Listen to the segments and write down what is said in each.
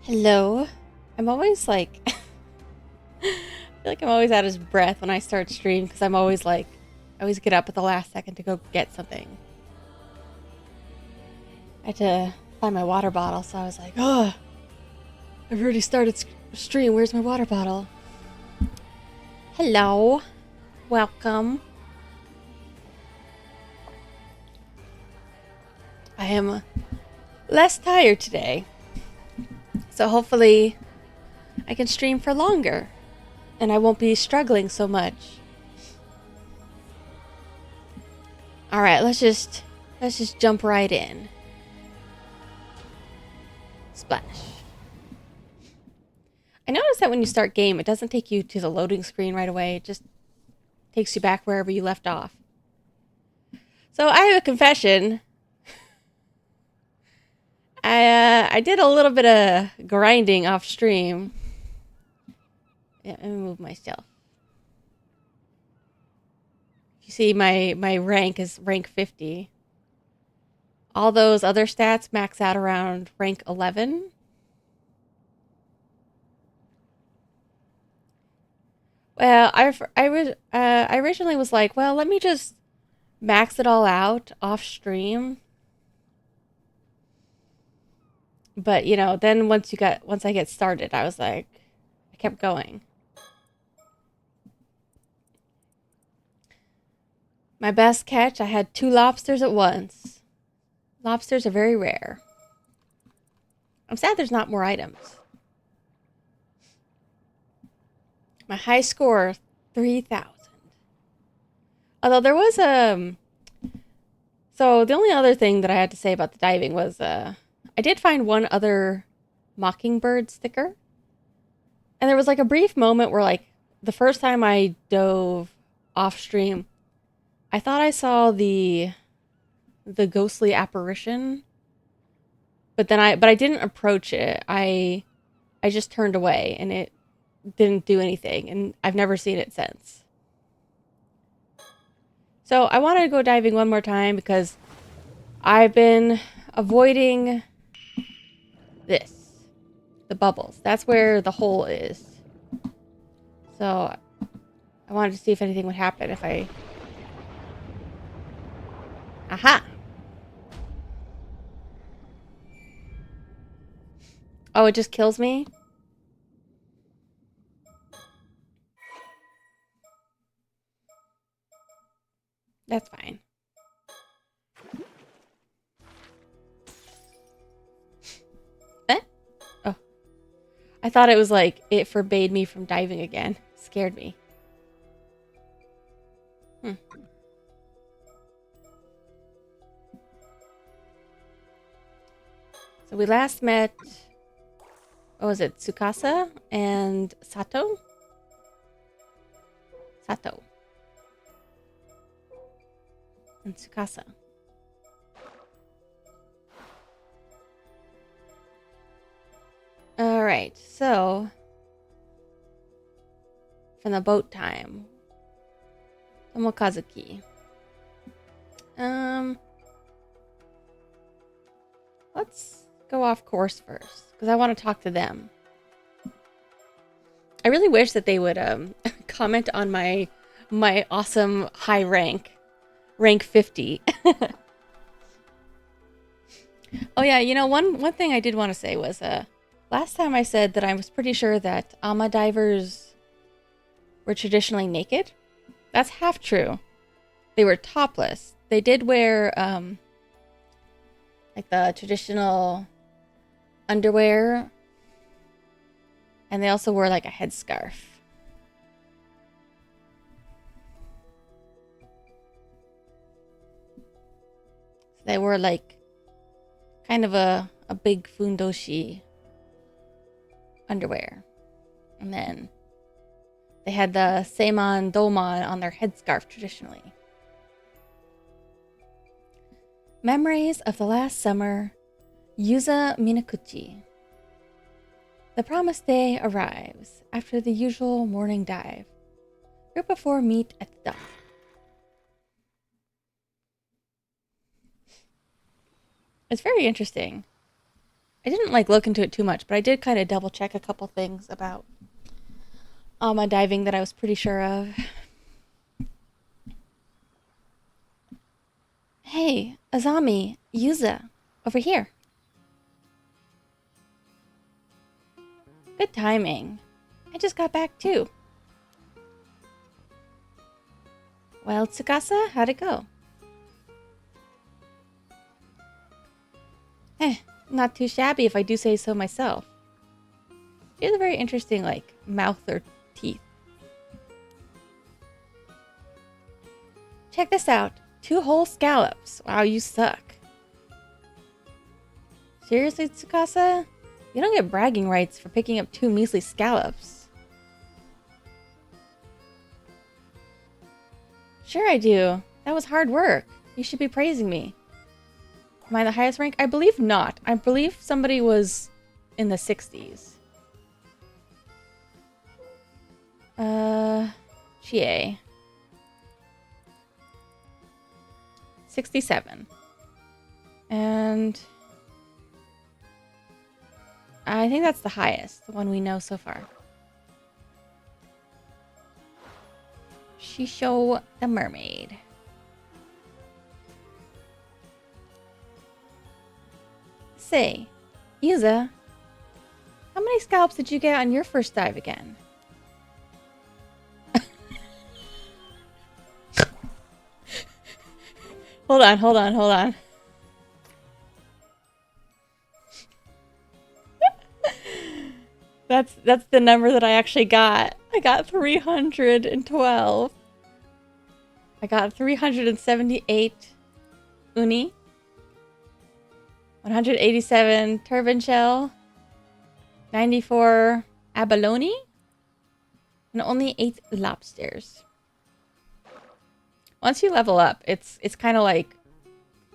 Hello. I'm always like, I feel like I'm always out of breath when I start stream because I'm always like, I always get up at the last second to go get something. I had to find my water bottle, so I was like, oh, I've already started stream. Where's my water bottle? Hello. Welcome. I am less tired today, so hopefully I can stream for longer and I won't be struggling so much. All right, let's just jump right in. Splash. I noticed that when you start game, it doesn't take you to the loading screen right away. It just takes you back wherever you left off. So I have a confession. I did a little bit of grinding off stream. Yeah, let me move myself. You see, my rank is rank 50. All those other stats max out around rank 11. Well, I originally was like, well, let me just max it all out off stream. But you know, then once I get started, I was like, I kept going. My best catch, I had 2 lobsters at once. Lobsters are very rare. I'm sad there's not more items. My high score, 3,000. Although there was so the only other thing that I had to say about the diving was I did find one other mockingbird sticker. And there was like a brief moment where like the first time I dove off stream, I thought I saw the ghostly apparition, but I didn't approach it. I just turned away and it didn't do anything, and I've never seen it since. So I wanted to go diving one more time because I've been avoiding this, the bubbles. That's where the hole is. So I wanted to see if anything would happen if I... Aha! Oh, it just kills me? That's fine. Eh? Oh. I thought it was like it forbade me from diving again. Scared me. Hmm. So we last met... What was it? Tsukasa and Sato? Sato. And Tsukasa. Alright, so... From the boat time. Tomokazuki. Let's go off course first, because I want to talk to them. I really wish that they would comment on my awesome high rank. Rank 50. Oh yeah, you know, one thing I did want to say was last time I said that I was pretty sure that Ama divers were traditionally naked. That's half true. They were topless. They did wear like the traditional underwear, and they also wore like a headscarf. So they wore like kind of a big fundoshi underwear. And then they had the Seimon Domon on their headscarf traditionally. Memories of the last summer, Yuza Minakuchi. The promised day arrives after the usual morning dive. Group of 4 meet at the dock. It's very interesting. I didn't like look into it too much, but I did kind of double check a couple things about my diving that I was pretty sure of. Hey, Azami, Yuza, over here. Good timing. I just got back too. Well, Tsukasa, how'd it go? Not too shabby if I do say so myself. She has a very interesting, like, mouth or teeth. Check this out. 2 whole scallops. Wow, you suck. Seriously, Tsukasa? You don't get bragging rights for picking up 2 measly scallops. Sure I do. That was hard work. You should be praising me. Am I the highest rank? I believe not. I believe somebody was in the 60s. GA. 67. And I think that's the highest, the one we know so far. Shisho the Mermaid. Say, Yuza, how many scallops did you get on your first dive again? Hold on. That's the number that I actually got. I got 312. I got 378 uni, 187 turban shell, 94 abalone, and only 8 lobsters. Once you level up, it's kind of like,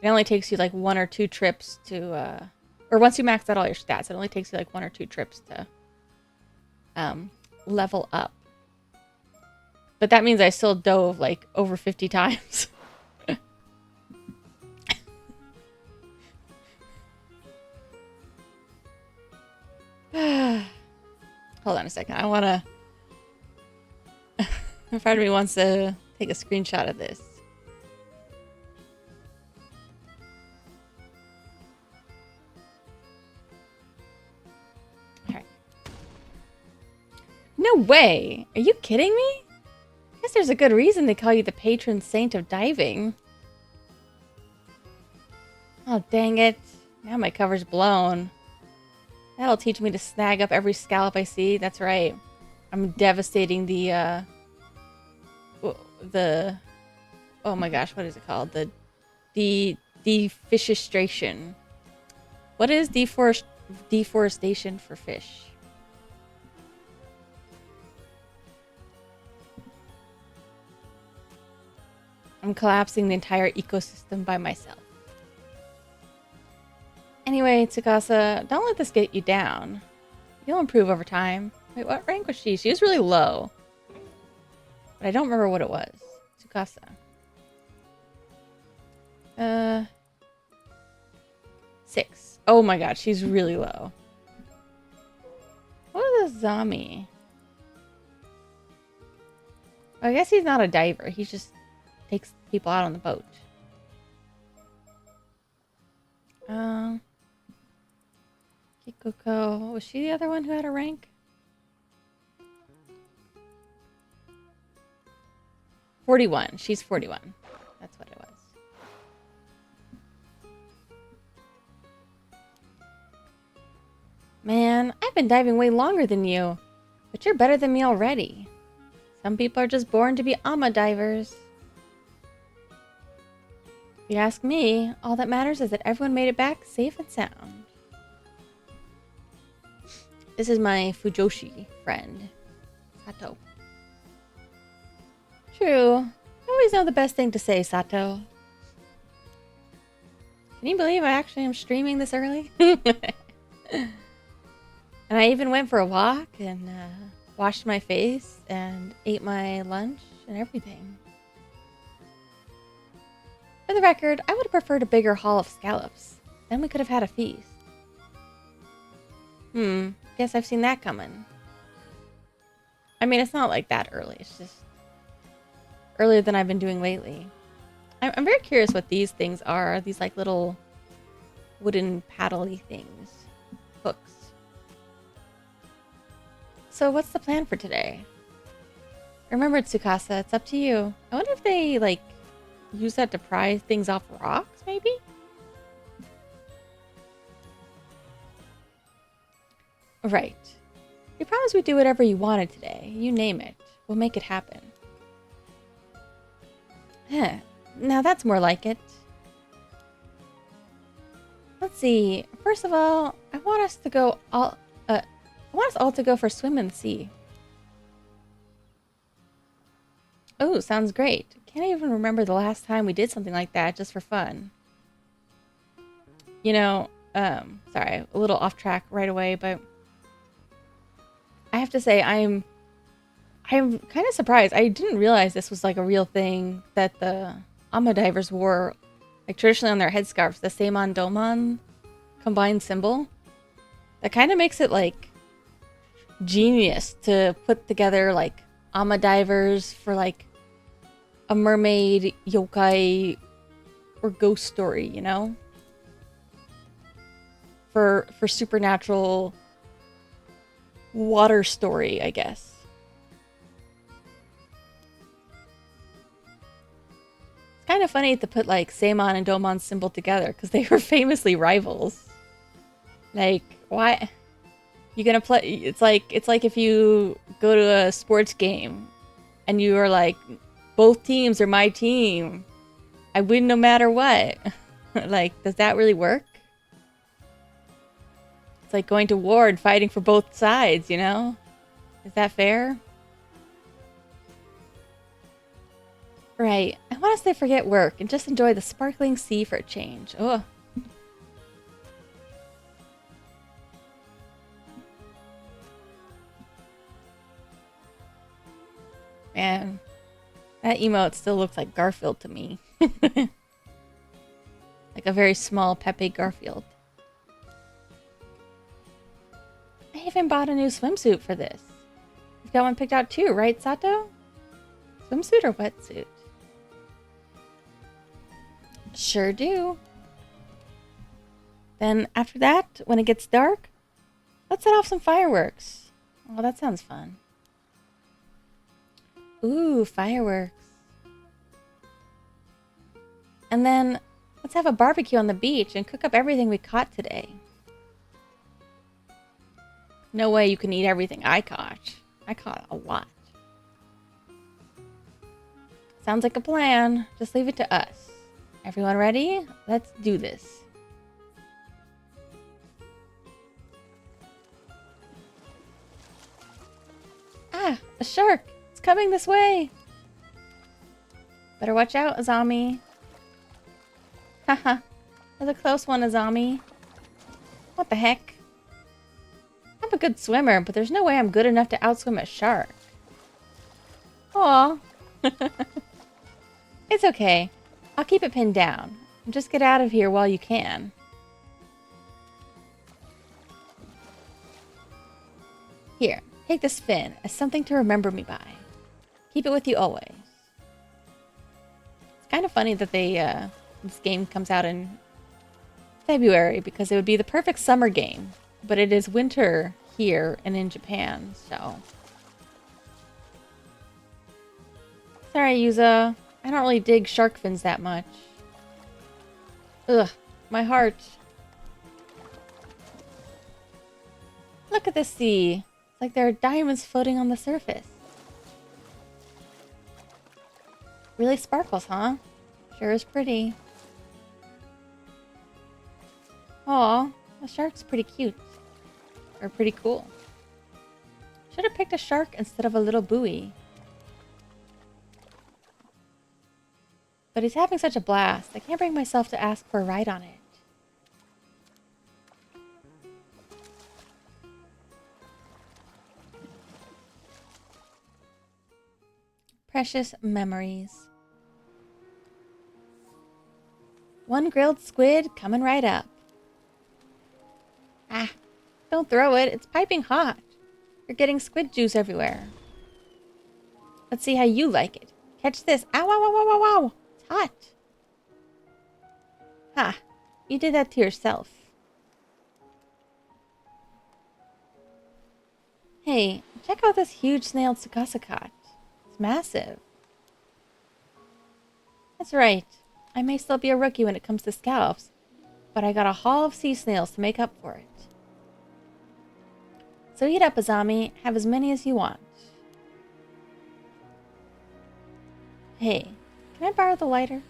it only takes you like 1 or 2 trips to, or once you max out all your stats, it only takes you like 1 or 2 trips to level up. But that means I still dove like over 50 times. Hold on a second. I want to... A part of me wants to take a screenshot of this. Alright. No way! Are you kidding me? I guess there's a good reason they call you the patron saint of diving. Oh, dang it. Now my cover's blown. That'll teach me to snag up every scallop I see. That's right. I'm devastating the oh my gosh, what is it called? The defishestration. What is deforestation for fish? I'm collapsing the entire ecosystem by myself. Anyway, Tsukasa, don't let this get you down. You'll improve over time. Wait, what rank was she? She was really low. But I don't remember what it was. Tsukasa. 6. Oh my god, she's really low. What is a Zami? I guess he's not a diver. He just takes people out on the boat. Kikoko. Was she the other one who had a rank? 41. She's 41. That's what it was. Man, I've been diving way longer than you, but you're better than me already. Some people are just born to be ama divers. If you ask me, all that matters is that everyone made it back safe and sound. This is my Fujoshi friend, Sato. True. I always know the best thing to say, Sato. Can you believe I actually am streaming this early? And I even went for a walk and washed my face and ate my lunch and everything. For the record, I would have preferred a bigger haul of scallops. Then we could have had a feast. Guess I've seen that coming. I mean, it's not like that early. It's just earlier than I've been doing lately. I'm very curious what these things are. These like little wooden paddly things. Hooks. So what's the plan for today? Remember, Tsukasa, it's up to you. I wonder if they, like, use that to pry things off rocks, maybe? Right. You promised we'd do whatever you wanted today. You name it. We'll make it happen. Huh. Now that's more like it. Let's see. First of all, I want us all to go for a swim in the sea. Oh, sounds great. Can't even remember the last time we did something like that just for fun. You know, sorry, a little off track right away, but I have to say I'm kind of surprised. I didn't realize this was like a real thing that the Ama divers wore, like traditionally on their headscarves, the Seimon Domon combined symbol. That kind of makes it like genius to put together like Ama divers for like a mermaid, yokai, or ghost story, you know? For supernatural water story, I guess. It's kind of funny to put like Seimon and Domon's symbol together because they were famously rivals. Like, why? You gonna play? It's like if you go to a sports game and you are like, both teams are my team. I win no matter what. Like, does that really work? It's like going to war and fighting for both sides, you know? Is that fair? Right. I want us to forget work and just enjoy the sparkling sea for a change. Ugh. Man, that emote still looks like Garfield to me. Like a very small Pepe Garfield. I even bought a new swimsuit for this. You've got one picked out too, right, Sato? Swimsuit or wetsuit? Sure do. Then after that, when it gets dark, let's set off some fireworks. Oh, that sounds fun. Ooh, fireworks. And then let's have a barbecue on the beach and cook up everything we caught today. No way you can eat everything I caught. I caught a lot. Sounds like a plan. Just leave it to us. Everyone ready? Let's do this. Ah, a shark! It's coming this way! Better watch out, Azami. Haha, that's a close one, Azami. What the heck? I'm a good swimmer, but there's no way I'm good enough to outswim a shark. Aw. It's okay. I'll keep it pinned down. Just get out of here while you can. Here, take this fin as something to remember me by. Keep it with you always. It's kind of funny that this game comes out in February because it would be the perfect summer game. But it is winter here and in Japan, so. Sorry, Yuza. I don't really dig shark fins that much. Ugh, my heart. Look at the sea. It's like there are diamonds floating on the surface. Really sparkles, huh? Sure is pretty. Aw, the shark's pretty cute. Or pretty cool. Should have picked a shark instead of a little buoy. But he's having such a blast, I can't bring myself to ask for a ride on it. Precious memories. One grilled squid coming right up. Ah, Don't throw it. It's piping hot. You're getting squid juice everywhere. Let's see how you like it. Catch this. Ow, ow, ow, ow, ow, ow. It's hot. Ha. You did that to yourself. Hey, check out this huge snailed Tsukasakot. It's massive. That's right. I may still be a rookie when it comes to scallops, but I got a haul of sea snails to make up for it. So eat up, Azami. Have as many as you want. Hey, can I borrow the lighter?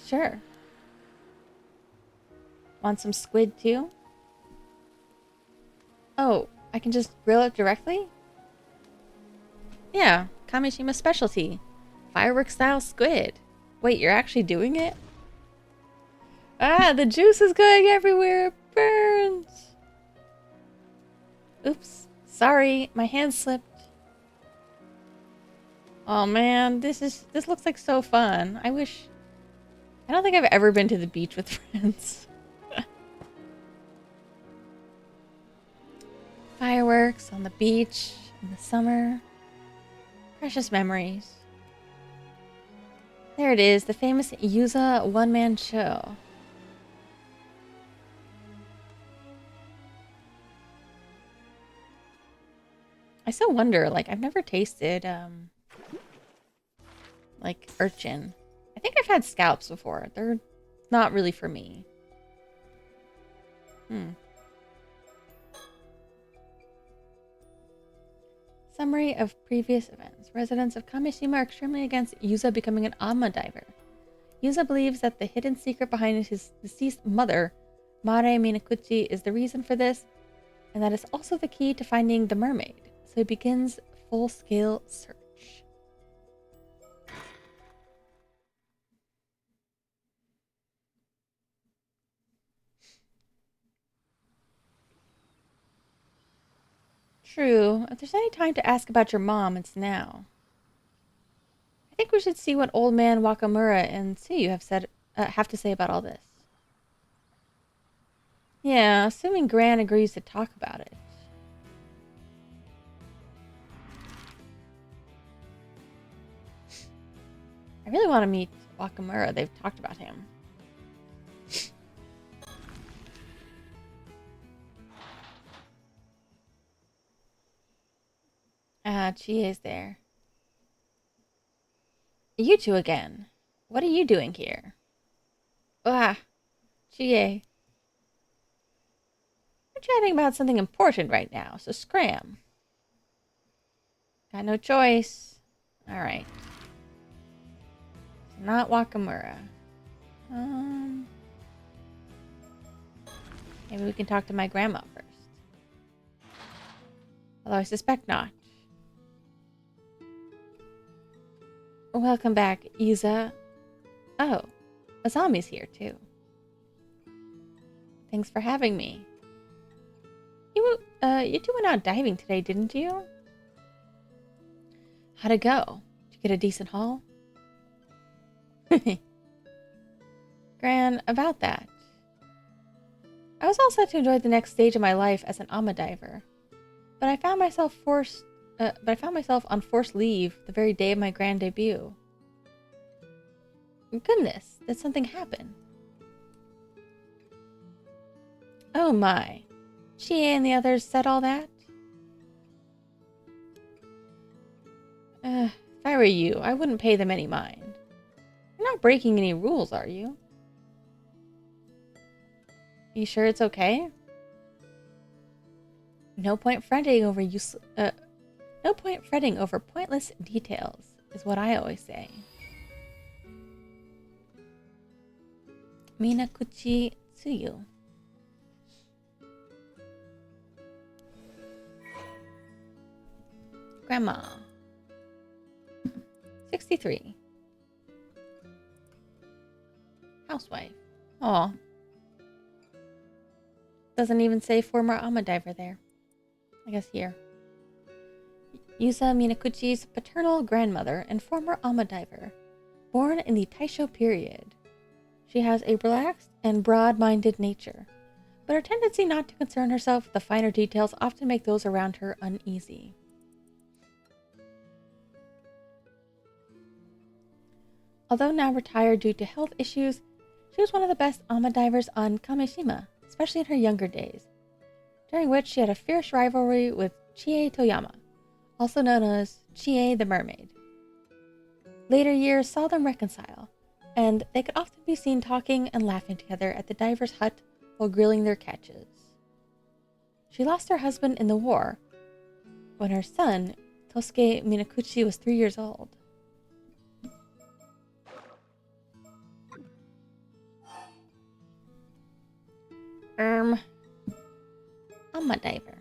Sure. Want some squid too? Oh, I can just grill it directly? Yeah, Kamishima specialty. Fireworks style squid. Wait, you're actually doing it? Ah, the juice is going everywhere. It burns. Oops. Sorry, my hand slipped. Oh man, this looks like so fun. I don't think I've ever been to the beach with friends. Fireworks on the beach in the summer. Precious memories. There it is, the famous Yuza one-man show. I still wonder, like, I've never tasted, like, urchin. I think I've had scallops before. They're not really for me. Summary of previous events. Residents of Kamishima are extremely against Yuza becoming an Amma diver. Yuza believes that the hidden secret behind his deceased mother, Mare Minakuchi, is the reason for this, and that is also the key to finding the mermaid. So he begins full-scale search. True. If there's any time to ask about your mom, it's now. I think we should see what old man Wakamura and Tsuyu have to say about all this. Yeah, assuming Gran agrees to talk about it. I really want to meet Wakamura. They've talked about him. Chie's there. You two again. What are you doing here? Ah, Chie. We're chatting about something important right now, so scram. Got no choice. Alright. Not Wakamura. Maybe we can talk to my grandma first. Although I suspect not. Welcome back, Yuza. Oh, Azami's here too. Thanks for having me. You two went out diving today, didn't you? How'd it go? Did you get a decent haul? Gran, about that. I was all set to enjoy the next stage of my life as an Amma diver, but I found myself on forced leave the very day of my grand debut. Goodness, did something happen? Oh my. Chie and the others said all that? If I were you, I wouldn't pay them any mind. You're not breaking any rules, are you? You sure it's okay? No point fretting over pointless details, is what I always say. Minakuchi Tsuyu. Grandma. 63. Housewife. Aw. Doesn't even say former Amma diver there. I guess here. Yusa Minakuchi's paternal grandmother and former Amma diver, born in the Taisho period. She has a relaxed and broad-minded nature, but her tendency not to concern herself with the finer details often make those around her uneasy. Although now retired due to health issues, she was one of the best ama divers on Kameshima, especially in her younger days, during which she had a fierce rivalry with Chie Toyama, also known as Chie the Mermaid. Later years saw them reconcile, and they could often be seen talking and laughing together at the diver's hut while grilling their catches. She lost her husband in the war when her son, Tosuke Minakuchi, was 3 years old. I'm a diver.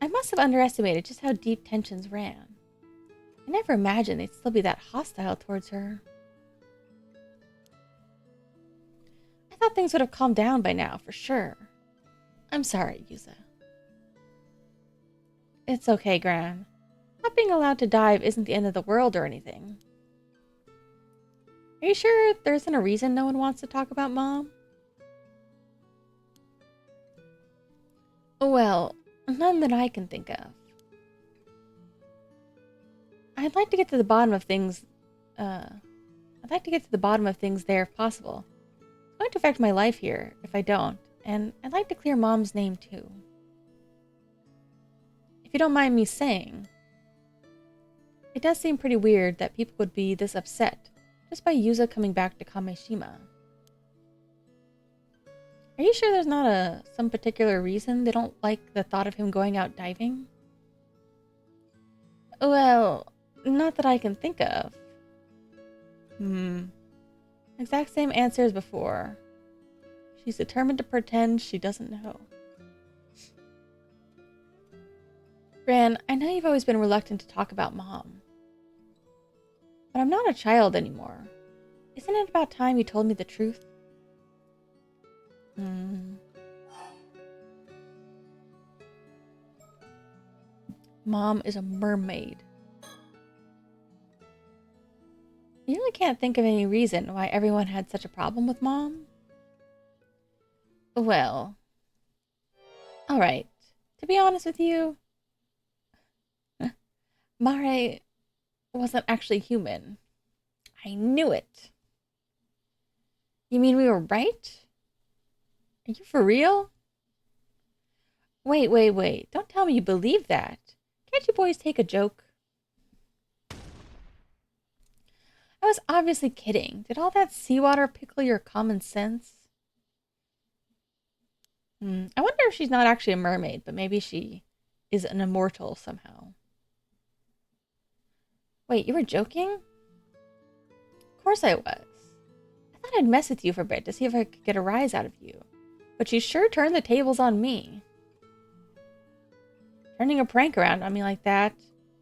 I must have underestimated just how deep tensions ran. I never imagined they'd still be that hostile towards her. I thought things would have calmed down by now, for sure. I'm sorry, Yuza. It's okay, Gran. Not being allowed to dive isn't the end of the world or anything. Are you sure there isn't a reason no one wants to talk about Mom? Well, none that I can think of. I'd like to get to the bottom of things. There if possible. It's going to affect my life here if I don't, and I'd like to clear Mom's name too. If you don't mind me saying, it does seem pretty weird that people would be this upset just by Yuza coming back to Kameshima. Are you sure there's not some particular reason they don't like the thought of him going out diving? Well, not that I can think of. Exact same answer as before. She's determined to pretend she doesn't know. Gran, I know you've always been reluctant to talk about Mom. But I'm not a child anymore. Isn't it about time you told me the truth? Mom is a mermaid. You really can't think of any reason why everyone had such a problem with Mom? Well, alright. To be honest with you, Mare wasn't actually human. I knew it. You mean we were right? Are you for real? Wait. Don't tell me you believe that. Can't you boys take a joke? I was obviously kidding. Did all that seawater pickle your common sense? I wonder if she's not actually a mermaid, but maybe she is an immortal somehow. Wait, you were joking? Of course I was. I thought I'd mess with you for a bit to see if I could get a rise out of you. But you sure turned the tables on me. Turning a prank around on me like that.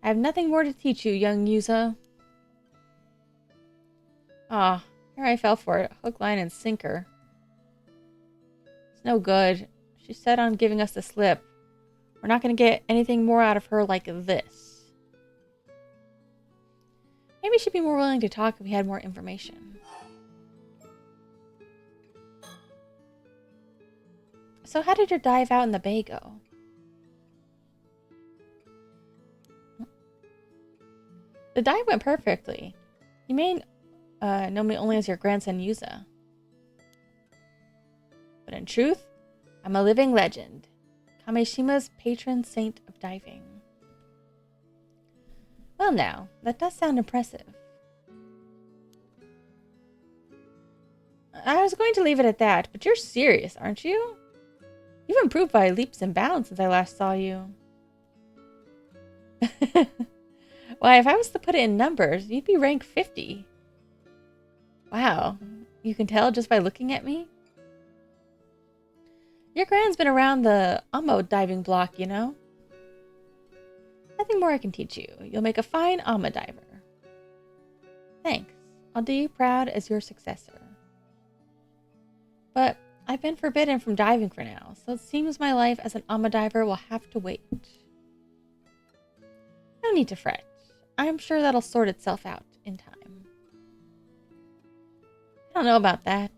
I have nothing more to teach you, young Yuza. Ah, here I fell for it. Hook, line, and sinker. It's no good. She's set on giving us the slip. We're not going to get anything more out of her like this. Maybe she'd be more willing to talk if we had more information. So how did your dive out in the bay go? The dive went perfectly. You may know me only as your grandson Yuza. But in truth, I'm a living legend. Kameshima's patron saint of diving. Well now, that does sound impressive. I was going to leave it at that, but you're serious, aren't you? You've improved by leaps and bounds since I last saw you. Why, if I was to put it in numbers, you'd be rank 50. Wow, you can tell just by looking at me? Your grand's been around the Amo diving block, you know? Nothing more I can teach you. You'll make a fine Ama diver. Thanks. I'll do you proud as your successor. But I've been forbidden from diving for now, so it seems my life as an Ama diver will have to wait. No need to fret. I'm sure that'll sort itself out in time. I don't know about that.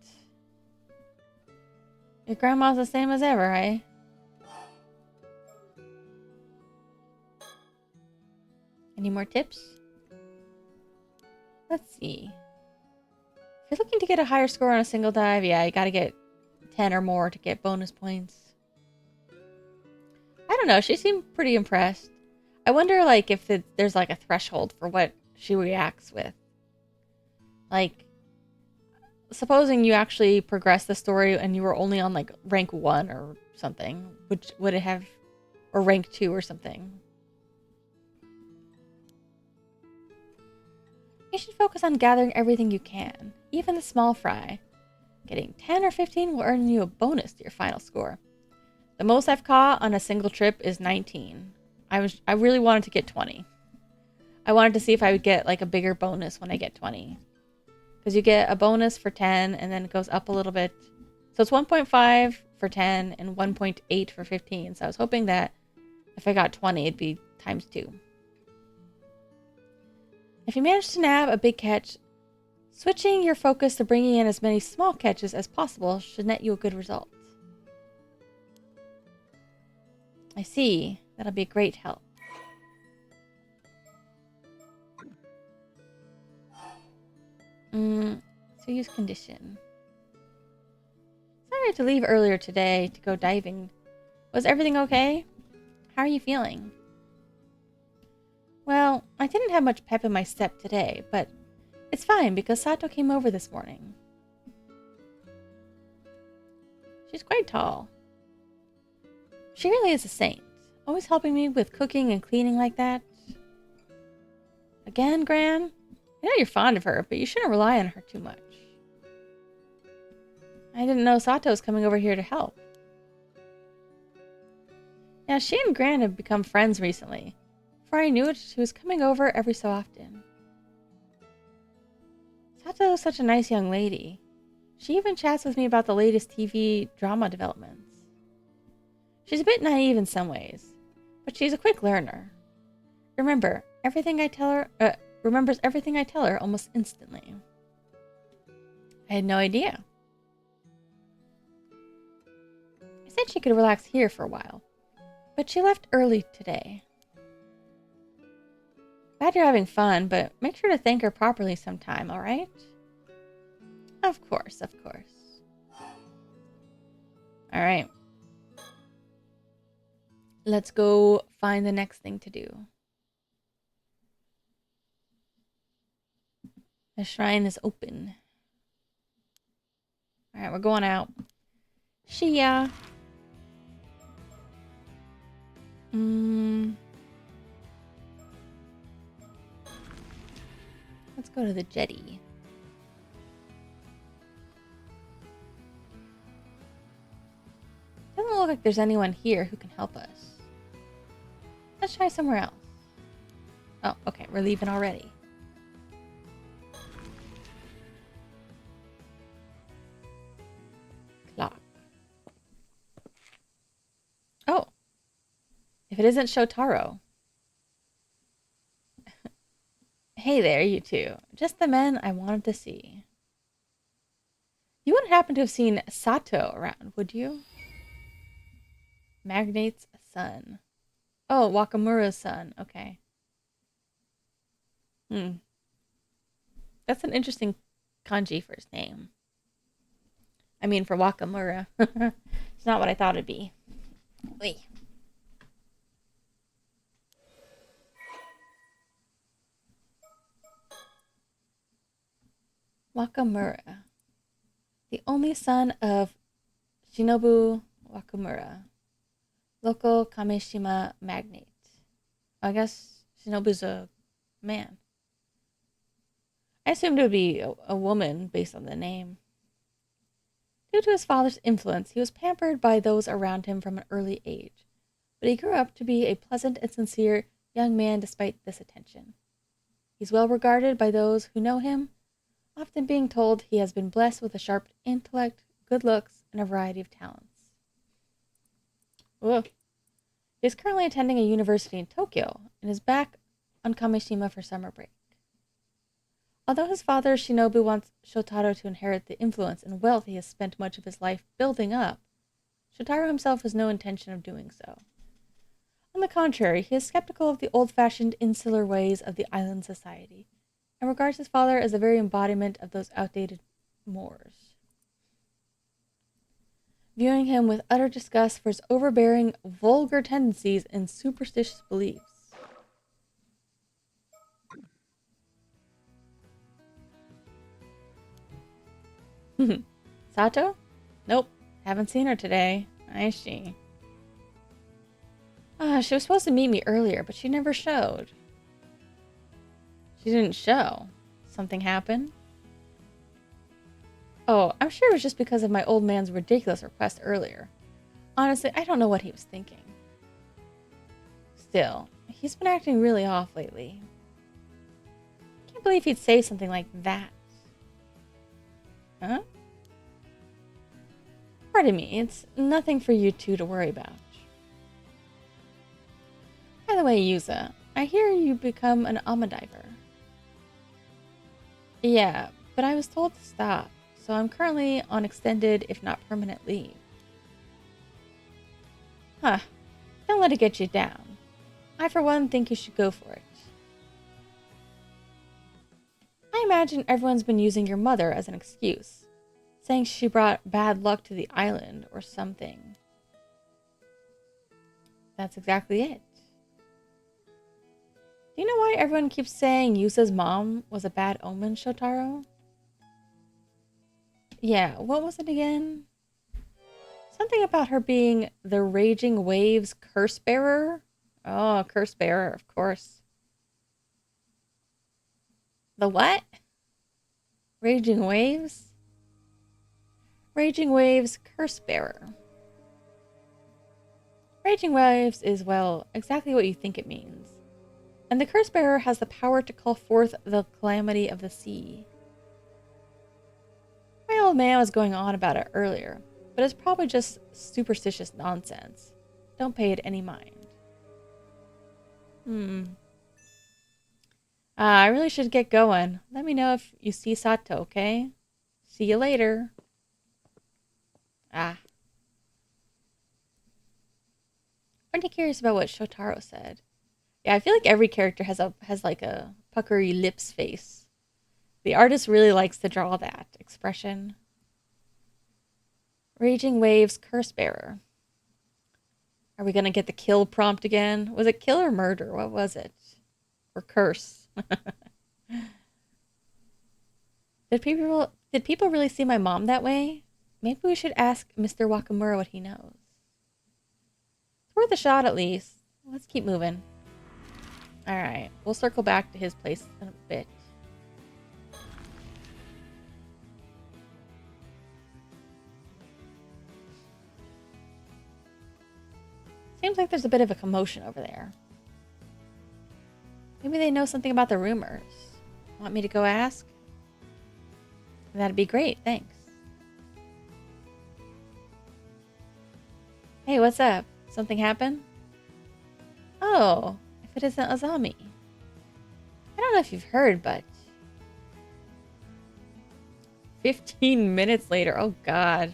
Your grandma's the same as ever, eh? Any more tips? Let's see. If you're looking to get a higher score on a single dive, yeah, you gotta get 10 or more to get bonus points. I don't know, she seemed pretty impressed. I wonder, like, if there's, like, a threshold for what she reacts with. Like, supposing you actually progress the story and you were only on, like, rank 1 or something, would it have... or rank 2 or something? You should focus on gathering everything you can, even the small fry. Getting 10 or 15 will earn you a bonus to your final score. The most I've caught on a single trip is 19. I really wanted to get 20. I wanted to see if I would get like a bigger bonus when I get 20. Because you get a bonus for 10 and then it goes up a little bit. So it's 1.5 for 10 and 1.8 for 15. So I was hoping that if I got 20, it'd be times 2. If you manage to nab a big catch, switching your focus to bringing in as many small catches as possible should net you a good result. I see. That'll be a great help. So use condition. Sorry to leave earlier today to go diving. Was everything okay? How are you feeling? Well, I didn't have much pep in my step today, but it's fine because Sato came over this morning. She's quite tall. She really is a saint, always helping me with cooking and cleaning like that. Again, Gran? I know you're fond of her, but you shouldn't rely on her too much. I didn't know Sato was coming over here to help. Yeah, she and Gran have become friends recently. Before I knew it, she was coming over every so often. Sato is such a nice young lady. She even chats with me about the latest TV drama developments. She's a bit naive in some ways, but she's a quick learner. Remembers everything I tell her almost instantly. I had no idea. I said she could relax here for a while, but she left early today. Glad you're having fun, but make sure to thank her properly sometime, alright? Of course, of course. Alright. Let's go find the next thing to do. The shrine is open. Alright, we're going out. Shia. Let's go to the jetty. Doesn't look like there's anyone here who can help us. Let's try somewhere else. Oh, okay, we're leaving already. Clock. Oh. If it isn't Shotaro. Hey there, you two. Just the men I wanted to see. You wouldn't happen to have seen Sato around, would you? Magnate's son. Oh, Wakamura's son. Okay. That's an interesting kanji for his name. I mean, for Wakamura. It's not what I thought it'd be. Wait. Wakamura. The only son of Shinobu Wakamura, local Kameshima magnate. I guess Shinobu's a man. I assumed it would be a woman based on the name. Due to his father's influence, he was pampered by those around him from an early age, but he grew up to be a pleasant and sincere young man despite this attention. He's well regarded by those who know him, often being told he has been blessed with a sharp intellect, good looks, and a variety of talents. Ugh. He is currently attending a university in Tokyo and is back on Kameshima for summer break. Although his father, Shinobu, wants Shotaro to inherit the influence and wealth he has spent much of his life building up, Shotaro himself has no intention of doing so. On the contrary, he is skeptical of the old-fashioned insular ways of the island society, and regards his father as the very embodiment of those outdated mores, viewing him with utter disgust for his overbearing, vulgar tendencies and superstitious beliefs. Sato? Nope, haven't seen her today. I see. She was supposed to meet me earlier, but she never showed. She didn't show. Something happened? Oh, I'm sure it was just because of my old man's ridiculous request earlier. Honestly, I don't know what he was thinking. Still, he's been acting really off lately. I can't believe he'd say something like that. Huh? Pardon me, it's nothing for you two to worry about. By the way, Yuza, I hear you become an Amadiver. Yeah, but I was told to stop, so I'm currently on extended, if not permanent, leave. Huh. Don't let it get you down. I, for one, think you should go for it. I imagine everyone's been using your mother as an excuse, saying she brought bad luck to the island or something. That's exactly it. Do you know why everyone keeps saying Yusa's mom was a bad omen, Shotaro? Yeah, what was it again? Something about her being the Raging Waves curse bearer? Oh, curse bearer, of course. The what? Raging Waves? Raging Waves curse bearer. Raging Waves is, well, exactly what you think it means. And the curse bearer has the power to call forth the calamity of the sea. My old man was going on about it earlier, but it's probably just superstitious nonsense. Don't pay it any mind. I really should get going. Let me know if you see Sato, okay? See you later. I'm pretty curious about what Shotaro said. Yeah, I feel like every character has like a puckery lips face. The artist really likes to draw that expression. Raging Waves curse bearer. Are we gonna get the kill prompt again? Was it kill or murder? What was it? Or curse? Did people really see my mom that way? Maybe we should ask Mr. Wakamura what he knows. It's worth a shot at least. Let's keep moving. Alright, we'll circle back to his place in a bit. Seems like there's a bit of a commotion over there. Maybe they know something about the rumors. Want me to go ask? That'd be great, thanks. Hey, what's up? Something happened? Oh, if it isn't Azami. I don't know if you've heard, but 15 minutes later, oh god.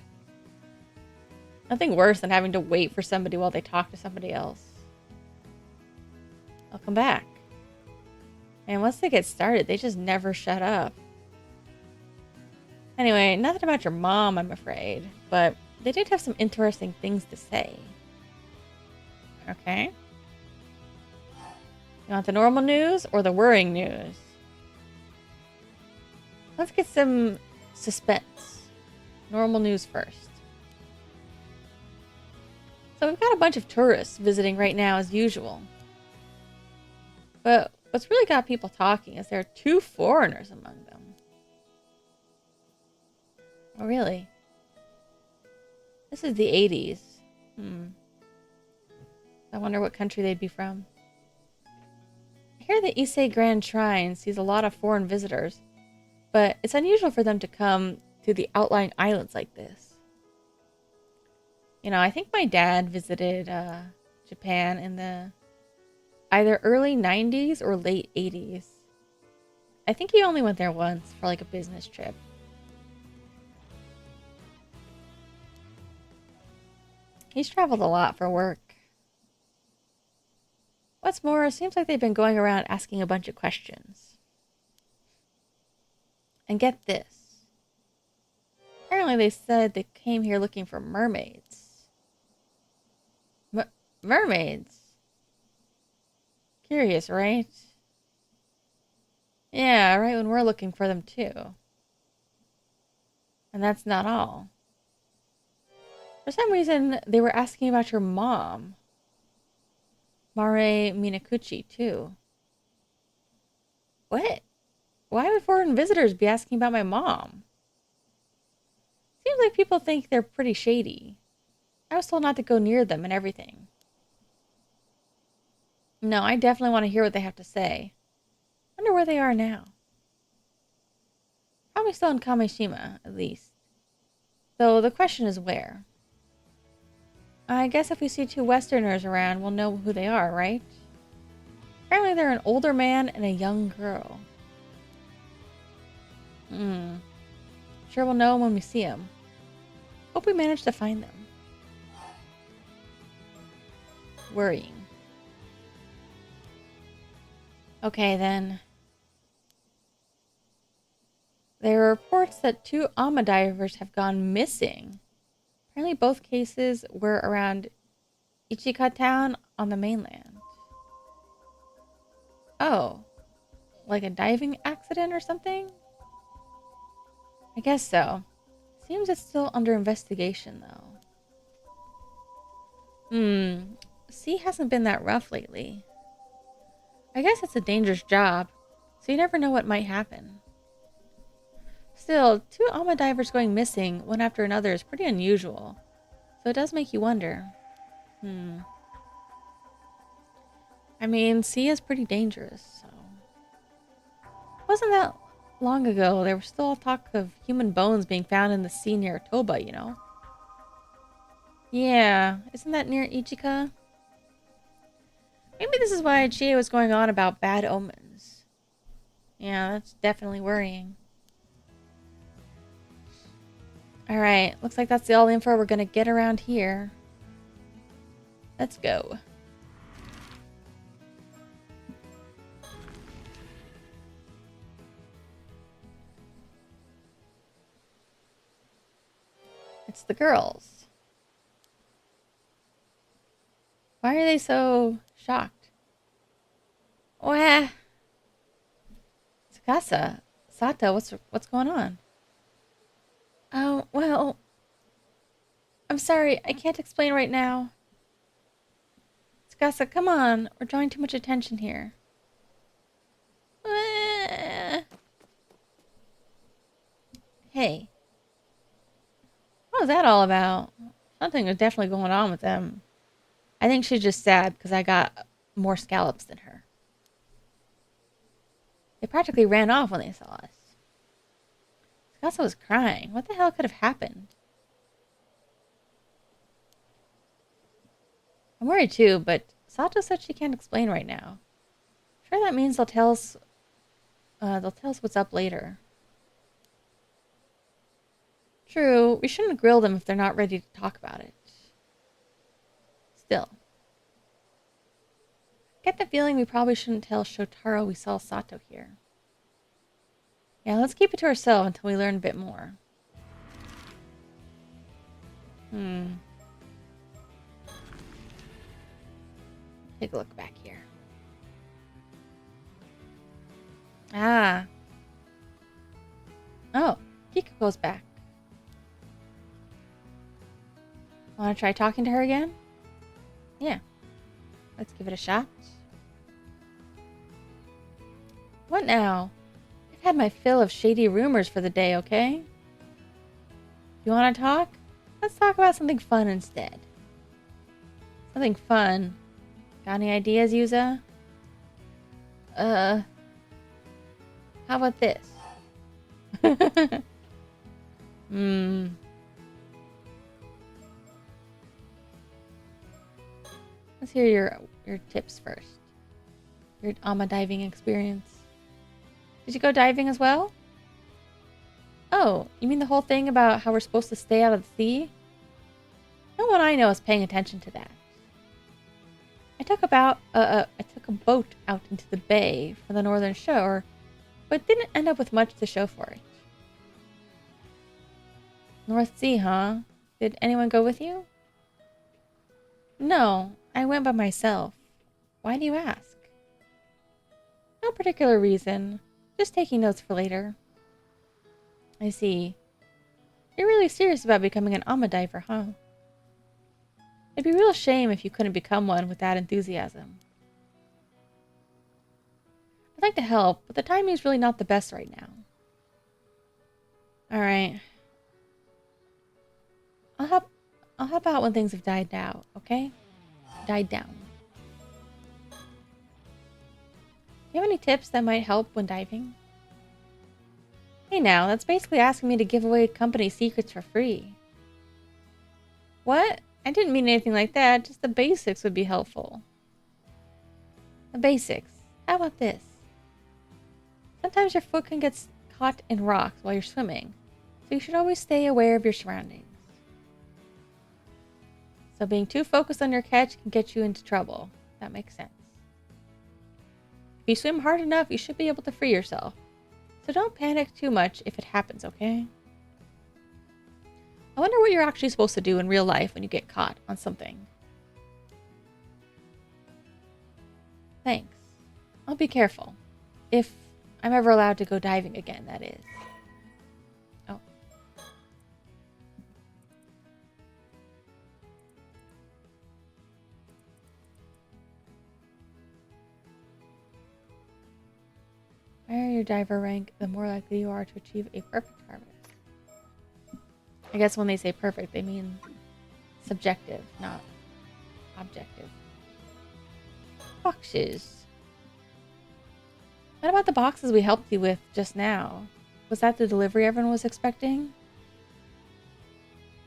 Nothing worse than having to wait for somebody while they talk to somebody else. I'll come back. And once they get started, they just never shut up. Anyway, nothing about your mom, I'm afraid, but they did have some interesting things to say. Okay. You want the normal news or the worrying news? Let's get some suspense. Normal news first. So we've got a bunch of tourists visiting right now as usual. But what's really got people talking is there are 2 foreigners among them. Oh, really? This is the 80s. I wonder what country they'd be from. I hear the Issei Grand Shrine sees a lot of foreign visitors, but it's unusual for them to come to the outlying islands like this. You know, I think my dad visited Japan in the either early 90s or late 80s. I think he only went there once for like a business trip. He's traveled a lot for work. What's more, it seems like they've been going around asking a bunch of questions. And get this. Apparently they said they came here looking for mermaids. Mermaids? Curious, right? Yeah, right when we're looking for them too. And that's not all. For some reason, they were asking about your mom. Mare Minakuchi, too. What? Why would foreign visitors be asking about my mom? Seems like people think they're pretty shady. I was told not to go near them and everything. No, I definitely want to hear what they have to say. Wonder where they are now. Probably still in Kamishima, at least. Though the question is where. I guess if we see two Westerners around, we'll know who they are, right? Apparently they're an older man and a young girl. Sure we'll know when we see them. Hope we manage to find them. Worrying. Okay, then. There are reports that two Ama divers have gone missing. Apparently both cases were around Ichika town on the mainland. Oh. Like a diving accident or something? I guess so. Seems it's still under investigation, though. Sea hasn't been that rough lately. I guess it's a dangerous job, so you never know what might happen. Still, two Ama divers going missing one after another is pretty unusual, so it does make you wonder. I mean, sea is pretty dangerous, so... Wasn't that long ago there was still talk of human bones being found in the sea near Toba, you know? Yeah, isn't that near Ichika? Maybe this is why Chie was going on about bad omens. Yeah, that's definitely worrying. Alright, looks like that's all the info we're gonna get around here. Let's go. It's the girls. Why are they so shocked? Wah! Tsukasa, Sato, what's going on? Oh, well... I'm sorry, I can't explain right now. Tsukasa, come on. We're drawing too much attention here. Hey. What was that all about? Something was definitely going on with them. I think she's just sad because I got more scallops than her. They practically ran off when they saw us. Tsukasa was crying. What the hell could have happened? I'm worried too, but Sato said she can't explain right now. Sure, that means they'll tell us what's up later. True, we shouldn't grill them if they're not ready to talk about it. Still. I get the feeling we probably shouldn't tell Shotaro we saw Sato here. Yeah, let's keep it to ourselves until we learn a bit more. Take a look back here. Ah. Oh, Kikuko's back. Want to try talking to her again? Yeah. Let's give it a shot. What now? I've had my fill of shady rumors for the day, okay? You want to talk? Let's talk about something fun instead. Something fun. Got any ideas, Yuza? How about this? Let's hear your tips first. Your Ama diving experience. Did you go diving as well? Oh, you mean the whole thing about how we're supposed to stay out of the sea? No one I know is paying attention to that. I took a boat out into the bay from the northern shore, but didn't end up with much to show for it. North Sea, huh? Did anyone go with you? No, I went by myself. Why do you ask? No particular reason. Just taking notes for later. I see. You're really serious about becoming an Amma diver, huh? It'd be a real shame if you couldn't become one with that enthusiasm. I'd like to help, but the timing is really not the best right now. Alright. I'll help out when things have died down, okay? Died down. Do you have any tips that might help when diving? Hey now, that's basically asking me to give away company secrets for free. What? I didn't mean anything like that, just the basics would be helpful. The basics. How about this? Sometimes your foot can get caught in rocks while you're swimming, so you should always stay aware of your surroundings. So being too focused on your catch can get you into trouble. That makes sense. If you swim hard enough, you should be able to free yourself. So don't panic too much if it happens, okay? I wonder what you're actually supposed to do in real life when you get caught on something. Thanks. I'll be careful. If I'm ever allowed to go diving again, that is. Oh. The higher your diver rank, the more likely you are to achieve a perfect harvest. I guess when they say perfect, they mean subjective, not objective. Boxes. What about the boxes we helped you with just now? Was that the delivery everyone was expecting?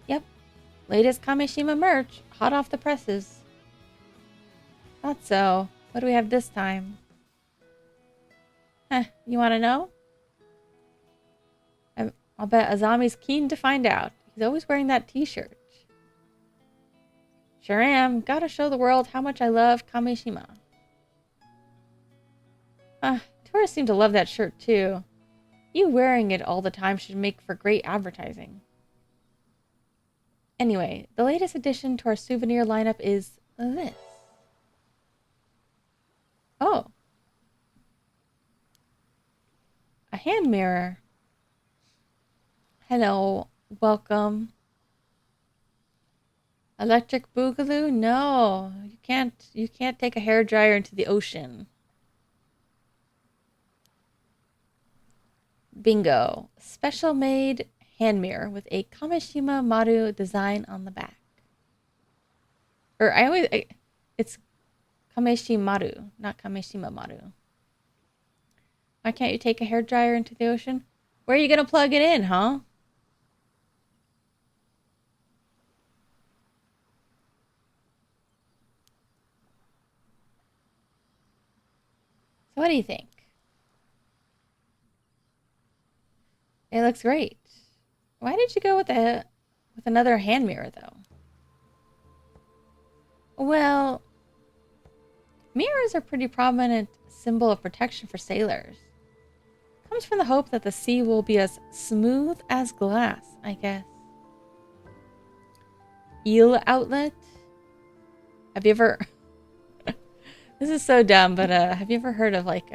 Yep. Latest Kamishima merch, hot off the presses. Thought so. What do we have this time? You want to know? I'll bet Azami's keen to find out. He's always wearing that t-shirt. Sure am. Gotta show the world how much I love Kamishima. Tourists seem to love that shirt too. You wearing it all the time should make for great advertising. Anyway, the latest addition to our souvenir lineup is this. Oh. A hand mirror. Hello. Welcome. Electric boogaloo? No. You can't take a hairdryer into the ocean. Bingo. Special made hand mirror with a Kamishima Maru design on the back. It's Kameshimaru, not Kamishima Maru. Why can't you take a hairdryer into the ocean? Where are you gonna plug it in, huh? So what do you think? It looks great. Why did you go with another hand mirror though? Well, mirrors are a pretty prominent symbol of protection for sailors. Comes from the hope that the sea will be as smooth as glass, I guess. Eel outlet? Have you ever... This is so dumb, but have you ever heard of like...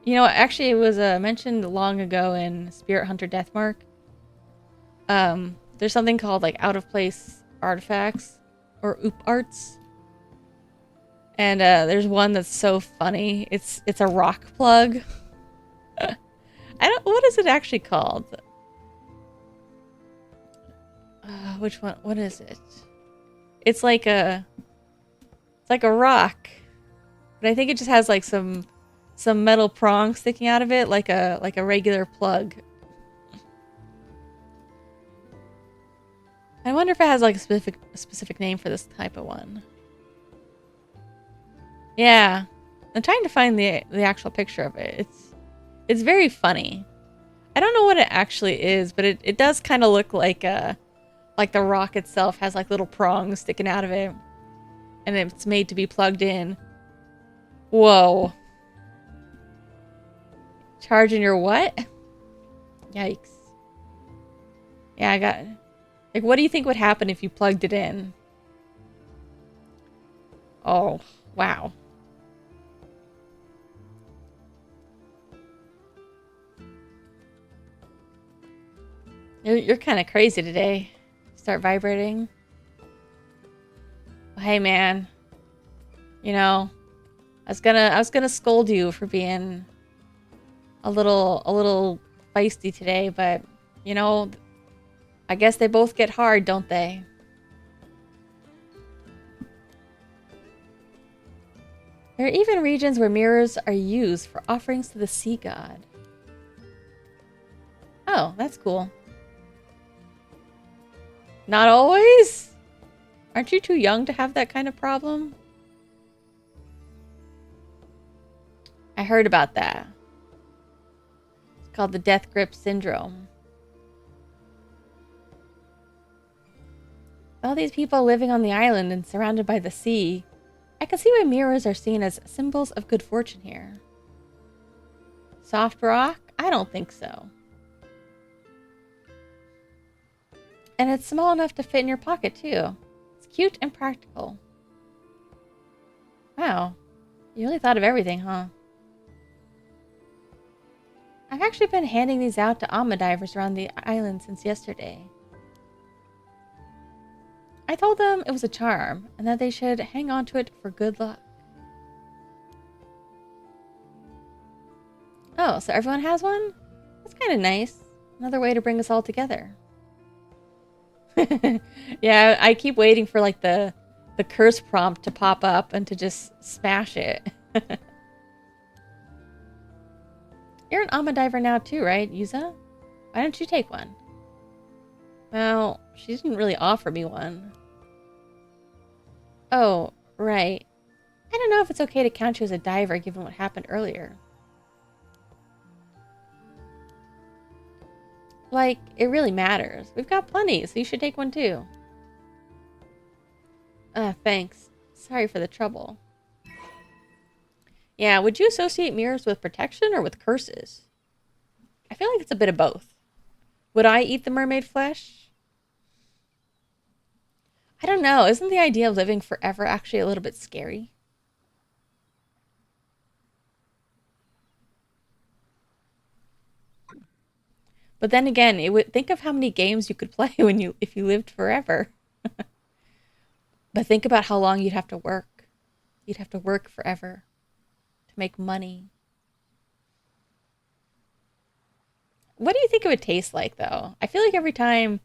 You know, actually it was mentioned long ago in Spirit Hunter Deathmark. There's something called like out-of-place artifacts or oop arts. And there's one that's so funny. It's a rock plug. What is it actually called? Which one? What is it? It's like a rock, but I think it just has like some metal prong sticking out of it, like a regular plug. I wonder if it has like a specific name for this type of one. Yeah, I'm trying to find the actual picture of it. It's very funny. I don't know what it actually is, but it does kind of look like a Like the rock itself has like little prongs sticking out of it. And it's made to be plugged in. Whoa. Charging your what? Yikes. Yeah, I got... Like, what do you think would happen if you plugged it in? Oh, wow. You're kind of crazy today. Start vibrating. Well, hey, man. You know, I was gonna scold you for being a little feisty today, but you know, I guess they both get hard, don't they? There are even regions where mirrors are used for offerings to the sea god. Oh, that's cool. Not always? Aren't you too young to have that kind of problem? I heard about that. It's called the death grip syndrome. All these people living on the island and surrounded by the sea, I can see why mirrors are seen as symbols of good fortune here. Soft rock? I don't think so. And it's small enough to fit in your pocket, too. It's cute and practical. Wow. You really thought of everything, huh? I've actually been handing these out to Alma divers around the island since yesterday. I told them it was a charm, and that they should hang on to it for good luck. Oh, so everyone has one? That's kind of nice. Another way to bring us all together. Yeah, I keep waiting for like the curse prompt to pop up and to just smash it. You're an Alma diver now too, right, Yuza? Why don't you take one? Well, she didn't really offer me one. Oh, right. I don't know if it's okay to count you as a diver given what happened earlier. Like, it really matters. We've got plenty, so you should take one too. Thanks. Sorry for the trouble. Yeah, would you associate mirrors with protection or with curses? I feel like it's a bit of both. Would I eat the mermaid flesh? I don't know. Isn't the idea of living forever actually a little bit scary? But then again, it would think of how many games you could play if you lived forever. But think about how long you'd have to work. You'd have to work forever to make money. What do you think it would taste like, though? I feel like every time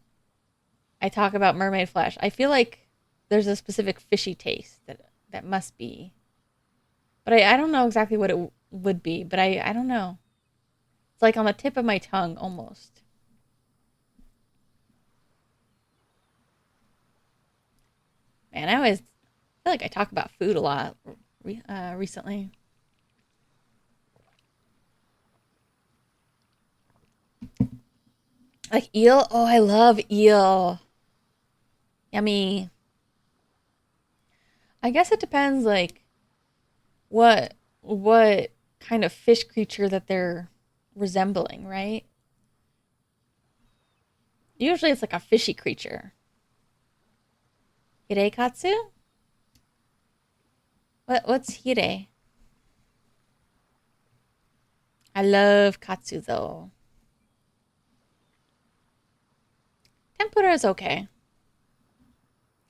I talk about mermaid flesh, I feel like there's a specific fishy taste that must be. But I don't know exactly what it would be, but I don't know. It's like on the tip of my tongue, almost. Man, I always feel like I talk about food a lot recently. Like eel? Oh, I love eel. Yummy. I guess it depends, like, what kind of fish creature that they're resembling, right? Usually it's like a fishy creature. Hireikatsu? What's hire? I love katsu though. Tempura is okay.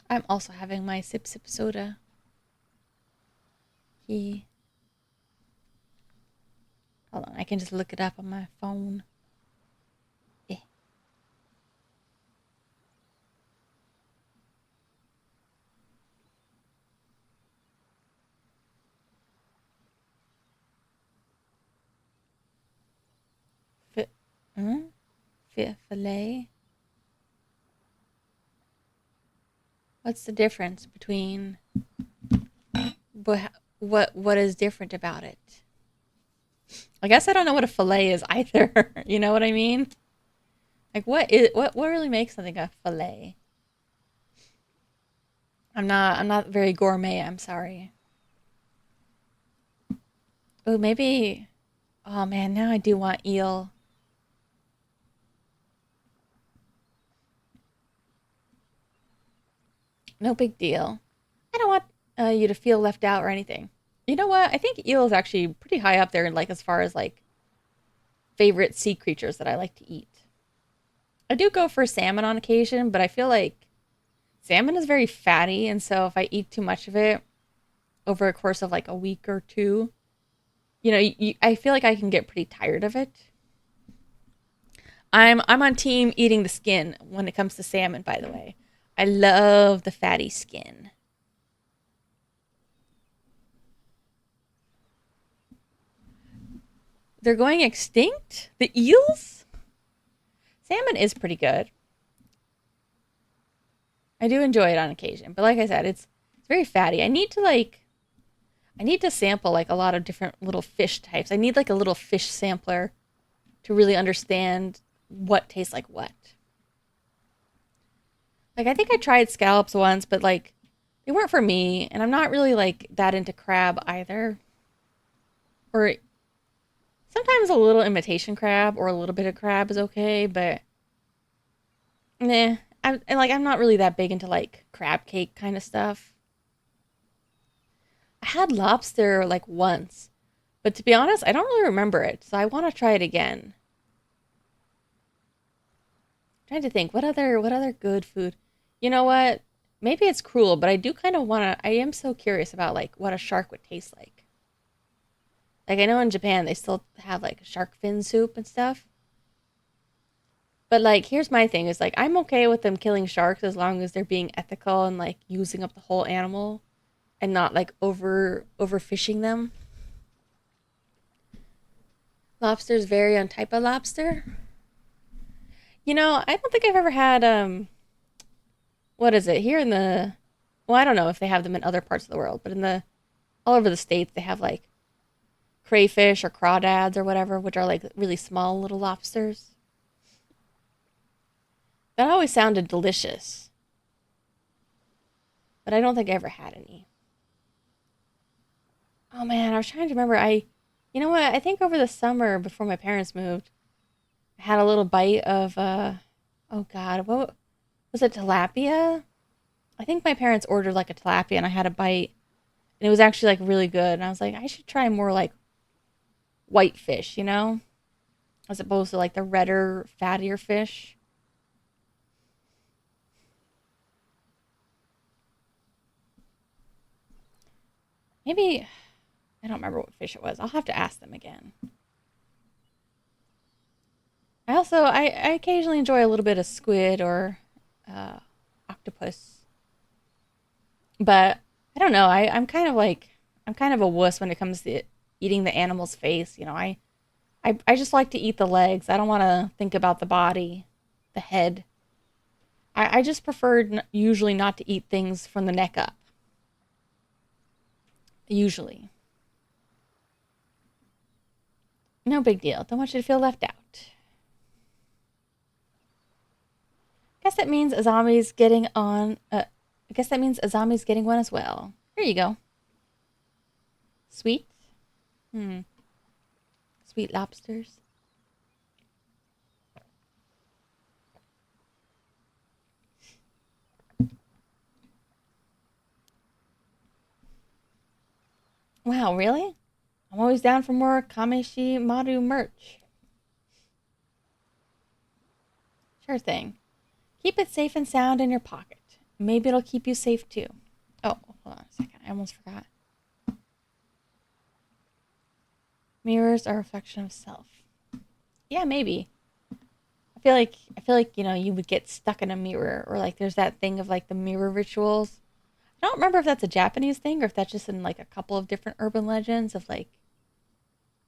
I'm also having my sip soda. Hold on, I can just look it up on my phone. Eh. Filet. What's the difference between what is different about it? I guess I don't know what a fillet is either. You know what I mean? Like what really makes something a fillet? I'm not very gourmet, I'm sorry. Oh, maybe. Oh man, now I do want eel. No big deal. I don't want you to feel left out or anything. You know what? I think eel is actually pretty high up there, like as far as like favorite sea creatures that I like to eat. I do go for salmon on occasion, but I feel like salmon is very fatty, and so if I eat too much of it over a course of like a week or two, I feel like I can get pretty tired of it. I'm on team eating the skin when it comes to salmon, by the way. I love the fatty skin. They're going extinct? The eels? Salmon is pretty good. I do enjoy it on occasion, but like I said, it's very fatty. I need to sample like a lot of different little fish types. I need like a little fish sampler to really understand what tastes like what. Like I think I tried scallops once, but like they weren't for me, and I'm not really like that into crab either. Or sometimes a little imitation crab or a little bit of crab is okay, but nah. I'm not really that big into like crab cake kind of stuff. I had lobster like once, but to be honest, I don't really remember it, so I want to try it again. I'm trying to think what other good food. You know what? Maybe it's cruel, but I do kind of want to. I am so curious about like what a shark would taste like. Like I know in Japan they still have like shark fin soup and stuff. But like here's my thing is like I'm okay with them killing sharks as long as they're being ethical and like using up the whole animal and not like overfishing them. Lobsters vary on type of lobster. I don't think I've ever had what is it? Here in the well, I don't know if they have them in other parts of the world, but in the all over the states they have like crayfish or crawdads or whatever, which are like really small little lobsters. That always sounded delicious, but I don't think I ever had any. Oh man, I was trying to remember. You know what? I think over the summer before my parents moved, I had a little bite of oh god, what was it? Tilapia? I think my parents ordered like a tilapia, and I had a bite, and it was actually like really good. And I was like, I should try more like white fish, as opposed to like the redder, fattier fish. Maybe I don't remember what fish it was. I'll have to ask them again. I occasionally enjoy a little bit of squid or uh, octopus, but I don't know. I'm kind of a wuss when it comes to eating the animal's face. I just like to eat the legs. I don't want to think about the body, the head. I just prefer usually not to eat things from the neck up. Usually, no big deal. Don't want you to feel left out. Guess that means a zombie's getting on. I guess that means a zombie's getting one as well. Here you go. Sweet. Hmm. Sweet lobsters. Wow, really? I'm always down for more Kameshi Maru merch. Sure thing. Keep it safe and sound in your pocket. Maybe it'll keep you safe too. Oh, hold on a second. I almost forgot. Mirrors are a reflection of self. Yeah, maybe. I feel like you would get stuck in a mirror, or like there's that thing of like the mirror rituals. I don't remember if that's a Japanese thing or if that's just in like a couple of different urban legends of like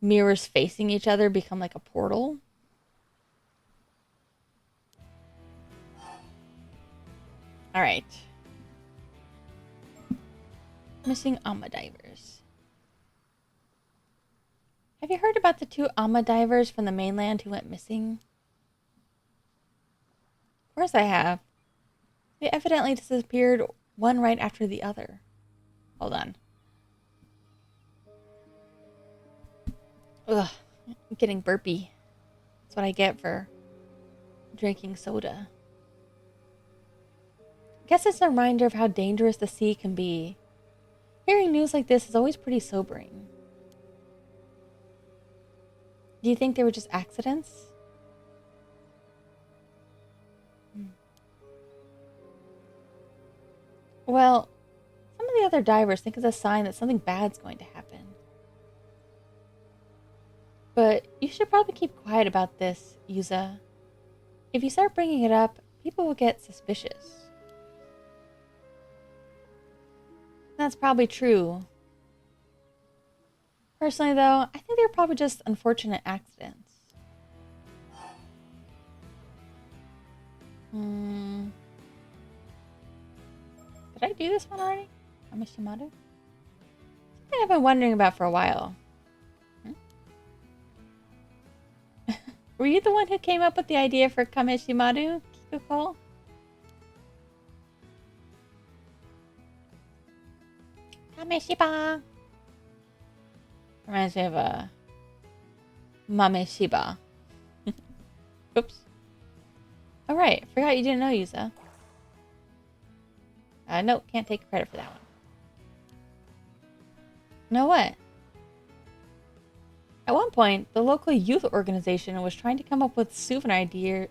mirrors facing each other become like a portal. All right. Missing Alma divers. Have you heard about the two Alma divers from the mainland who went missing? Of course I have. They evidently disappeared One right after the other. Hold on. Ugh, I'm getting burpy. That's what I get for drinking soda. I guess it's a reminder of how dangerous the sea can be. Hearing news like this is always pretty sobering. Do you think they were just accidents? Well, some of the other divers think it's a sign that something bad's going to happen. But you should probably keep quiet about this, Yuza. If you start bringing it up, people will get suspicious. That's probably true. Personally, though, I think they're probably just unfortunate accidents. Did I do this one already? Kamishimadu? Something I've been wondering about for a while. Were you the one who came up with the idea for Kamishimadu, Kikuko? Kameshiba! Reminds me of a Mameshiba. Oops. Alright, forgot you didn't know Yuza. Nope, can't take credit for that one. Know what? At one point, the local youth organization was trying to come up with souvenir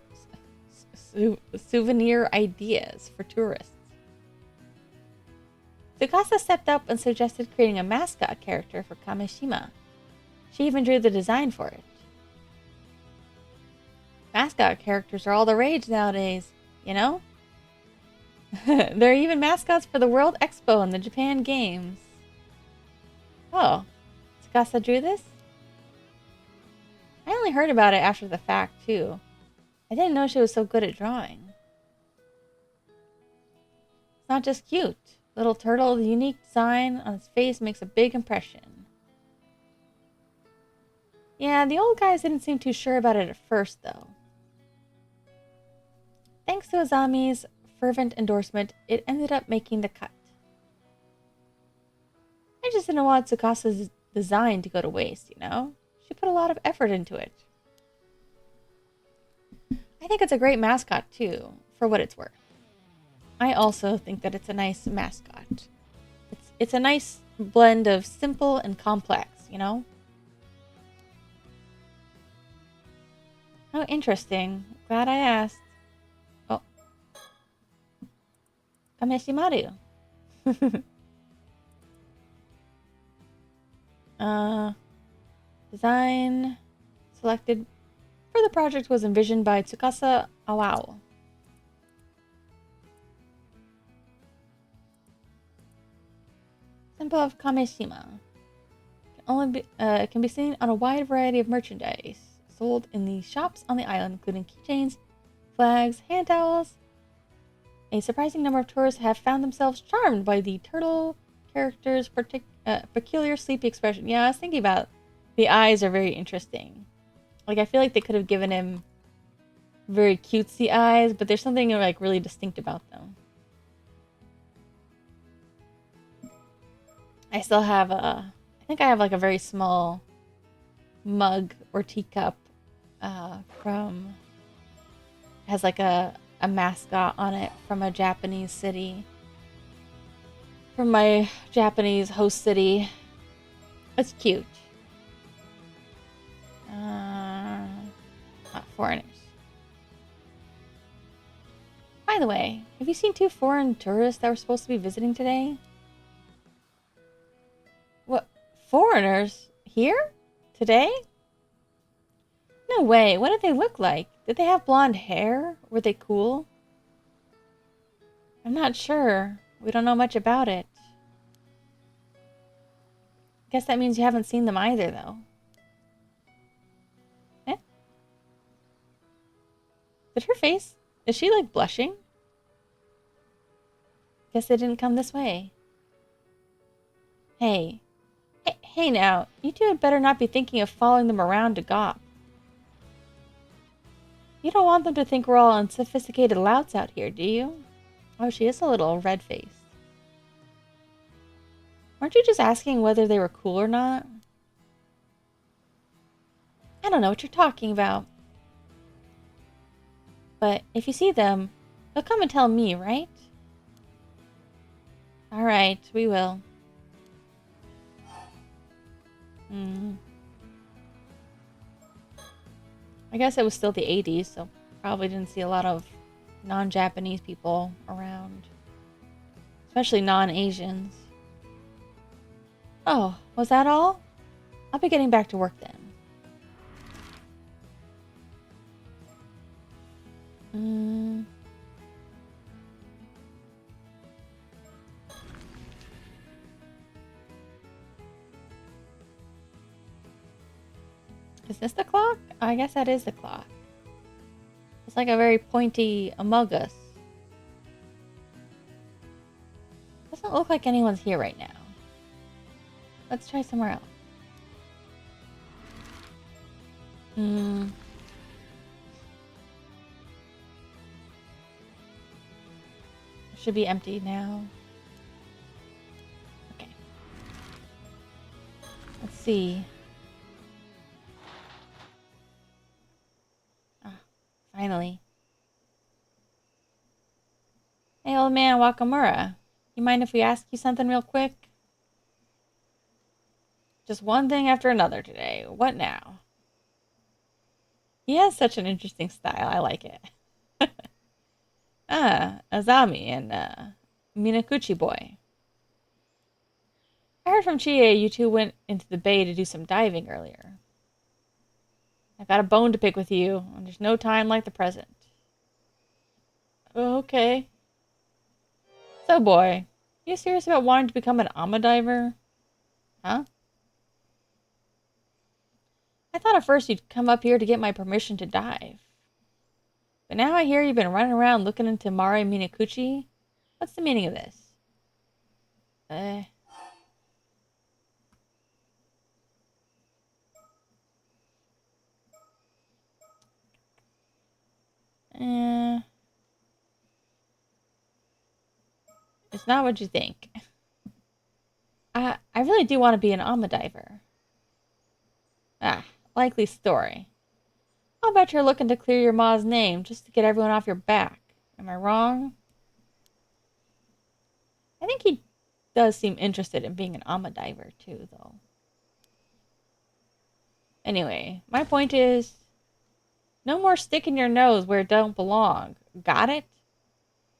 ideas for tourists. Tsukasa stepped up and suggested creating a mascot character for Kamishima. She even drew the design for it. Mascot characters are all the rage nowadays, you know? There are even mascots for the World Expo and the Japan Games. Oh, Tsukasa drew this? I only heard about it after the fact, too. I didn't know she was so good at drawing. It's not just cute. Little turtle, the unique design on its face makes a big impression. Yeah, the old guys didn't seem too sure about it at first, though. Thanks to Azami's fervent endorsement, it ended up making the cut. I just didn't want Tsukasa's design to go to waste, you know? She put a lot of effort into it. I think it's a great mascot, too, for what it's worth. I also think that it's a nice mascot. It's a nice blend of simple and complex, you know? Oh, interesting. Glad I asked. Oh. Kameshimaru. Design selected for the project was envisioned by Tsukasa Awao. Symbol of Kameshima. Can be seen on a wide variety of merchandise sold in the shops on the island, including keychains, flags, hand towels. A surprising number of tourists have found themselves charmed by the turtle character's peculiar sleepy expression. Yeah, I was thinking about the eyes are very interesting. Like, I feel like they could have given him very cutesy eyes, but there's something like really distinct about them. I still have I think I have like a very small mug or teacup from, has like a mascot on it from a Japanese city. From my Japanese host city. It's cute. Not foreigners. By the way, have you seen 2 foreign tourists that were supposed to be visiting today? What? Foreigners? Here? Today? No way. What did they look like? Did they have blonde hair? Were they cool? I'm not sure. We don't know much about it. Guess that means you haven't seen them either, though. Eh? Did her face... Is she, like, blushing? Guess they didn't come this way. Hey. Hey now. You two had better not be thinking of following them around to Gop. You don't want them to think we're all unsophisticated louts out here, do you? Oh, she is a little red-faced. Weren't you just asking whether they were cool or not? I don't know what you're talking about. But if you see them, you'll come and tell me, right? Alright, we will. Hmm. I guess it was still the 80s, so probably didn't see a lot of non-Japanese people around. Especially non-Asians. Oh, was that all? I'll be getting back to work then. Hmm. Is this the clock? I guess that is the clock. It's like a very pointy amogus. Doesn't look like anyone's here right now. Let's try somewhere else. Hmm. It should be empty now. Okay. Let's see. Ah, finally. Hey, old man Wakamura. You mind if we ask you something real quick? Just one thing after another today. What now? He has such an interesting style. I like it. Azami and Minakuchi boy. I heard from Chie you two went into the bay to do some diving earlier. I've got a bone to pick with you, and there's no time like the present. Oh, okay. So, boy, you serious about wanting to become an Ama diver? Huh? I thought at first you'd come up here to get my permission to dive. But now I hear you've been running around looking into Mare Minakuchi. What's the meaning of this? Uh, eh, it's not what you think. I really do want to be an Ama diver. Ah, likely story. I'll bet you're looking to clear your ma's name just to get everyone off your back. Am I wrong? I think he does seem interested in being an Ama diver too, though. Anyway, my point is, no more sticking your nose where it don't belong. Got it?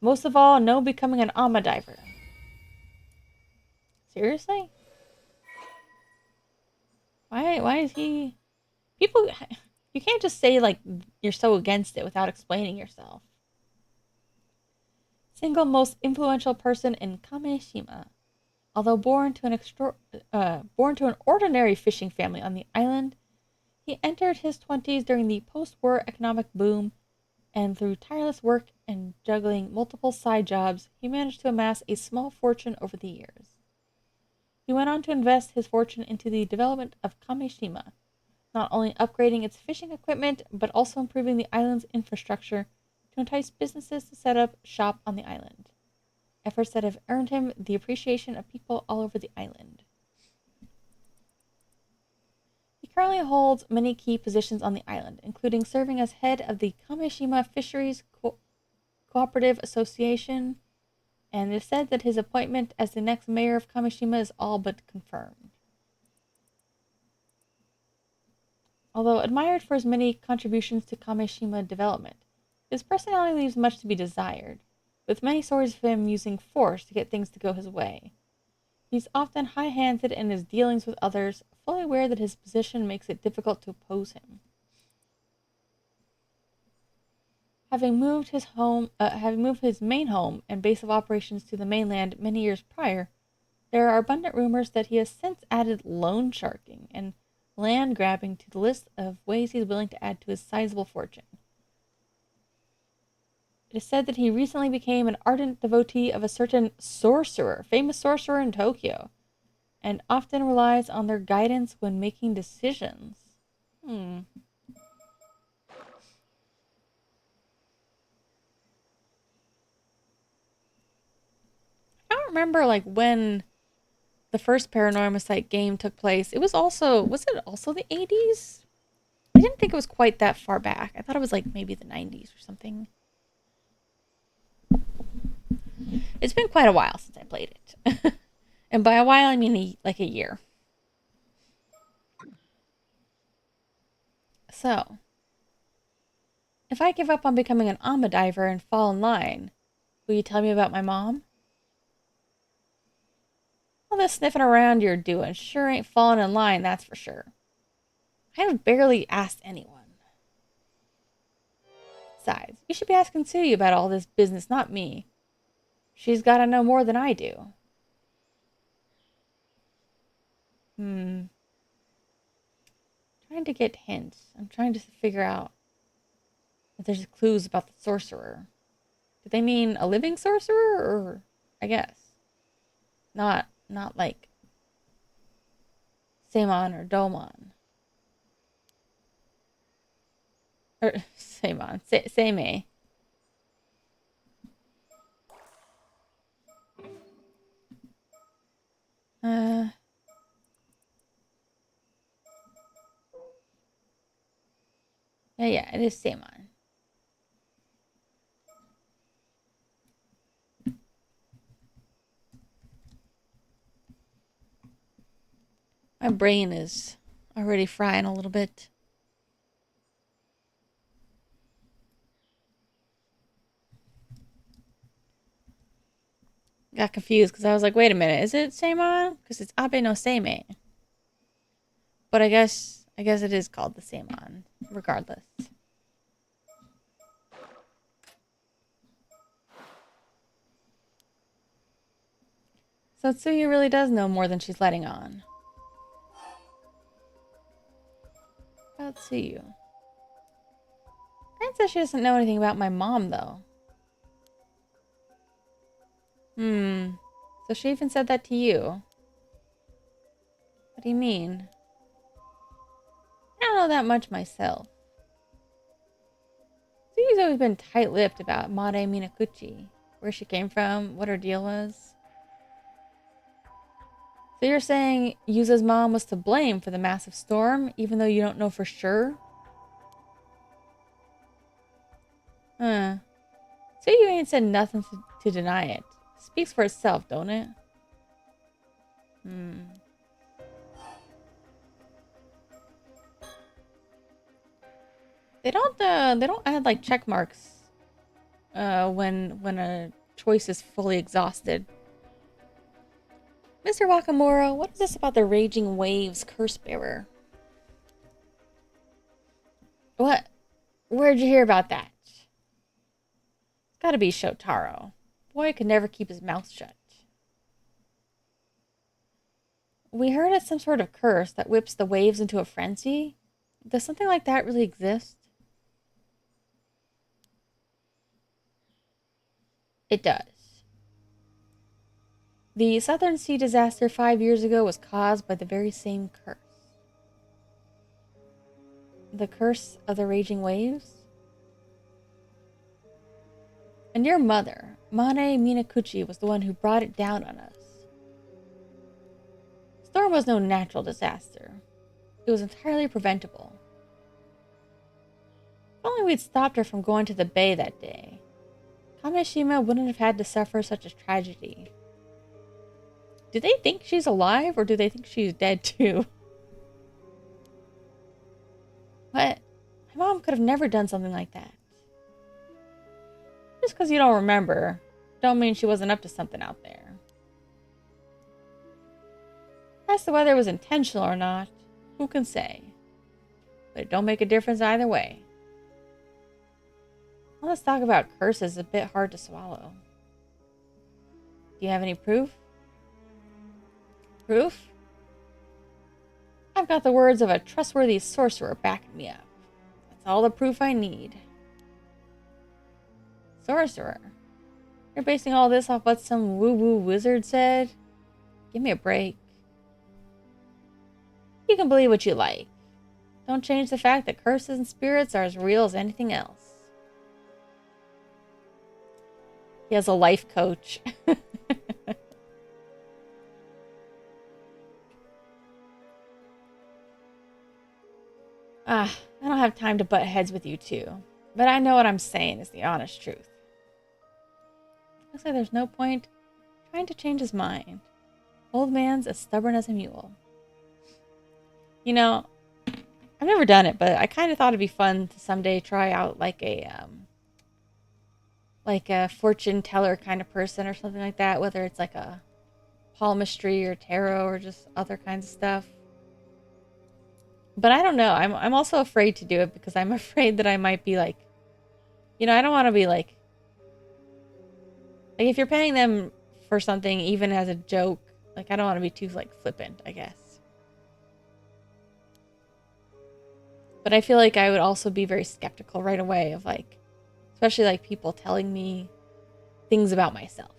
Most of all, no becoming an Ama diver. Seriously? Why is he... People... You can't just say, like, you're so against it without explaining yourself. Single most influential person in Kameshima. Although born to an ordinary fishing family on the island, he entered his 20s during the post-war economic boom, and through tireless work and juggling multiple side jobs, he managed to amass a small fortune over the years. He went on to invest his fortune into the development of Kameshima, not only upgrading its fishing equipment, but also improving the island's infrastructure to entice businesses to set up shop on the island. Efforts that have earned him the appreciation of people all over the island. He currently holds many key positions on the island, including serving as head of the Kameshima Fisheries Cooperative Association, and it is said that his appointment as the next mayor of Kameshima is all but confirmed. Although admired for his many contributions to Kameshima development, his personality leaves much to be desired, with many stories of him using force to get things to go his way. He's often high-handed in his dealings with others, fully aware that his position makes it difficult to oppose him. Having moved his main home and base of operations to the mainland many years prior, there are abundant rumors that he has since added loan sharking and land grabbing to the list of ways he's willing to add to his sizable fortune. It is said that he recently became an ardent devotee of a certain sorcerer, famous sorcerer in Tokyo, and often relies on their guidance when making decisions. Hmm. I don't remember like when the first Paranormasight game took place, was it also the 80s? I didn't think it was quite that far back. I thought it was like maybe the 90s or something. It's been quite a while since I played it. And by a while, I mean like a year. So, if I give up on becoming an Amma diver and fall in line, will you tell me about my mom? All this sniffing around you're doing sure ain't falling in line, that's for sure. I have barely asked anyone. Besides, you should be asking Suyu about all this business, not me. She's got to know more than I do. Trying to get hints. I'm trying to figure out if there's clues about the sorcerer. Do they mean a living sorcerer, or I guess not like Samon or Domon. Or Samon. Seimei. Yeah, it is Samon. My brain is already frying a little bit. Got confused because I was like, wait a minute, is it Samon? Because it's Abe no Seimei. But I guess it is called the Samon, regardless. So Tsuyu really does know more than she's letting on. About Tsuyu. Fran says she doesn't know anything about my mom, though. So she even said that to you. What do you mean? I don't know that much myself. Tsuyu's always been tight-lipped about Mare Minakuchi. Where she came from, what her deal was. So you're saying Yuza's mom was to blame for the massive storm, even though you don't know for sure? Huh. So you ain't said nothing to deny it. Speaks for itself, don't it? They don't add like check marks when a choice is fully exhausted. Mr. Wakamura, what is this about the Raging Waves curse bearer? What? Where'd you hear about that? It's gotta be Shotaro. Boy could never keep his mouth shut. We heard it's some sort of curse that whips the waves into a frenzy. Does something like that really exist? It does. The Southern Sea disaster 5 years ago was caused by the very same curse. The curse of the raging waves? And your mother, Mane Minakuchi, was the one who brought it down on us. The storm was no natural disaster. It was entirely preventable. If only we'd stopped her from going to the bay that day, Kameshima wouldn't have had to suffer such a tragedy. Do they think she's alive, or do they think she's dead too? What? My mom could have never done something like that. Just because you don't remember, don't mean she wasn't up to something out there. As to whether it was intentional or not, who can say? But it don't make a difference either way. All this talk about curses is a bit hard to swallow. Do you have any proof? Proof? I've got the words of a trustworthy sorcerer backing me up. That's all the proof I need. Sorcerer? You're basing all this off what some woo-woo wizard said? Give me a break. You can believe what you like. Don't change the fact that curses and spirits are as real as anything else. He has a life coach. have time to butt heads with you two, but I know what I'm saying is the honest truth. Looks like there's no point trying to change his mind. Old man's as stubborn as a mule. You know, I've never done it, but I kind of thought it'd be fun to someday try out like a fortune teller kind of person or something like that, whether it's like a palmistry or tarot or just other kinds of stuff. But I don't know. I'm also afraid to do it because I'm afraid that I might be like, I don't want to be like if you're paying them for something even as a joke, like I don't want to be too like flippant, I guess. But I feel like I would also be very skeptical right away of like, especially like people telling me things about myself.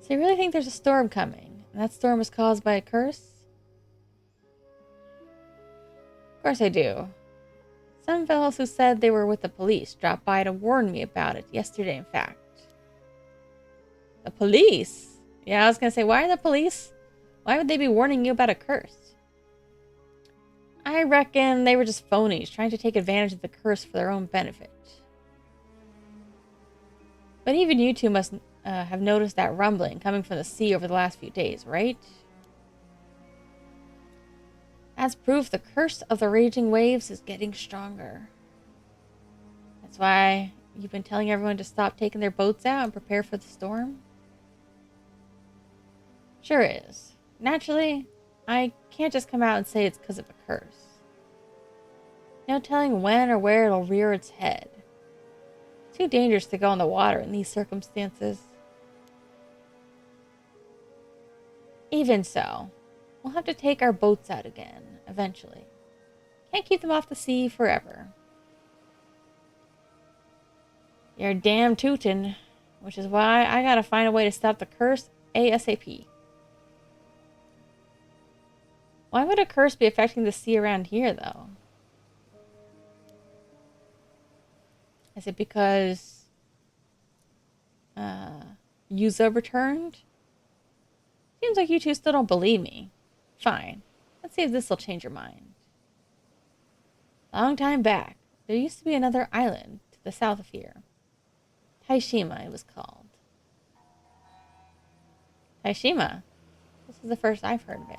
So you really think there's a storm coming? And that storm was caused by a curse? Of course I do. Some fellows who said they were with the police dropped by to warn me about it yesterday, in fact. The police? Yeah, I was gonna say, why are the police? Why would they be warning you about a curse? I reckon they were just phonies, trying to take advantage of the curse for their own benefit. But even you two must have noticed that rumbling coming from the sea over the last few days, right? As proof, the curse of the raging waves is getting stronger. That's why you've been telling everyone to stop taking their boats out and prepare for the storm? Sure is. Naturally, I can't just come out and say it's because of a curse. No telling when or where it'll rear its head. Too dangerous to go in the water in these circumstances. Even so, we'll have to take our boats out again, eventually. Can't keep them off the sea forever. You're damn tootin', which is why I gotta find a way to stop the curse ASAP. Why would a curse be affecting the sea around here, though? Is it because Yuza returned? Seems like you two still don't believe me. Fine. Let's see if this will change your mind. Long time back, there used to be another island to the south of here. Taishima, it was called. Taishima? This is the first I've heard of it.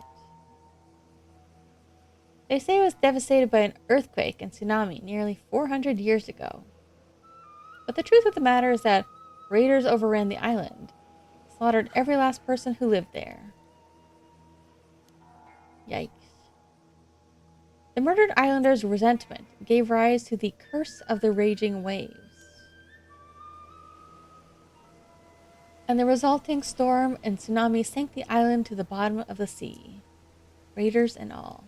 They say it was devastated by an earthquake and tsunami nearly 400 years ago. But the truth of the matter is that raiders overran the island, slaughtered every last person who lived there. Yikes. The murdered islanders' resentment gave rise to the curse of the raging waves. And the resulting storm and tsunami sank the island to the bottom of the sea, raiders and all.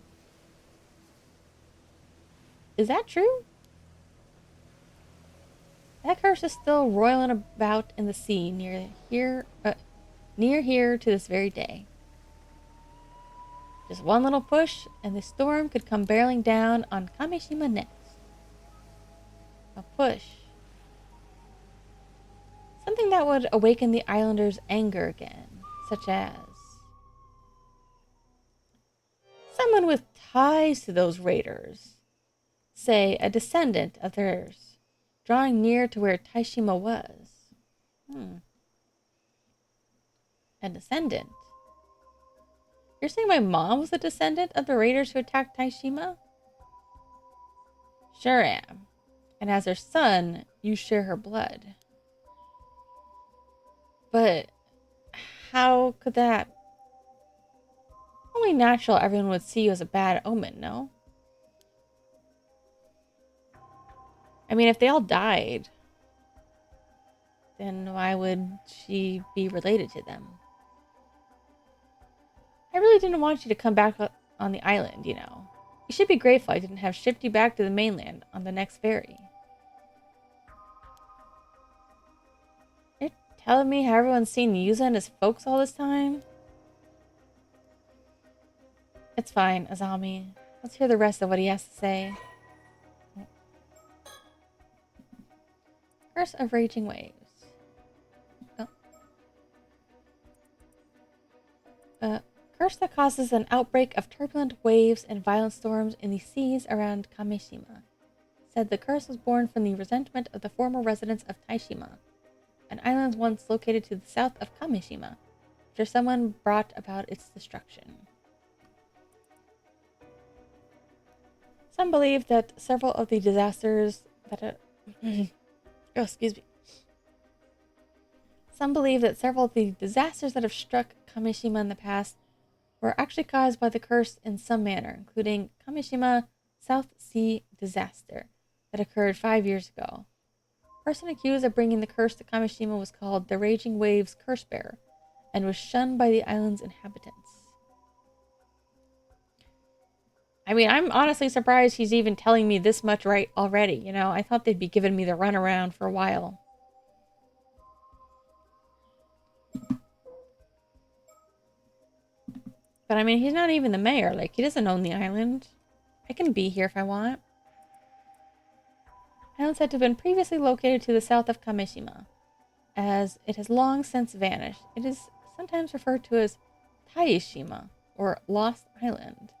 Is that true? That curse is still roiling about in the sea near here to this very day. Just one little push, and the storm could come barreling down on Kamishima next. A push. Something that would awaken the islanders' anger again, such as someone with ties to those raiders. Say, a descendant of theirs, drawing near to where Taishima was. A descendant? You're saying my mom was a descendant of the raiders who attacked Taishima? Sure am. And as her son, you share her blood. But how could that? Only natural everyone would see you as a bad omen, no? I mean, if they all died, then why would she be related to them? I really didn't want you to come back on the island, you know. You should be grateful I didn't have shipped you back to the mainland on the next ferry. You're telling me how everyone's seen Yuza and his folks all this time? It's fine, Azami. Let's hear the rest of what he has to say. Curse of Raging Waves. curse that causes an outbreak of turbulent waves and violent storms in the seas around Kamishima. Said the curse was born from the resentment of the former residents of Taishima, an island once located to the south of Kamishima, after someone brought about its destruction. Some believe that several of the disasters that Some believe that several of the disasters that have struck Kamishima in the past were actually caused by the curse in some manner, including Kamishima South Sea disaster that occurred 5 years ago. The person accused of bringing the curse to Kamishima was called the Raging Waves Curse Bearer and was shunned by the island's inhabitants. I mean, I'm honestly surprised he's even telling me this much right already. You know, I thought they'd be giving me the runaround for a while. But I mean, he's not even the mayor. Like, he doesn't own the island. I can be here if I want. The island said to have been previously located to the south of Kamishima. As it has long since vanished, it is sometimes referred to as Taishima, or Lost Island.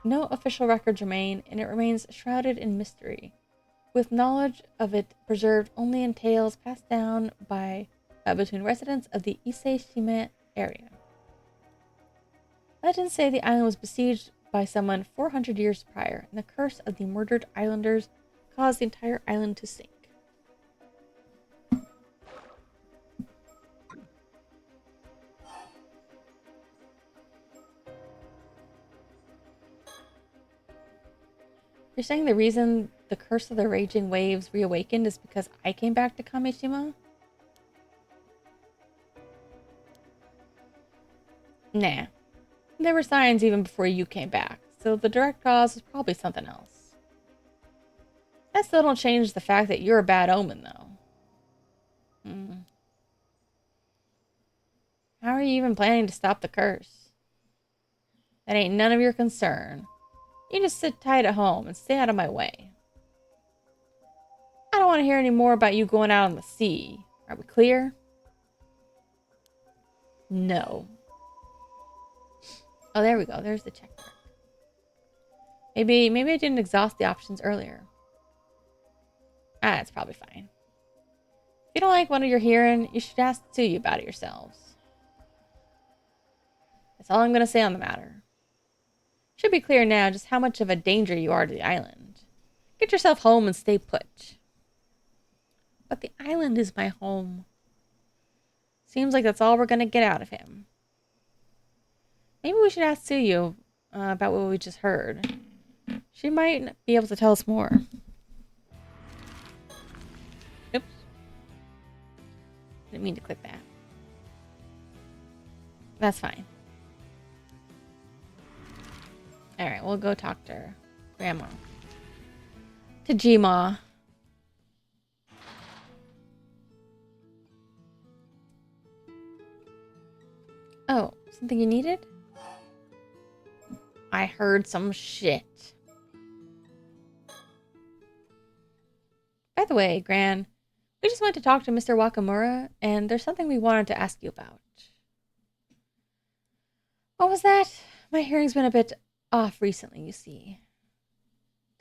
No official records remain, and it remains shrouded in mystery, with knowledge of it preserved only in tales passed down between residents of the Ise-shima area. Legends say the island was besieged by someone 400 years prior, and the curse of the murdered islanders caused the entire island to sink. You're saying the reason the curse of the raging waves reawakened is because I came back to Kamishima? Nah. There were signs even before you came back, so the direct cause was probably something else. That still don't change the fact that you're a bad omen, though. How are you even planning to stop the curse? That ain't none of your concern. You just sit tight at home and stay out of my way. I don't want to hear any more about you going out on the sea. Are we clear? No. Oh, there we go. There's the check mark. Maybe I didn't exhaust the options earlier. It's probably fine. If you don't like what you're hearing, you should ask Tsuyu about it yourselves. That's all I'm going to say on the matter. Should be clear now just how much of a danger you are to the island. Get yourself home and stay put. But the island is my home. Seems like that's all we're going to get out of him. Maybe we should ask Tsuyu about what we just heard. She might be able to tell us more. Oops. Didn't mean to click that. That's fine. Alright, we'll go talk to her. Grandma. To G-Ma. Oh, something you needed? I heard some shit. By the way, Gran, we just went to talk to Mr. Wakamura, and there's something we wanted to ask you about. What was that? My hearing's been a bit off recently, you see.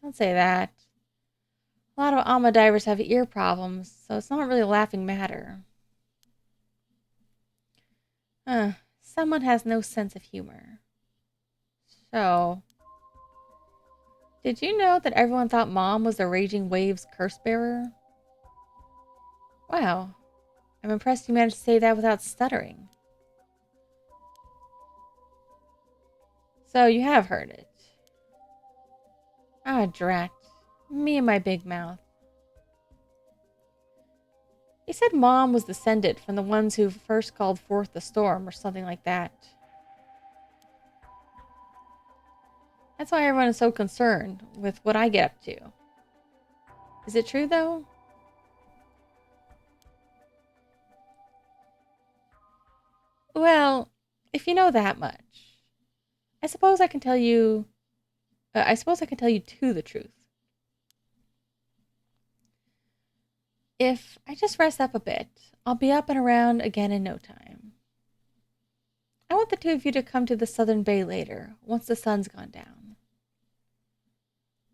Don't say that. A lot of Alma divers have ear problems, so it's not really a laughing matter. Someone has no sense of humor. So, did you know that everyone thought Mom was the Raging Waves curse bearer? Wow, I'm impressed you managed to say that without stuttering. So you have heard it. Ah, drat. Me and my big mouth. He said Mom was descended from the ones who first called forth the storm or something like that. That's why everyone is so concerned with what I get up to. Is it true, though? Well, if you know that much, I suppose I can tell you... I suppose I can tell you the truth. If I just rest up a bit, I'll be up and around again in no time. I want the two of you to come to the southern bay later, once the sun's gone down.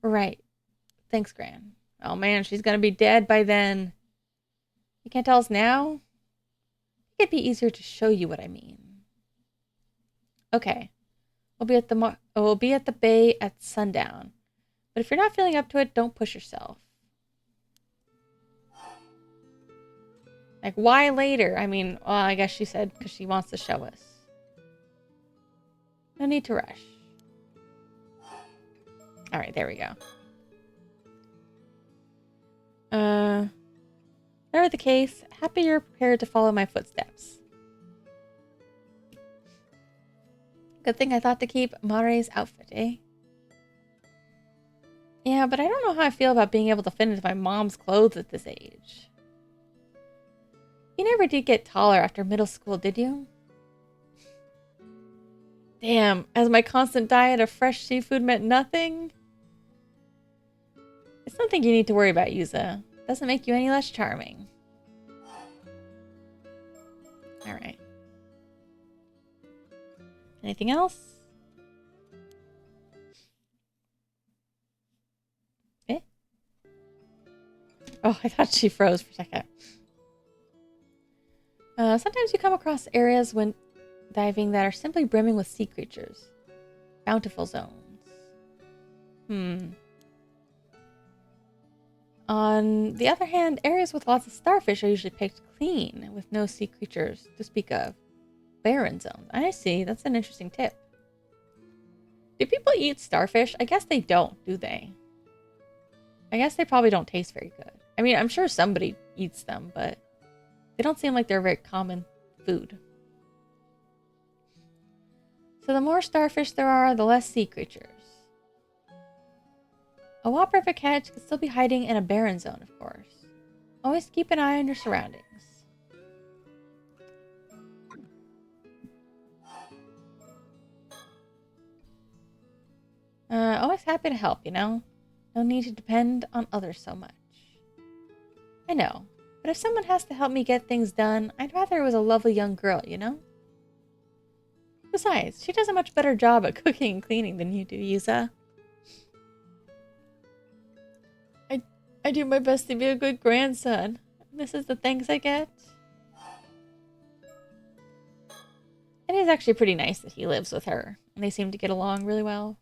Right. Thanks, Gran. Oh man, she's gonna be dead by then. You can't tell us now? It'd be easier to show you what I mean. Okay. We'll be at the bay at sundown. But if you're not feeling up to it, don't push yourself. Like, why later? I mean, well, I guess she said because she wants to show us. No need to rush. Alright, there we go. Whatever the case, happy you're prepared to follow my footsteps. Good thing I thought to keep Mare's outfit, eh? Yeah, but I don't know how I feel about being able to fit into my mom's clothes at this age. You never did get taller after middle school, did you? Damn, as my constant diet of fresh seafood meant nothing? It's nothing you need to worry about, Yuza. Doesn't make you any less charming. Alright. Anything else? Eh? Oh, I thought she froze for a second. Sometimes you come across areas when diving that are simply brimming with sea creatures. Bountiful zones. On the other hand, areas with lots of starfish are usually picked clean, with no sea creatures to speak of. Barren zones. I see. That's an interesting tip. Do people eat starfish? I guess they don't, do they? I guess they probably don't taste very good. I mean, I'm sure somebody eats them, but they don't seem like they're very common food. So the more starfish there are, the less sea creatures. A whopper of a catch could still be hiding in a barren zone, of course. Always keep an eye on your surroundings. Always happy to help, you know? No need to depend on others so much. I know, but if someone has to help me get things done, I'd rather it was a lovely young girl, you know? Besides, she does a much better job at cooking and cleaning than you do, Yuza. I do my best to be a good grandson. This is the thanks I get. It is actually pretty nice that he lives with her, and they seem to get along really well.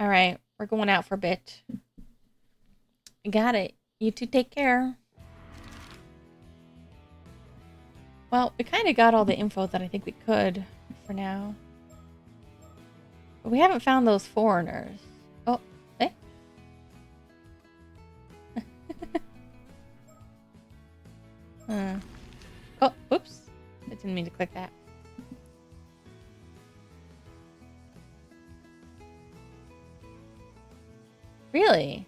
Alright, we're going out for a bit. Got it. You two take care. Well, we kind of got all the info that I think we could for now. But we haven't found those foreigners. Oh, eh? Oh, whoops. I didn't mean to click that. Really?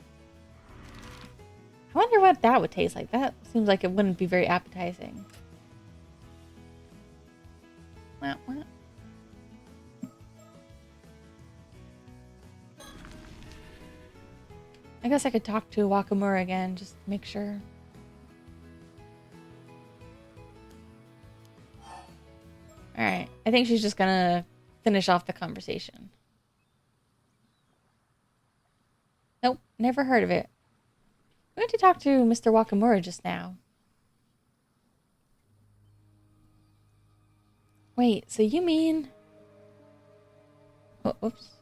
I wonder what that would taste like. That seems like it wouldn't be very appetizing. Wah, wah. I guess I could talk to Wakamura again, just to make sure. Alright, I think she's just gonna finish off the conversation. Nope, never heard of it. I went to talk to Mr. Wakamura just now. Wait, so you mean... Oh, oops.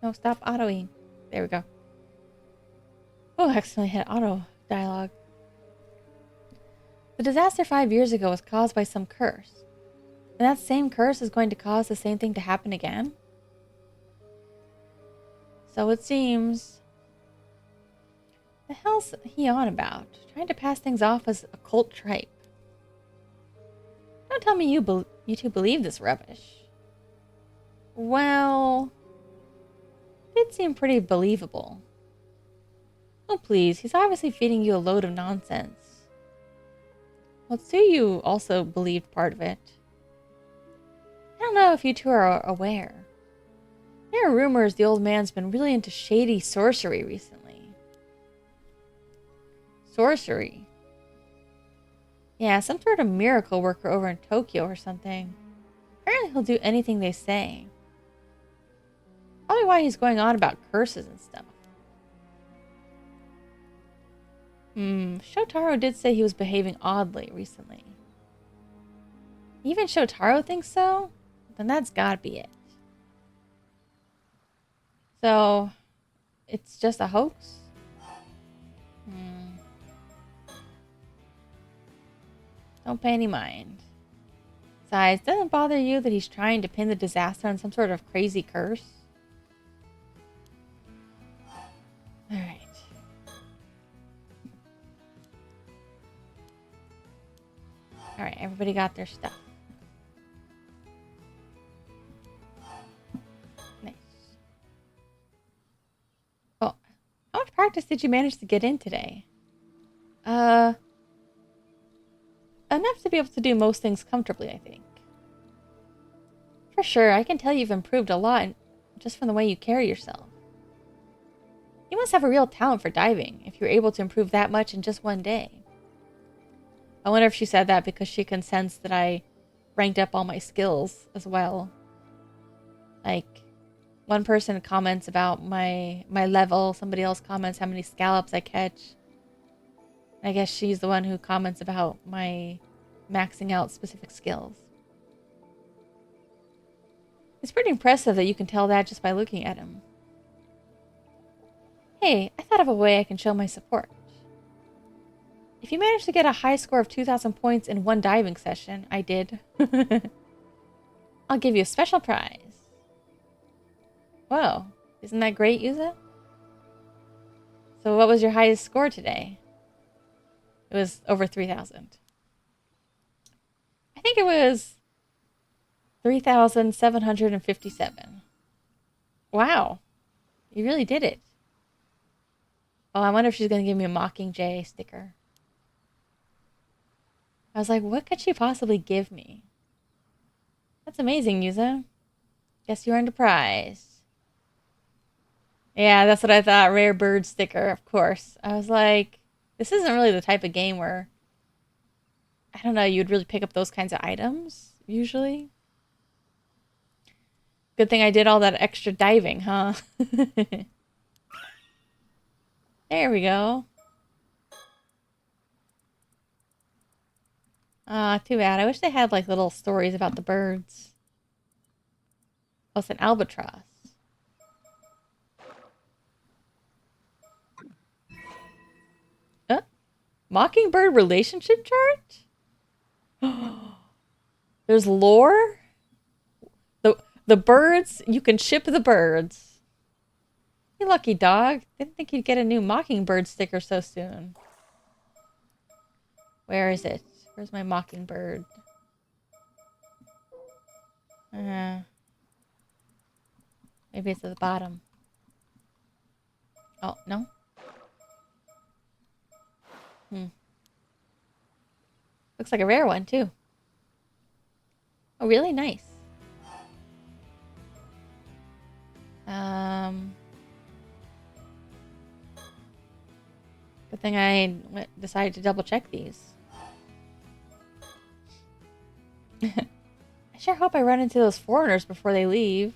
No, stop autoing. There we go. Oh, I accidentally hit auto dialogue. The disaster 5 years ago was caused by some curse. And that same curse is going to cause the same thing to happen again? So it seems... The hell's he on about? Trying to pass things off as a cult tripe. Don't tell me you two believe this rubbish. Well... It did seem pretty believable. Oh please, he's obviously feeding you a load of nonsense. Well, Tsu you also believed part of it. I don't know if you two are aware. There are rumors the old man's been really into shady sorcery recently. Sorcery? Yeah, some sort of miracle worker over in Tokyo or something. Apparently he'll do anything they say. Probably why he's going on about curses and stuff. Shotaro did say he was behaving oddly recently. Even Shotaro thinks so? Then that's gotta be it. So, it's just a hoax? Don't pay any mind. Besides, doesn't it bother you that he's trying to pin the disaster on some sort of crazy curse? Alright. Alright, everybody got their stuff. Nice. Oh, how much practice did you manage to get in today? Enough to be able to do most things comfortably, I think. For sure, I can tell you've improved a lot just from the way you carry yourself. You must have a real talent for diving if you're able to improve that much in just one day. I wonder if she said that because she can sense that I ranked up all my skills as well. Like, one person comments about my level, somebody else comments how many scallops I catch. I guess she's the one who comments about my maxing out specific skills. It's pretty impressive that you can tell that just by looking at him. Hey, I thought of a way I can show my support. If you manage to get a high score of 2,000 points in one diving session, I did, I'll give you a special prize. Whoa, isn't that great, Yuza? So what was your highest score today? It was over 3,000. I think it was 3,757. Wow. You really did it. Oh, I wonder if she's going to give me a Mockingjay sticker. I was like, what could she possibly give me? That's amazing, Yuza. Guess you earned a prize. Yeah, that's what I thought. Rare bird sticker, of course. I was like, this isn't really the type of game where, I don't know, you'd really pick up those kinds of items, usually. Good thing I did all that extra diving, huh? There we go. Too bad. I wish they had, like, little stories about the birds. Oh, it's an albatross. Mockingbird relationship chart? There's lore? The birds? You can ship the birds. You lucky dog. Didn't think you'd get a new Mockingbird sticker so soon. Where is it? Where's my Mockingbird? Maybe it's at the bottom. Oh, no? Looks like a rare one, too. Oh, really? Nice. Good thing I decided to double check these. I sure hope I run into those foreigners before they leave.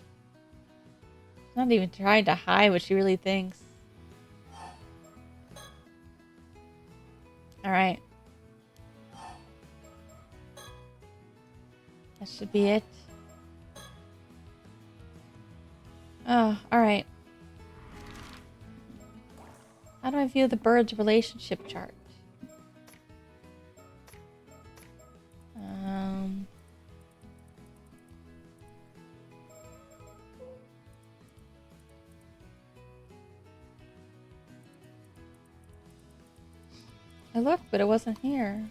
Not even trying to hide what she really thinks. Alright. That should be it. Oh, alright. How do I view the bird's relationship chart? I looked, but it wasn't here.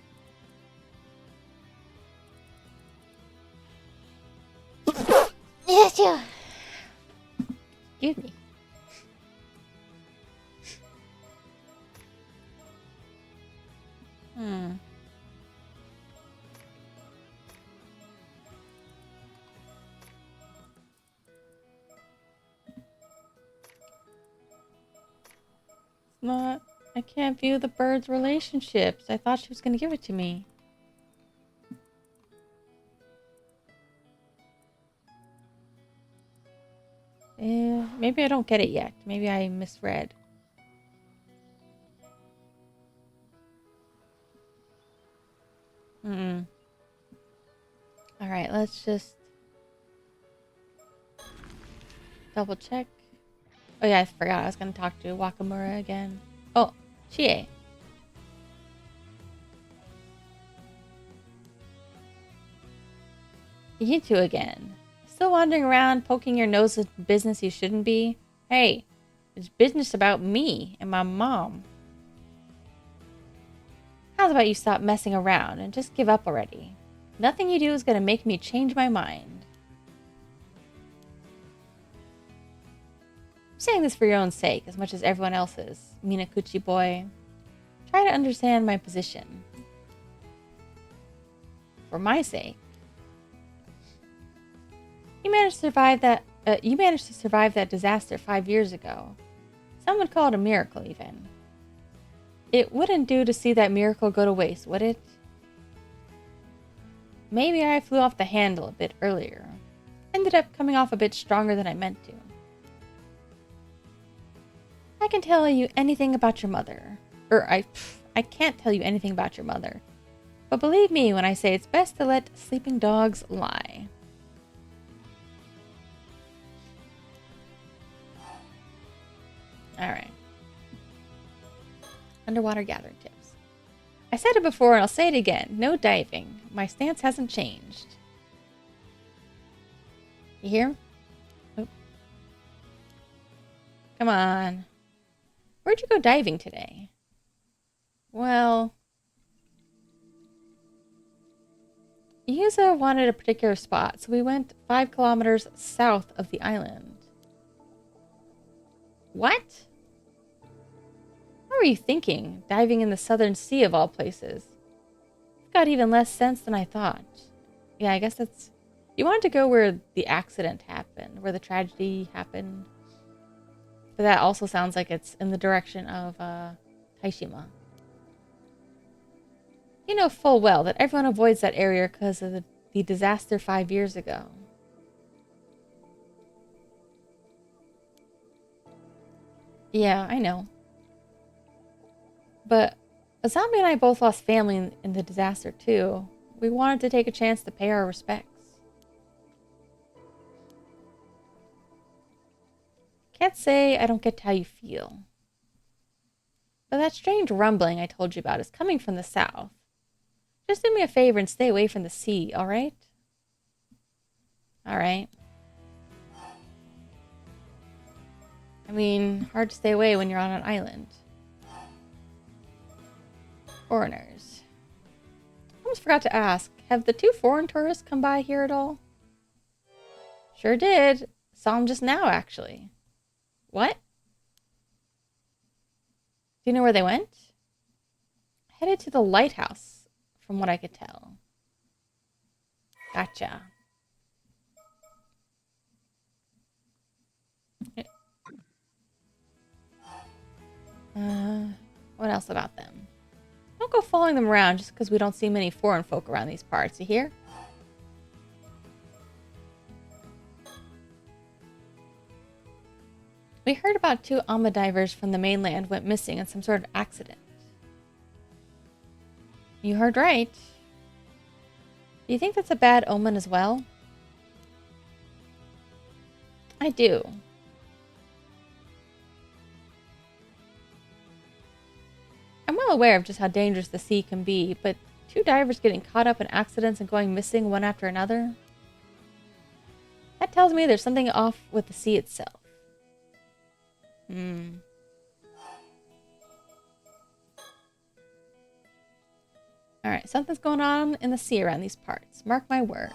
Yes, yeah. Excuse me. Not. I can't view the bird's relationships. I thought she was going to give it to me. Maybe I don't get it yet. Maybe I misread. Alright, let's just double check. Oh yeah, I forgot I was going to talk to Wakamura again. Oh, Chie. You two again. Still wandering around, poking your nose at business you shouldn't be? Hey, it's business about me and my mom. How's about you stop messing around and just give up already? Nothing you do is going to make me change my mind. I'm saying this for your own sake as much as everyone else's, Minakuchi boy. Try to understand my position. For my sake. You managed to survive that disaster 5 years ago. Some would call it a miracle, even. It wouldn't do to see that miracle go to waste, would it? Maybe I flew off the handle a bit earlier. Ended up coming off a bit stronger than I meant to. I can tell you anything about your mother. I can't tell you anything about your mother. But believe me when I say it's best to let sleeping dogs lie. Alright. Underwater gathering tips. I said it before and I'll say it again. No diving. My stance hasn't changed. You hear? Oh. Come on. Where'd you go diving today? Well, Yuza wanted a particular spot, so we went 5 kilometers south of the island. What? What were you thinking, diving in the southern sea of all places? It's got even less sense than I thought. Yeah, I guess that's... You wanted to go where the accident happened, where the tragedy happened. But that also sounds like it's in the direction of Taishima. You know full well that everyone avoids that area because of the disaster 5 years ago. Yeah, I know. But Azami and I both lost family in the disaster too. We wanted to take a chance to pay our respects. Can't say I don't get how you feel. But that strange rumbling I told you about is coming from the south. Just do me a favor and stay away from the sea, alright? Alright. I mean, hard to stay away when you're on an island. Foreigners. Almost forgot to ask, have the 2 foreign tourists come by here at all? Sure did. Saw them just now, actually. What? Do you know where they went? Headed to the lighthouse, from what I could tell. Gotcha. What else about them? Don't go following them around just because we don't see many foreign folk around these parts, you hear? We heard about 2 Alma divers from the mainland went missing in some sort of accident. You heard right. Do you think that's a bad omen as well? I do. I'm well aware of just how dangerous the sea can be, but 2 divers getting caught up in accidents and going missing one after another? That tells me there's something off with the sea itself. Alright, something's going on in the sea around these parts. Mark my words.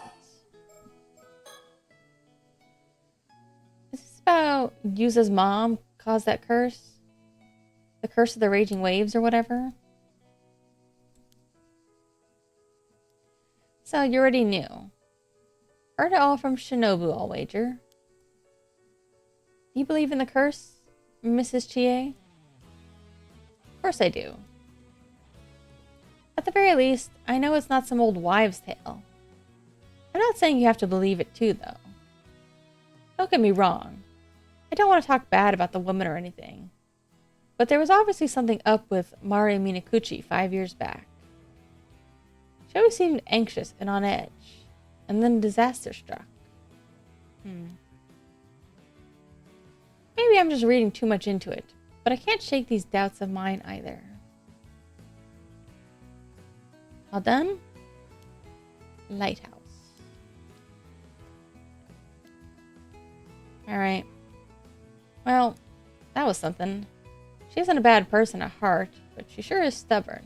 Is this about Yuza's mom caused that curse? The curse of the raging waves or whatever? So you already knew. Heard it all from Shinobu, I'll wager. Do you believe in the curse, Mrs. Chie? Of course I do. At the very least, I know it's not some old wives' tale. I'm not saying you have to believe it too, though. Don't get me wrong. I don't want to talk bad about the woman or anything, but there was obviously something up with Mari Minakuchi 5 years back. She always seemed anxious and on edge, and then disaster struck. Maybe I'm just reading too much into it, but I can't shake these doubts of mine either. All done? Lighthouse. Alright. Well, that was something. She isn't a bad person at heart, but she sure is stubborn.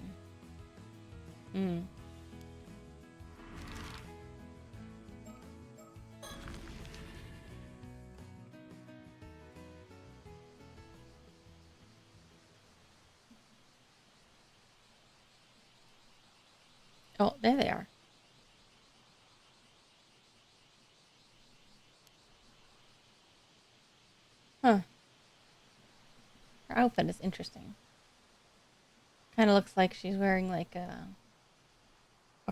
Oh, there they are. Huh. Her outfit is interesting. Kind of looks like she's wearing like a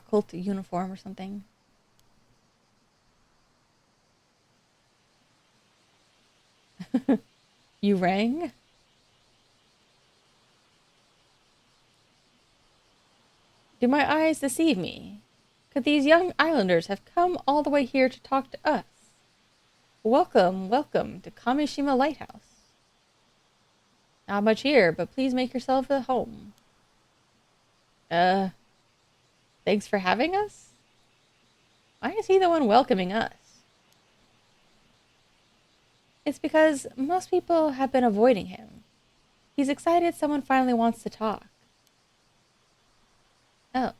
cult uniform or something. You rang? Do my eyes deceive me? Could these young islanders have come all the way here to talk to us? Welcome, welcome to Kamishima Lighthouse. Not much here, but please make yourself at home. Thanks for having us? Why is he the one welcoming us? It's because most people have been avoiding him. He's excited someone finally wants to talk. Oh.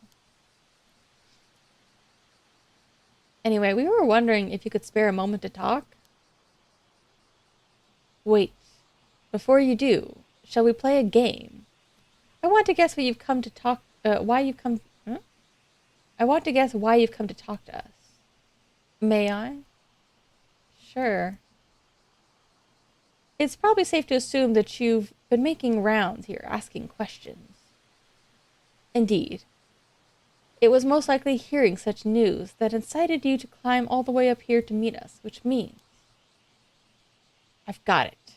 Anyway, we were wondering if you could spare a moment to talk. Wait. Before you do, shall we play a game? I want to guess what you've come to talk. Why you've come. Huh? I want to guess why you've come to talk to us. May I? Sure. It's probably safe to assume that you've been making rounds here, asking questions. Indeed. It was most likely hearing such news that incited you to climb all the way up here to meet us, which means... I've got it.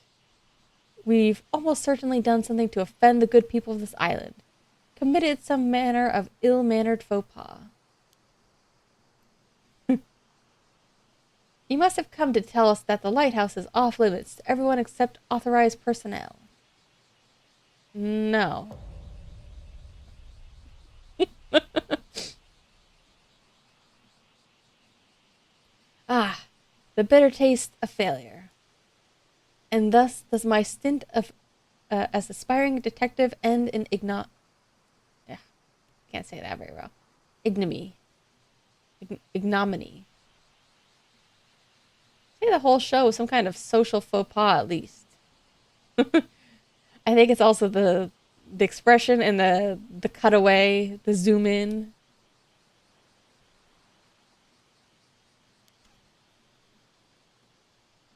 We've almost certainly done something to offend the good people of this island. Committed some manner of ill-mannered faux pas. You must have come to tell us that the lighthouse is off limits to everyone except authorized personnel. No. Ah, the bitter taste of failure. And thus does my stint of as aspiring detective end in can't say that very well. Ignominy. Say the whole show was some kind of social faux pas, at least. I think it's also the expression and the cutaway, the zoom in.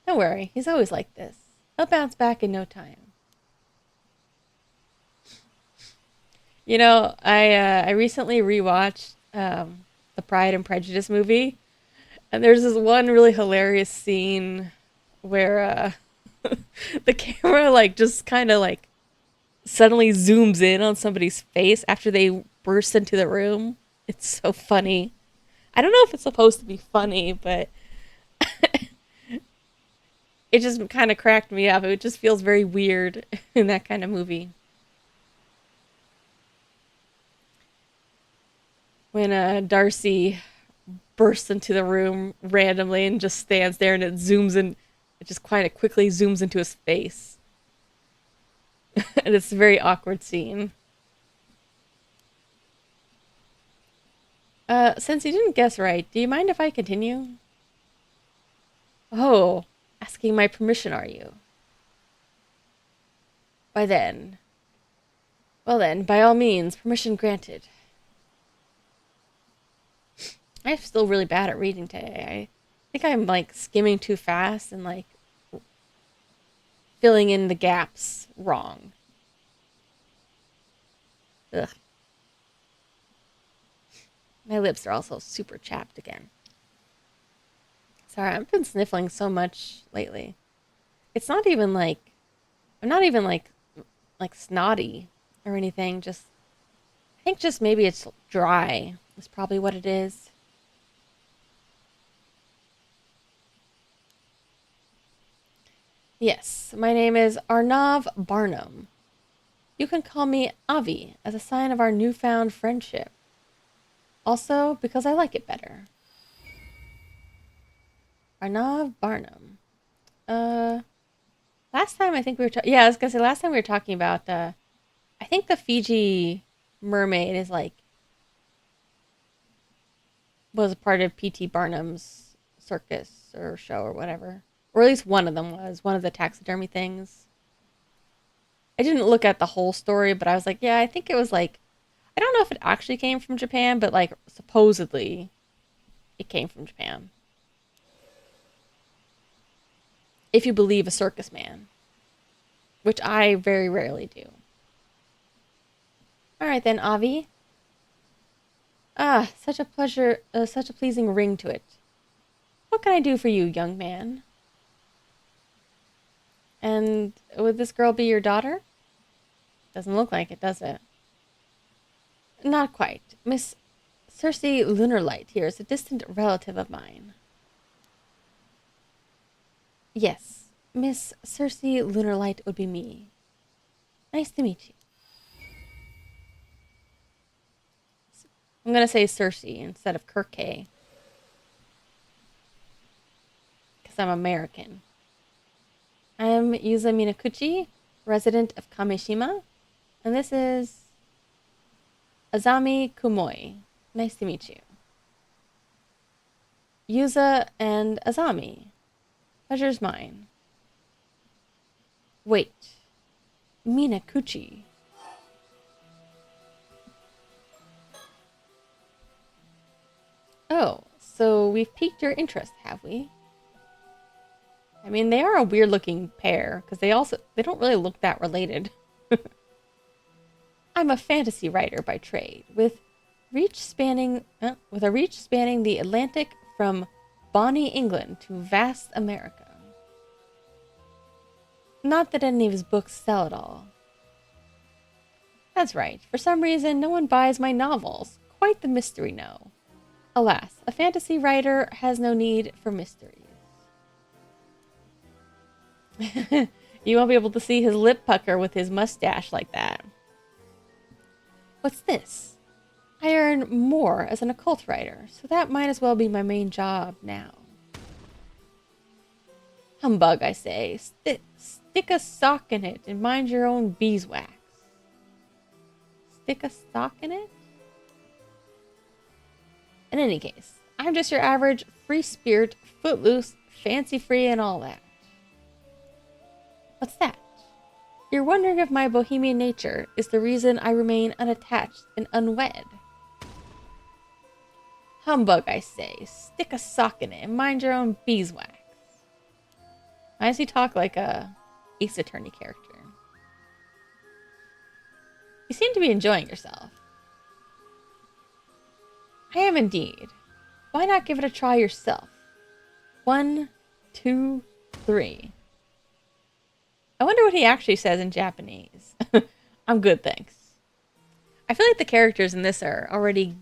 Don't worry, he's always like this. He'll bounce back in no time. You know, I recently rewatched the Pride and Prejudice movie, and there's this one really hilarious scene where the camera like just kind of like suddenly zooms in on somebody's face after they burst into the room. It's so funny. I don't know if it's supposed to be funny, but it just kind of cracked me up. It just feels very weird in that kind of movie. When Darcy bursts into the room randomly and just stands there and it zooms in, it just quite quickly zooms into his face. And it's a very awkward scene. Since you didn't guess right, do you mind if I continue? Oh, asking my permission, are you? By then. Well then, by all means, permission granted. I'm still really bad at reading today. I think I'm like skimming too fast and like filling in the gaps wrong. Ugh. My lips are also super chapped again. Sorry, I've been sniffling so much lately. It's not even like I'm not even like snotty or anything. Just I think just maybe it's dry. Is probably what it is. Yes, my name is Arnav Barnum. You can call me Avi as a sign of our newfound friendship. Also, because I like it better. Arnav Barnum. Uh, Last time I think we were yeah, I was gonna say last time we were talking about I think the Fiji mermaid is like was a part of P.T. Barnum's circus or show or whatever. Or at least one of them was, one of the taxidermy things. I didn't look at the whole story, but I was like, yeah, I think it was like I don't know if it actually came from Japan, but like supposedly it came from Japan. If you believe a circus man, which I very rarely do. All right then, Avi. Ah, such a pleasure, such a pleasing ring to it. What can I do for you, young man? And would this girl be your daughter? Doesn't look like it, does it? Not quite. Miss Circe Lunarlight here is a distant relative of mine. Yes, Miss Circe Lunarlight would be me. Nice to meet you. I'm gonna say Circe instead of Kirke, because I'm American. I am Yuza Minakuchi, resident of Kameshima, and this is Azami Kumoi. Nice to meet you. Yuza and Azami. Pleasure's mine. Wait. Minakuchi. Oh, so we've piqued your interest, have we? I mean, they are a weird looking pair, because they don't really look that related. I'm a fantasy writer by trade, with a reach spanning the Atlantic from bonny England to vast America. Not that any of his books sell at all. That's right. For some reason, no one buys my novels. Quite the mystery, no. Alas, a fantasy writer has no need for mysteries. You won't be able to see his lip pucker with his mustache like that. What's this? I earn more as an occult writer, so that might as well be my main job now. Humbug, I say. Stick a sock in it and mind your own beeswax. Stick a sock in it? In any case, I'm just your average free spirit, footloose, fancy-free, and all that. What's that? You're wondering if my bohemian nature is the reason I remain unattached and unwed. Humbug, I say. Stick a sock in it and mind your own beeswax. Why does he talk like a Ace Attorney character? You seem to be enjoying yourself. I am indeed. Why not give it a try yourself? 1, 2, 3. I wonder what he actually says in Japanese. I'm good, thanks. I feel like the characters in this are already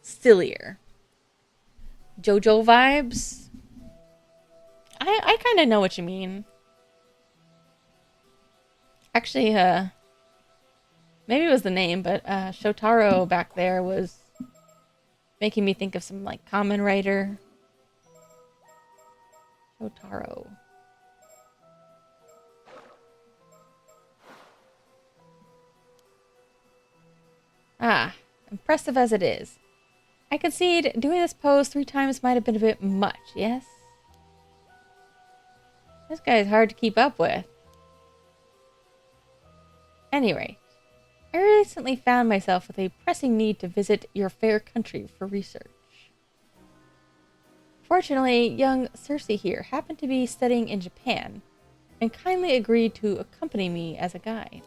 sillier. JoJo vibes. I kind of know what you mean. Actually, maybe it was the name, but Shotaro back there was making me think of some like Kamen Rider. Shotaro. Ah, impressive as it is. I concede doing this pose 3 times might have been a bit much, yes? This guy is hard to keep up with. Anyway, I recently found myself with a pressing need to visit your fair country for research. Fortunately, young Circe here happened to be studying in Japan and kindly agreed to accompany me as a guide.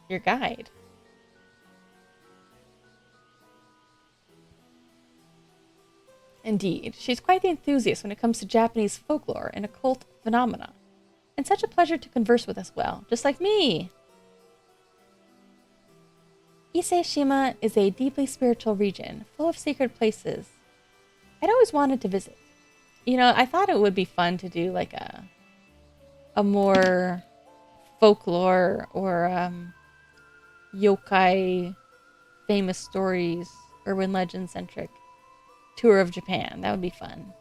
Your guide? Indeed, she's quite the enthusiast when it comes to Japanese folklore and occult phenomena. And such a pleasure to converse with as well, just like me. Ise-shima is a deeply spiritual region, full of sacred places I'd always wanted to visit. You know, I thought it would be fun to do like a more folklore or yokai, famous stories, urban legend centric tour of Japan. That would be fun.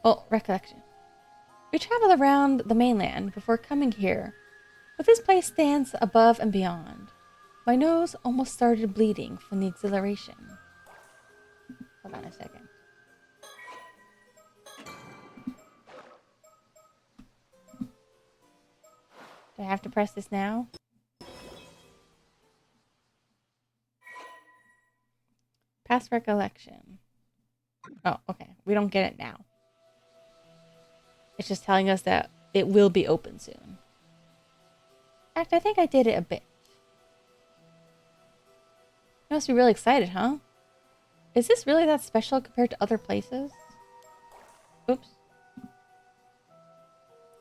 Oh, recollection. We traveled around the mainland before coming here, but this place stands above and beyond. My nose almost started bleeding from the exhilaration. Hold on a second. Do I have to press this now? Past recollection. Oh, okay. We don't get it now. It's just telling us that it will be open soon. In fact, I think I did it a bit. You must be really excited, huh? Is this really that special compared to other places? Oops.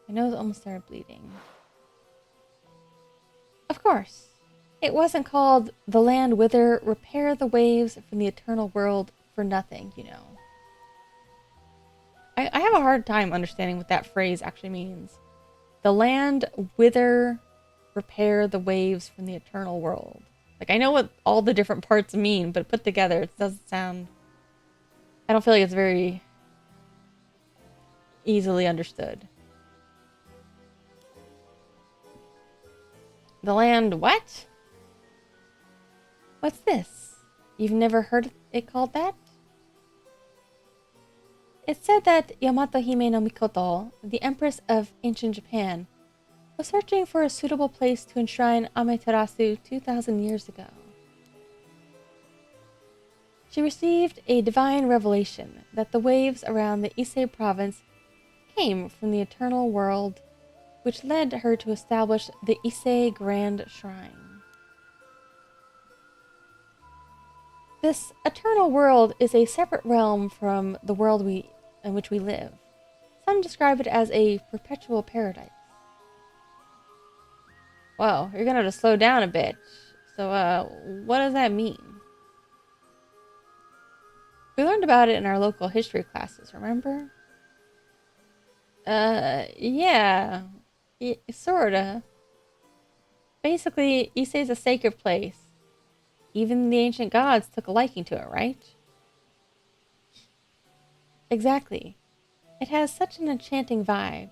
My nose almost started bleeding. Of course. It wasn't called the land whither repair the waves from the eternal world for nothing, you know. I have a hard time understanding what that phrase actually means. The land whither repair the waves from the eternal world. Like, I know what all the different parts mean, but put together, it doesn't sound... I don't feel like it's very easily understood. The land what? What's this? You've never heard it called that? It's said that Yamato Hime no Mikoto, the Empress of ancient Japan, was searching for a suitable place to enshrine Amaterasu 2,000 years ago. She received a divine revelation that the waves around the Ise province came from the eternal world, which led her to establish the Ise Grand Shrine. This eternal world is a separate realm from the world in which we live. Some describe it as a perpetual paradise. Whoa, you're gonna have to slow down a bit. So, what does that mean? We learned about it in our local history classes, remember? Yeah. Sorta. Basically, Ise is a sacred place. Even the ancient gods took a liking to it, right? Exactly. It has such an enchanting vibe.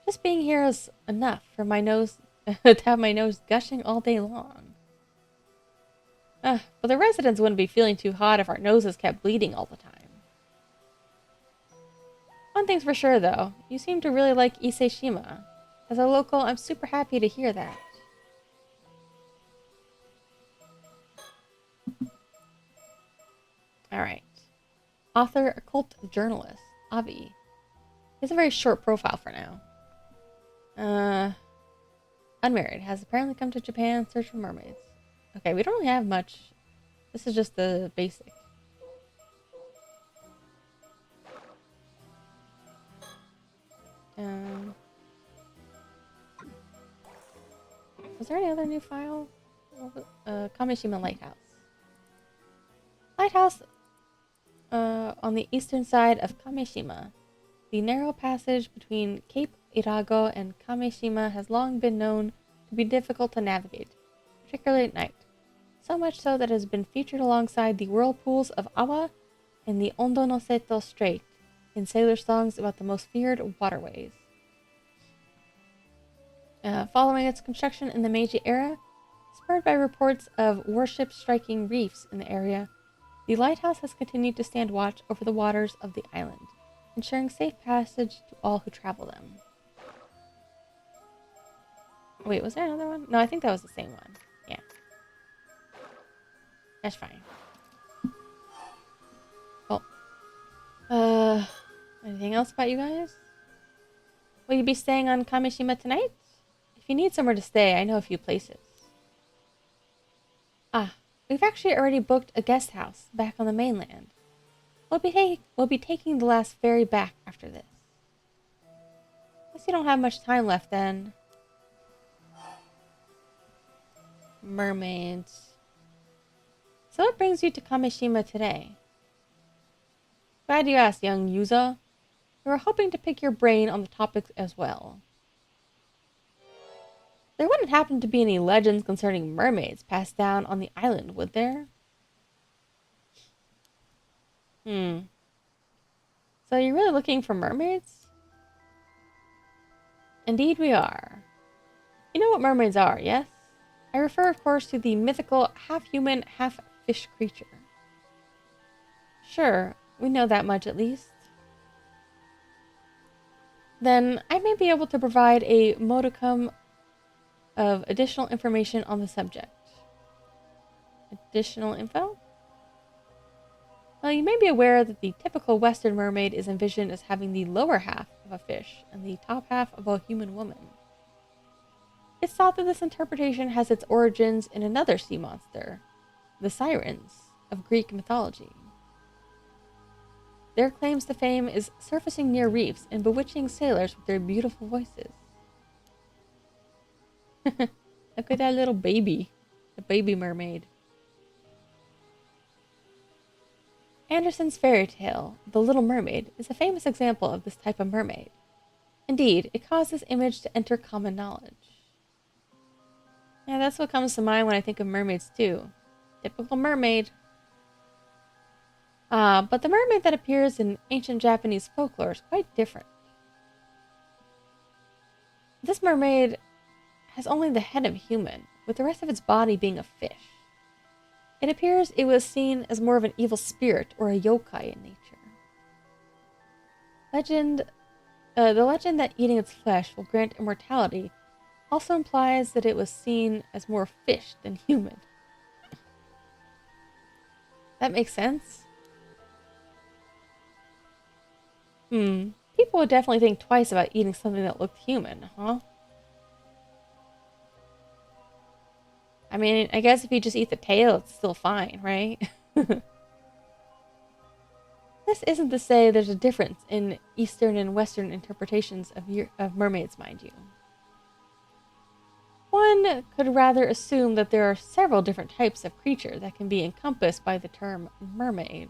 Just being here is enough for my nose to have my nose gushing all day long. But the residents wouldn't be feeling too hot if our noses kept bleeding all the time. One thing's for sure, though. You seem to really like Ise-shima. As a local, I'm super happy to hear that. Alright. Author, occult journalist, Avi. He has a very short profile for now. Unmarried. Has apparently come to Japan in search for mermaids. Okay, we don't really have much. This is just the basic. Was there any other new file? Kamishima Lighthouse. Lighthouse on the eastern side of Kamishima. The narrow passage between Cape Irago and Kamishima has long been known to be difficult to navigate, particularly at night. So much so that it has been featured alongside the whirlpools of Awa and the Ondo no Seto Strait in sailor songs about the most feared waterways. Following its construction in the Meiji era, spurred by reports of warships striking reefs in the area, the lighthouse has continued to stand watch over the waters of the island, ensuring safe passage to all who travel them. Wait, was there another one? No, I think that was the same one. Yeah. That's fine. Oh. Anything else about you guys? Will you be staying on Kamishima tonight? If you need somewhere to stay, I know a few places. Ah, We've actually already booked a guest house back on the mainland. We'll be taking the last ferry back after this. Guess you don't have much time left then. Mermaids. So what brings you to Kamishima today? Glad you asked, young Yuza. We were hoping to pick your brain on the topics as well. There wouldn't happen to be any legends concerning mermaids passed down on the island, would there? So you're really looking for mermaids? Indeed we are. You know what mermaids are, yes? I refer, of course, to the mythical half-human, half-fish creature. Sure, we know that much at least. Then I may be able to provide a modicum of additional information on the subject. Additional info? Well, you may be aware that the typical Western mermaid is envisioned as having the lower half of a fish and the top half of a human woman. It's thought that this interpretation has its origins in another sea monster, the sirens of Greek mythology. Their claims to fame is surfacing near reefs and bewitching sailors with their beautiful voices. Look at that little baby, the baby mermaid. Andersen's fairy tale, The Little Mermaid, is a famous example of this type of mermaid. Indeed, it caused this image to enter common knowledge. Yeah, that's what comes to mind when I think of mermaids too. Typical mermaid. But the mermaid that appears in ancient Japanese folklore is quite different. This mermaid has only the head of a human, with the rest of its body being a fish. It appears it was seen as more of an evil spirit or a yokai in nature. The legend that eating its flesh will grant immortality also implies that it was seen as more fish than human. That makes sense? People would definitely think twice about eating something that looked human, huh? I mean, I guess if you just eat the tail, it's still fine, right? This isn't to say there's a difference in Eastern and Western interpretations of mermaids, mind you. One could rather assume that there are several different types of creature that can be encompassed by the term mermaid.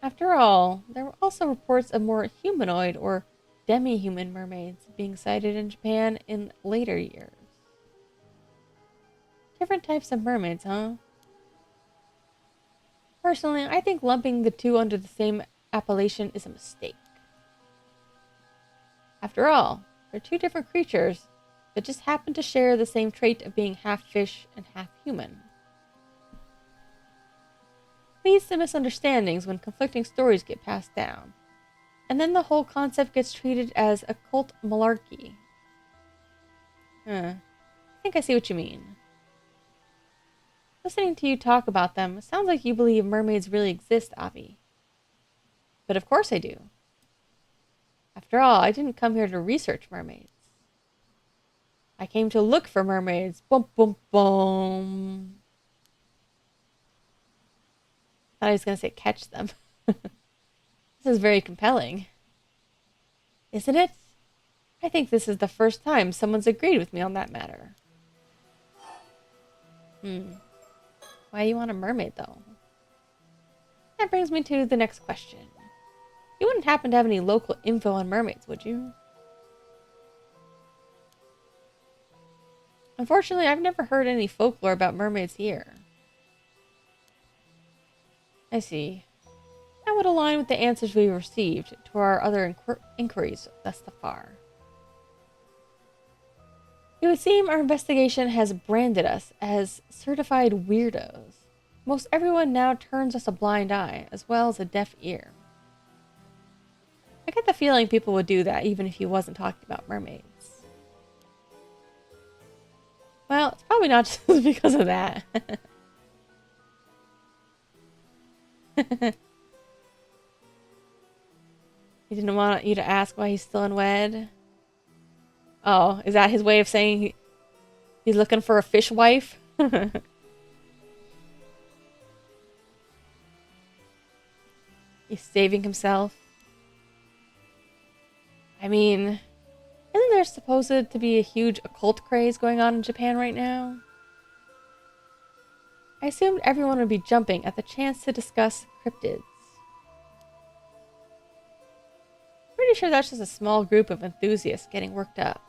After all, there were also reports of more humanoid or demi-human mermaids being sighted in Japan in later years. Different types of mermaids, huh? Personally, I think lumping the two under the same appellation is a mistake. After all, they're two different creatures that just happen to share the same trait of being half fish and half human. Leads to misunderstandings when conflicting stories get passed down, and then the whole concept gets treated as occult malarkey. I think I see what you mean. Listening to you talk about them sounds like you believe mermaids really exist, Avi. But of course I do. After all, I didn't come here to research mermaids. I came to look for mermaids. Boom, boom, boom. I thought I was going to say catch them. This is very compelling. Isn't it? I think this is the first time someone's agreed with me on that matter. Why do you want a mermaid, though? That brings me to the next question. You wouldn't happen to have any local info on mermaids, would you? Unfortunately, I've never heard any folklore about mermaids here. I see. That would align with the answers we received to our other inquiries thus far. It would seem our investigation has branded us as certified weirdos. Most everyone now turns us a blind eye, as well as a deaf ear. I get the feeling people would do that even if he wasn't talking about mermaids. Well, it's probably not just because of that. He didn't want you to ask why he's still unwed. Oh, is that his way of saying he's looking for a fish wife? He's saving himself. I mean, isn't there supposed to be a huge occult craze going on in Japan right now? I assumed everyone would be jumping at the chance to discuss cryptids. Pretty sure that's just a small group of enthusiasts getting worked up.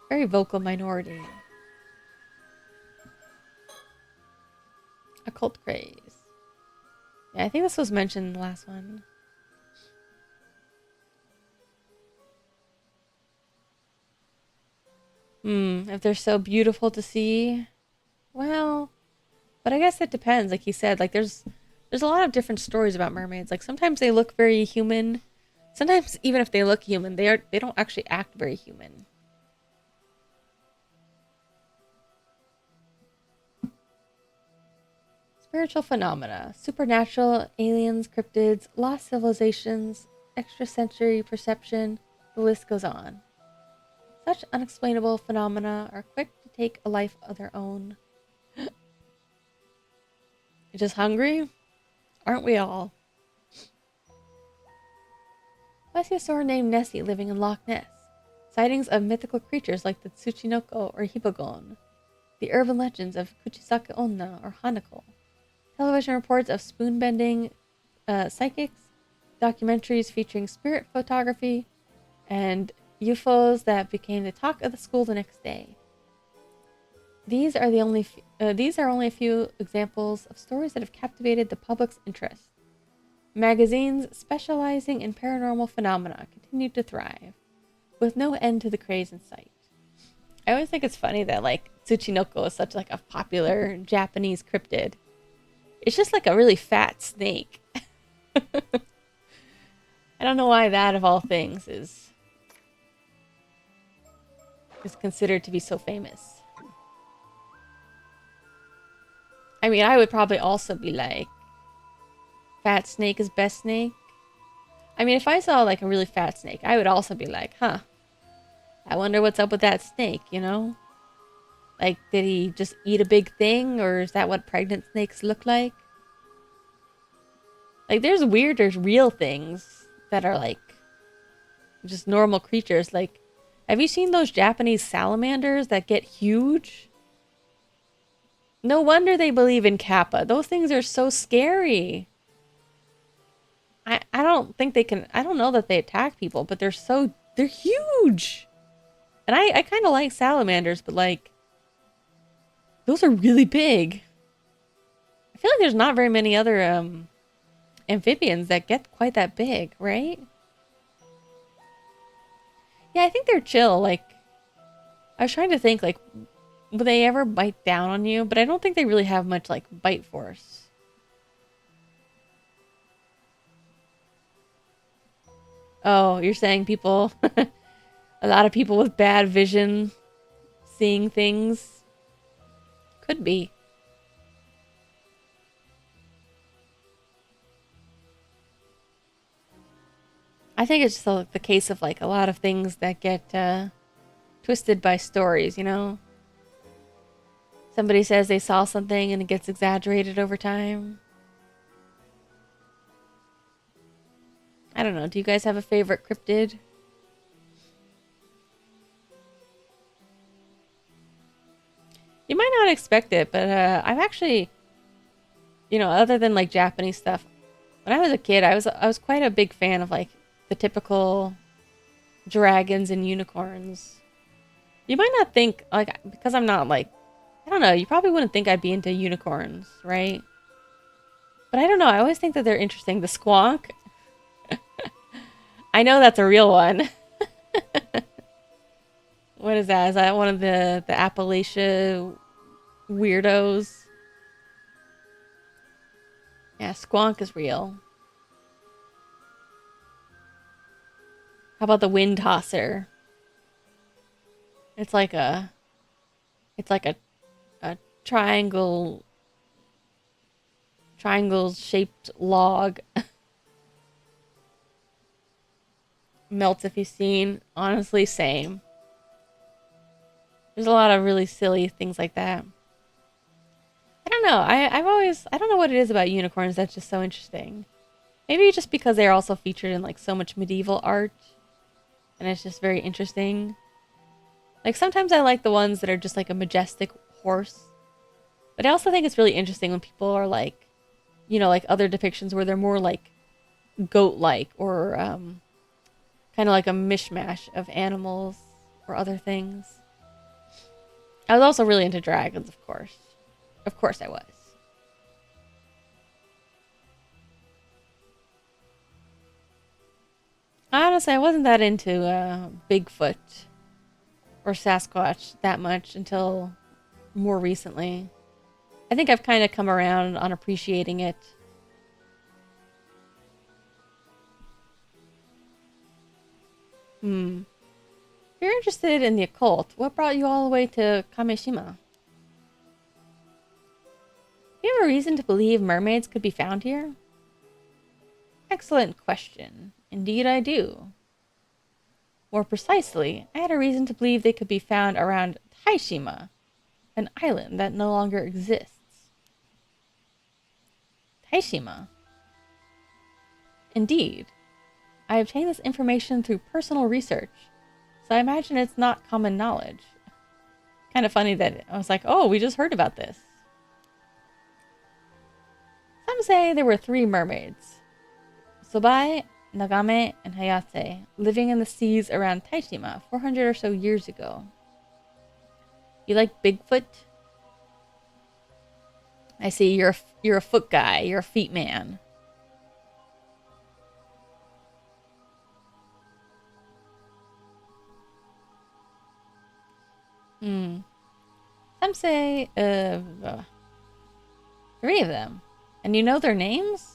Very vocal minority. Occult craze. Yeah, I think this was mentioned in the last one. If they're so beautiful to see, well, but I guess it depends. Like you said, like there's a lot of different stories about mermaids. Like sometimes they look very human. Sometimes even if they look human, they don't actually act very human. Spiritual phenomena, supernatural, aliens, cryptids, lost civilizations, extrasensory perception, the list goes on. Such unexplainable phenomena are quick to take a life of their own. You're just hungry? Aren't we all? Plesiosaur named Nessie living in Loch Ness. Sightings of mythical creatures like the Tsuchinoko or Hibogon. The urban legends of Kuchisake Onna or Hanako. Television reports of spoon-bending psychics. Documentaries featuring spirit photography. And UFOs that became the talk of the school the next day. These are only a few examples of stories that have captivated the public's interest. Magazines specializing in paranormal phenomena continue to thrive, with no end to the craze in sight. I always think it's funny that like Tsuchinoko is such like a popular Japanese cryptid. It's just like a really fat snake. I don't know why that of all things is considered to be so famous. I mean, I would probably also be like, fat snake is best snake. I mean, if I saw like a really fat snake, I would also be like, huh, I wonder what's up with that snake, you know? Like, did he just eat a big thing, or is that what pregnant snakes look like? Like, there's real things that are like just normal creatures. Like, have you seen those Japanese salamanders that get huge? No wonder they believe in Kappa. Those things are so scary. I don't think they can... I don't know that they attack people, but they're huge! And I kind of like salamanders, but like... those are really big. I feel like there's not very many other amphibians that get quite that big, right? Yeah, I think they're chill. Like, I was trying to think, like, would they ever bite down on you? But I don't think they really have much, like, bite force. Oh, you're saying people... a lot of people with bad vision seeing things? Could be. I think it's just the case of, like, a lot of things that get twisted by stories, you know? Somebody says they saw something and it gets exaggerated over time. I don't know. Do you guys have a favorite cryptid? You might not expect it, but I've actually, you know, other than like Japanese stuff, when I was a kid, I was quite a big fan of like the typical dragons and unicorns. You might not think, like, because I'm not like, I don't know, you probably wouldn't think I'd be into unicorns, right? But I don't know, I always think that they're interesting. The squonk. I know that's a real one. What is that? Is that one of the Appalachia weirdos? Yeah, squonk is real. How about the wind tosser? It's like a triangle shaped log. Melts if you've seen. Honestly, same. There's a lot of really silly things like that. I don't know. I don't know what it is about unicorns that's just so interesting. Maybe just because they're also featured in like so much medieval art, and it's just very interesting. Like sometimes I like the ones that are just like a majestic horse, but I also think it's really interesting when people are like, you know, like other depictions where they're more like goat-like or kind of like a mishmash of animals or other things. I was also really into dragons, of course. Of course I was. Honestly, I wasn't that into Bigfoot or Sasquatch that much until more recently. I think I've kind of come around on appreciating it. Hmm. If you're interested in the occult, what brought you all the way to Kameshima? Do you have a reason to believe mermaids could be found here? Excellent question. Indeed, I do. More precisely, I had a reason to believe they could be found around Taishima, an island that no longer exists. Taishima? Indeed. I obtained this information through personal research, so I imagine it's not common knowledge. Kind of funny that I was like, oh, we just heard about this. Some say there were 3 mermaids, Sobai, Nagame, and Hayate, living in the seas around Taishima 400 or so years ago. You like Bigfoot? I see you're a foot guy. You're a feet man. Hmm. Some say 3 of them, and you know their names.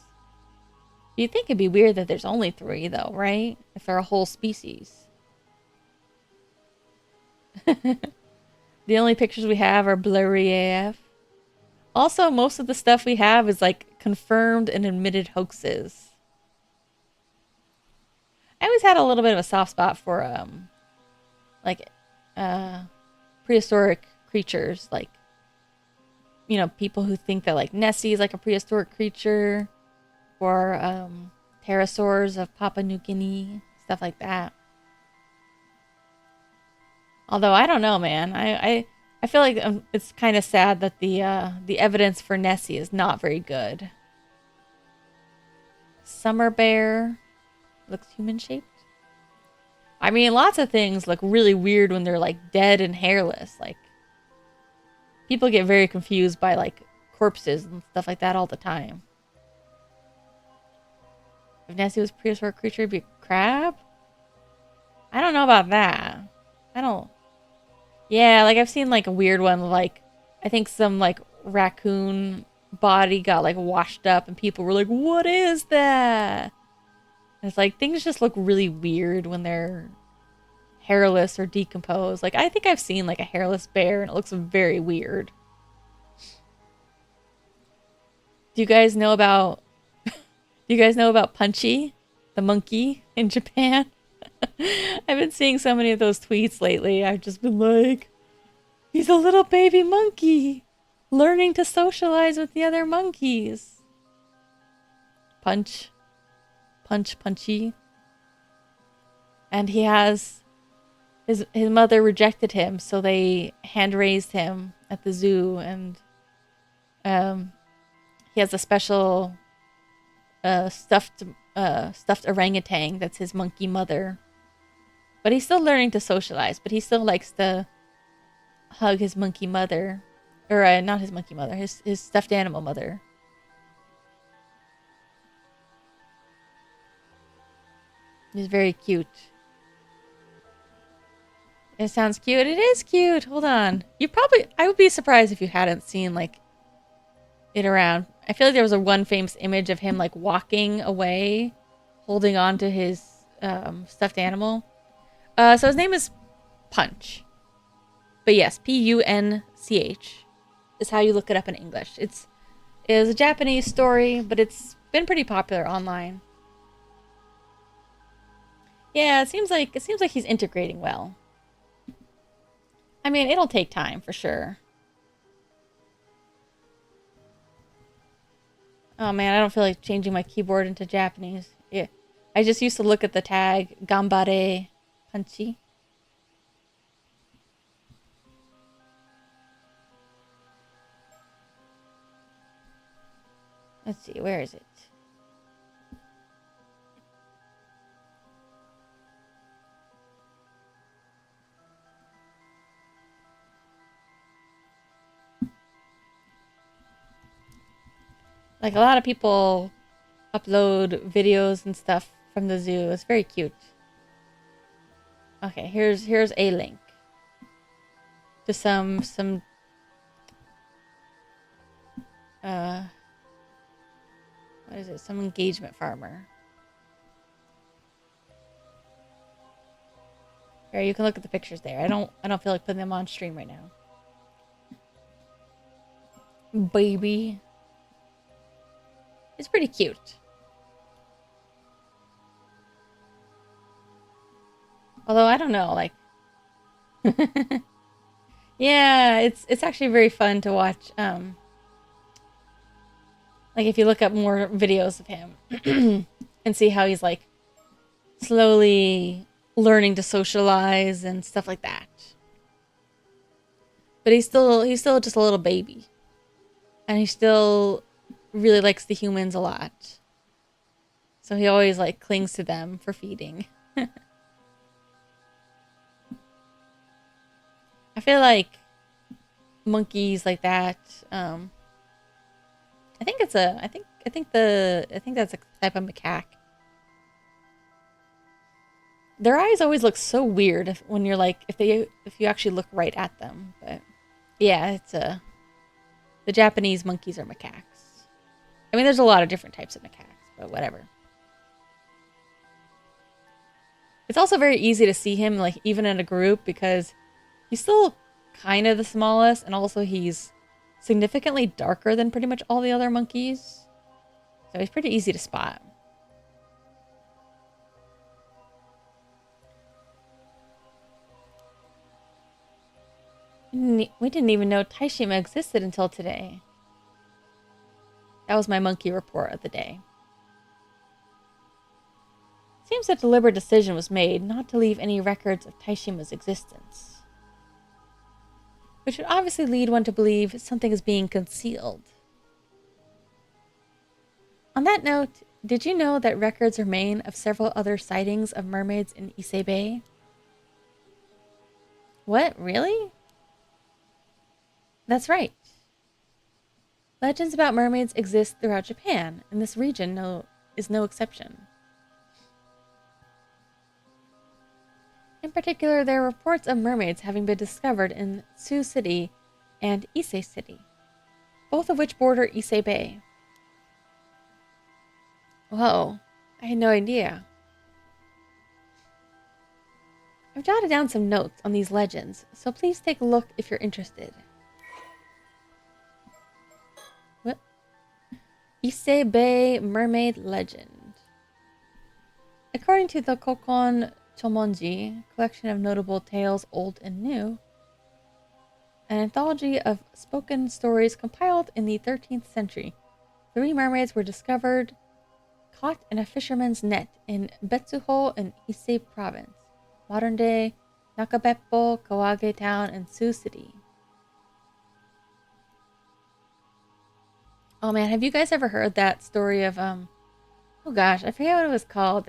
You'd think it'd be weird that there's only 3, though, right? If they're a whole species. The only pictures we have are blurry AF. Also, most of the stuff we have is like confirmed and admitted hoaxes. I always had a little bit of a soft spot for like uh prehistoric creatures, like you know, people who think that like Nessie is like a prehistoric creature, or pterosaurs of Papua New Guinea, stuff like that. Although I don't know, man. I feel like it's kind of sad that the evidence for Nessie is not very good. Summer bear looks human shaped. I mean, lots of things look really weird when they're like dead and hairless. Like people get very confused by like corpses and stuff like that all the time. If Nessie was a prehistoric creature, it'd be a crab. I don't know about that. I don't. Yeah, like I've seen like a weird one. Like I think some like raccoon body got like washed up, and people were like, "What is that?" And it's like things just look really weird when they're hairless or decomposed. Like I think I've seen like a hairless bear, and it looks very weird. Do you guys know about? Do you guys know about Punchy, the monkey in Japan? I've been seeing so many of those tweets lately. I've just been like, he's a little baby monkey learning to socialize with the other monkeys. Punch, punchy. And he has his mother rejected him, so they hand raised him at the zoo, and um he has a special stuffed orangutan that's his monkey mother. But he's still learning to socialize, but he still likes to hug his monkey mother. Or not his monkey mother, his stuffed animal mother. He's very cute. It sounds cute. It is cute. Hold on. I would be surprised if you hadn't seen like it around. I feel like there was a one famous image of him like walking away, holding on to his stuffed animal. So his name is Punch. But yes, Punch is how you look it up in English. It is a Japanese story, but it's been pretty popular online. Yeah, it seems like he's integrating well. I mean, it'll take time for sure. Oh man, I don't feel like changing my keyboard into Japanese. Yeah. I just used to look at the tag Gambare Punchy. Let's see, where is it? Like a lot of people upload videos and stuff from the zoo. It's very cute. Okay, here's a link to some uh what is it? Some engagement farmer. Here, you can look at the pictures there. I don't feel like putting them on stream right now. Baby. It's pretty cute. Although I don't know, like yeah, it's actually very fun to watch. Like if you look up more videos of him and see how he's like slowly learning to socialize and stuff like that. But he's still just a little baby. And he still really likes the humans a lot. So he always like clings to them for feeding. I feel like monkeys like that, I think it's a I think that's a type of macaque. Their eyes always look so weird when you're like if you actually look right at them. But yeah, it's the Japanese monkeys are macaques. I mean, there's a lot of different types of macaques, but whatever. It's also very easy to see him like even in a group because he's still kind of the smallest, and also he's significantly darker than pretty much all the other monkeys. So he's pretty easy to spot. We didn't even know Taishima existed until today. That was my monkey report of the day. Seems a deliberate decision was made not to leave any records of Taishima's existence, which would obviously lead one to believe something is being concealed. On that note, did you know that records remain of several other sightings of mermaids in Ise Bay? What? Really? That's right. Legends about mermaids exist throughout Japan, and this region is no exception. In particular, there are reports of mermaids having been discovered in Tsu City and Ise City, both of which border Ise Bay. Whoa, I had no idea. I've jotted down some notes on these legends, so please take a look if you're interested. What? Ise Bay Mermaid Legend. According to the Kokon Chomonji, collection of notable tales old and new, an anthology of spoken stories compiled in the 13th century, 3 mermaids were discovered caught in a fisherman's net in Betsuho in Ise Province, modern-day Nakabeppo, Kawage Town, and Tsu City. Oh man, have you guys ever heard that story of oh gosh, I forget what it was called.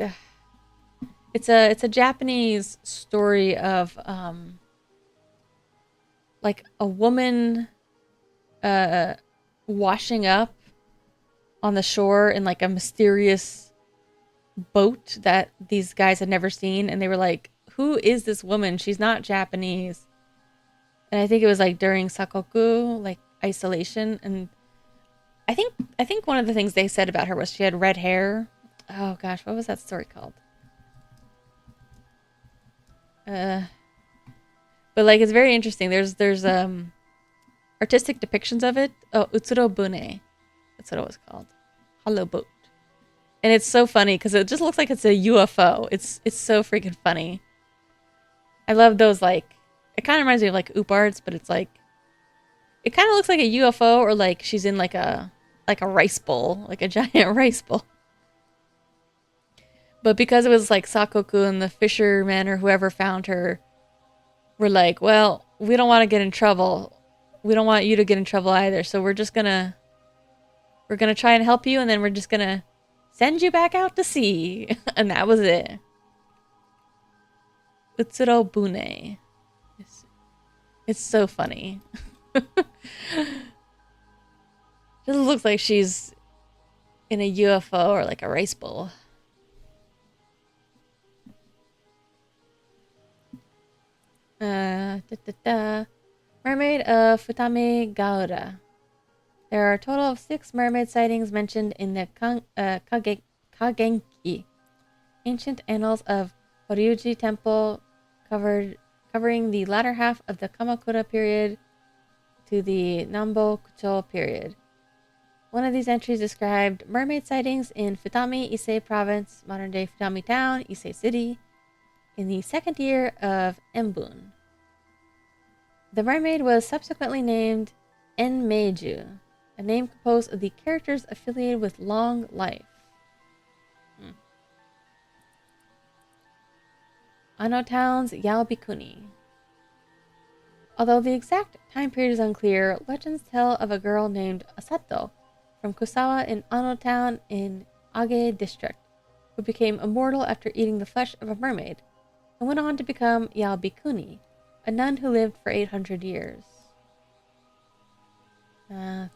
It's a Japanese story of like a woman washing up on the shore in like a mysterious boat that these guys had never seen, and they were like, who is this woman? She's not Japanese. And I think it was like during Sakoku, like isolation, and I think one of the things they said about her was she had red hair. Oh gosh, what was that story called? But like it's very interesting. There's artistic depictions of it. Oh, Utsuro Bune. That's what it was called. Hollow boat. And it's so funny because it just looks like it's a UFO. It's so freaking funny. I love those, like, it kind of reminds me of like Ooparts, but it's like, it kind of looks like a UFO, or like she's in like a like a rice bowl, like a giant rice bowl. But because it was like Sakoku and the fishermen or whoever found her were like, well, we don't want to get in trouble. We don't want you to get in trouble either. So we're gonna try and help you, and then we're just gonna send you back out to sea. And that was it. Utsuro Bune. It's so funny. Just looks like she's in a UFO or like a rice bowl. Mermaid of Futame Gaura. There are a total of 6 mermaid sightings mentioned in the Kagenki, ancient annals of Horyuji Temple, covering the latter half of the Kamakura period to the Nambokucho period. One of these entries described mermaid sightings in Futami, Ise Province, modern-day Futami Town, Ise City, in the 2nd year of Embun. The mermaid was subsequently named Enmeiju, a name composed of the characters affiliated with long life. Ano Town's Yaobikuni. Although the exact time period is unclear, legends tell of a girl named Asato from Kusawa in Ano Town in Age District, who became immortal after eating the flesh of a mermaid, and went on to become Yaobikuni, a nun who lived for 800 years.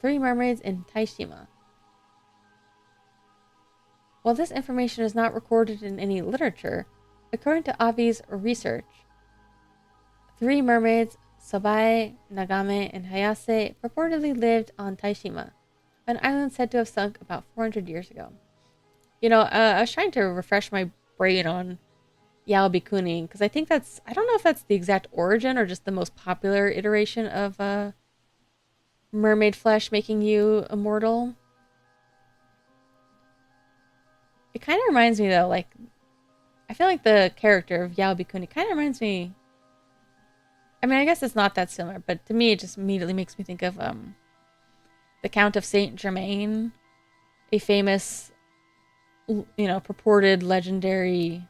3 mermaids in Taishima. While this information is not recorded in any literature, according to Avi's research, 3 mermaids, Sabae, Nagame, and Hayase, purportedly lived on Taishima, an island said to have sunk about 400 years ago. You know, I was trying to refresh my brain on Yaobikuni, because I think I don't know if that's the exact origin or just the most popular iteration of mermaid flesh making you immortal. It kind of reminds me, though, like, I feel like the character of Yaobikuni kind of reminds me. I mean, I guess it's not that similar, but to me, it just immediately makes me think of the Count of Saint Germain, a famous, purported legendary,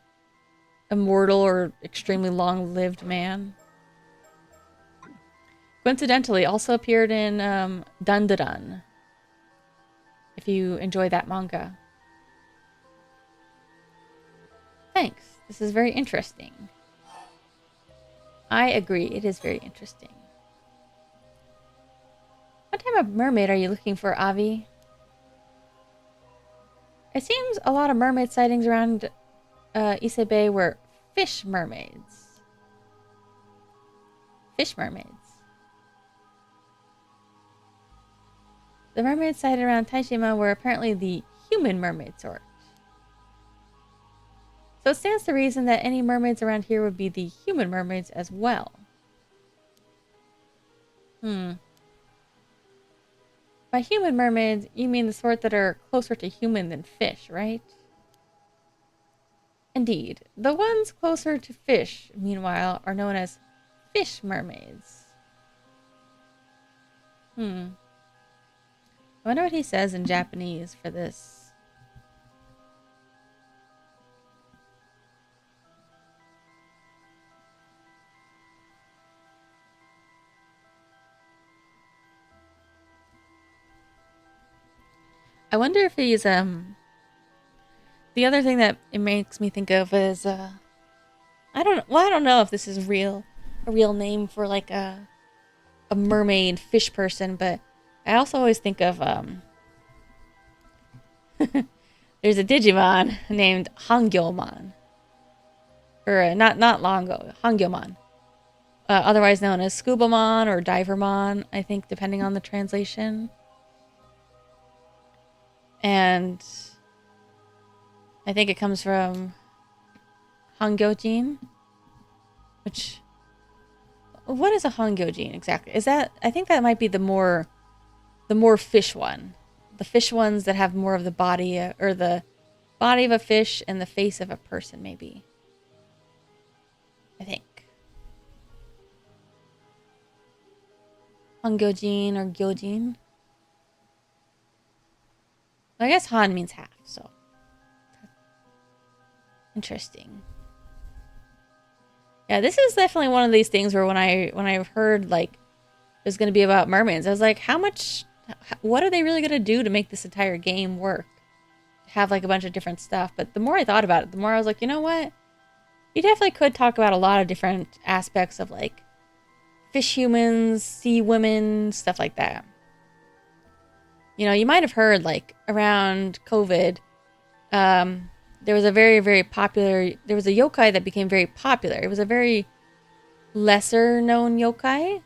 immortal or extremely long-lived man. Coincidentally, also appeared in Dandadan, if you enjoy that manga. Thanks. This is very interesting. I agree. It is very interesting. What type of mermaid are you looking for, Avi? It seems a lot of mermaid sightings around Ise Bay were fish mermaids. Fish mermaids. The mermaids sighted around Taishima were apparently the human mermaid sort. So it stands to reason that any mermaids around here would be the human mermaids as well. By human mermaids, you mean the sort that are closer to human than fish, right? Indeed. The ones closer to fish, meanwhile, are known as fish mermaids. I wonder what he says in Japanese for this. I wonder if he's the other thing that it makes me think of is I don't know if this is a real name for like a mermaid fish person, but I also always think of there's a Digimon named Hangyomon. Or not Longo, Hangyomon. Otherwise known as Scubamon or Divermon, I think, depending on the translation. And I think it comes from Hangyojin, which... What is a Hangyojin exactly? Is that... I think that might be the more fish one. The fish ones that have more of the body, or the body of a fish and the face of a person, maybe. I think. Hangyojin or Gyojin. I guess Han means half, so interesting. Yeah, this is definitely one of these things where when I heard like it was going to be about mermaids, I was like, what are they really going to do to make this entire game work? Have like a bunch of different stuff. But the more I thought about it, the more I was like, you know what? You definitely could talk about a lot of different aspects of like fish humans, sea women, stuff like that. You know, you might have heard like around COVID, there was a there was a yokai that became very popular. It was a very lesser known yokai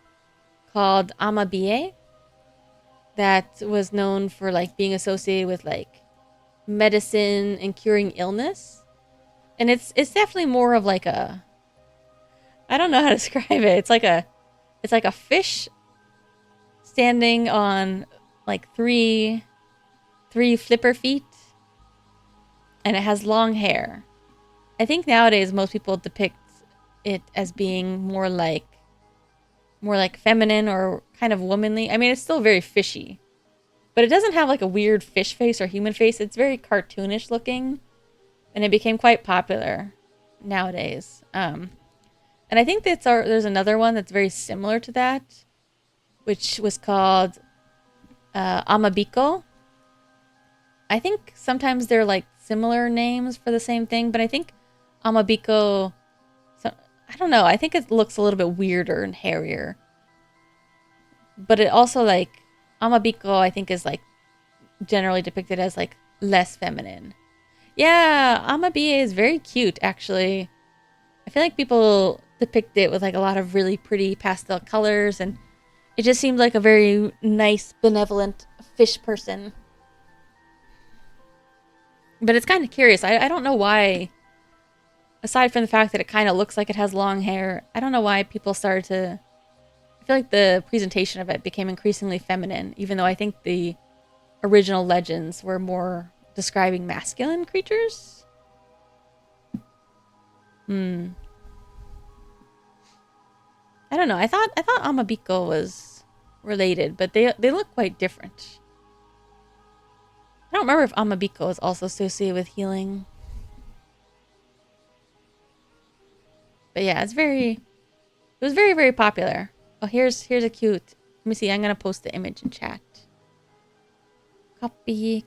called Amabie that was known for like being associated with like medicine and curing illness. And it's definitely more of like a, I don't know how to describe it. It's like a fish standing on like three flipper feet, and it has long hair. I think nowadays most people depict it as being more like feminine or kind of womanly. I mean, it's still very fishy, but it doesn't have like a weird fish face or human face. It's very cartoonish looking, and it became quite popular nowadays. And I think there's another one that's very similar to that, which was called Amabiko. I think sometimes they're like similar names for the same thing, but I think Amabiko, so, I don't know. I think it looks a little bit weirder and hairier. But it also like Amabiko, I think is like generally depicted as like less feminine. Yeah, Amabie is very cute actually. I feel like people depict it with like a lot of really pretty pastel colors, and it just seems like a very nice, benevolent fish person. But it's kind of curious. I don't know why, aside from the fact that it kind of looks like it has long hair, I don't know why people started to. I feel like the presentation of it became increasingly feminine, even though I think the original legends were more describing masculine creatures. Hmm. I don't know. I thought Amabiko was related, but they look quite different. I don't remember if Amabiko is also associated with healing. But yeah, it was very, very popular. Oh, here's a cute. Let me see. I'm gonna post the image in chat. Copy.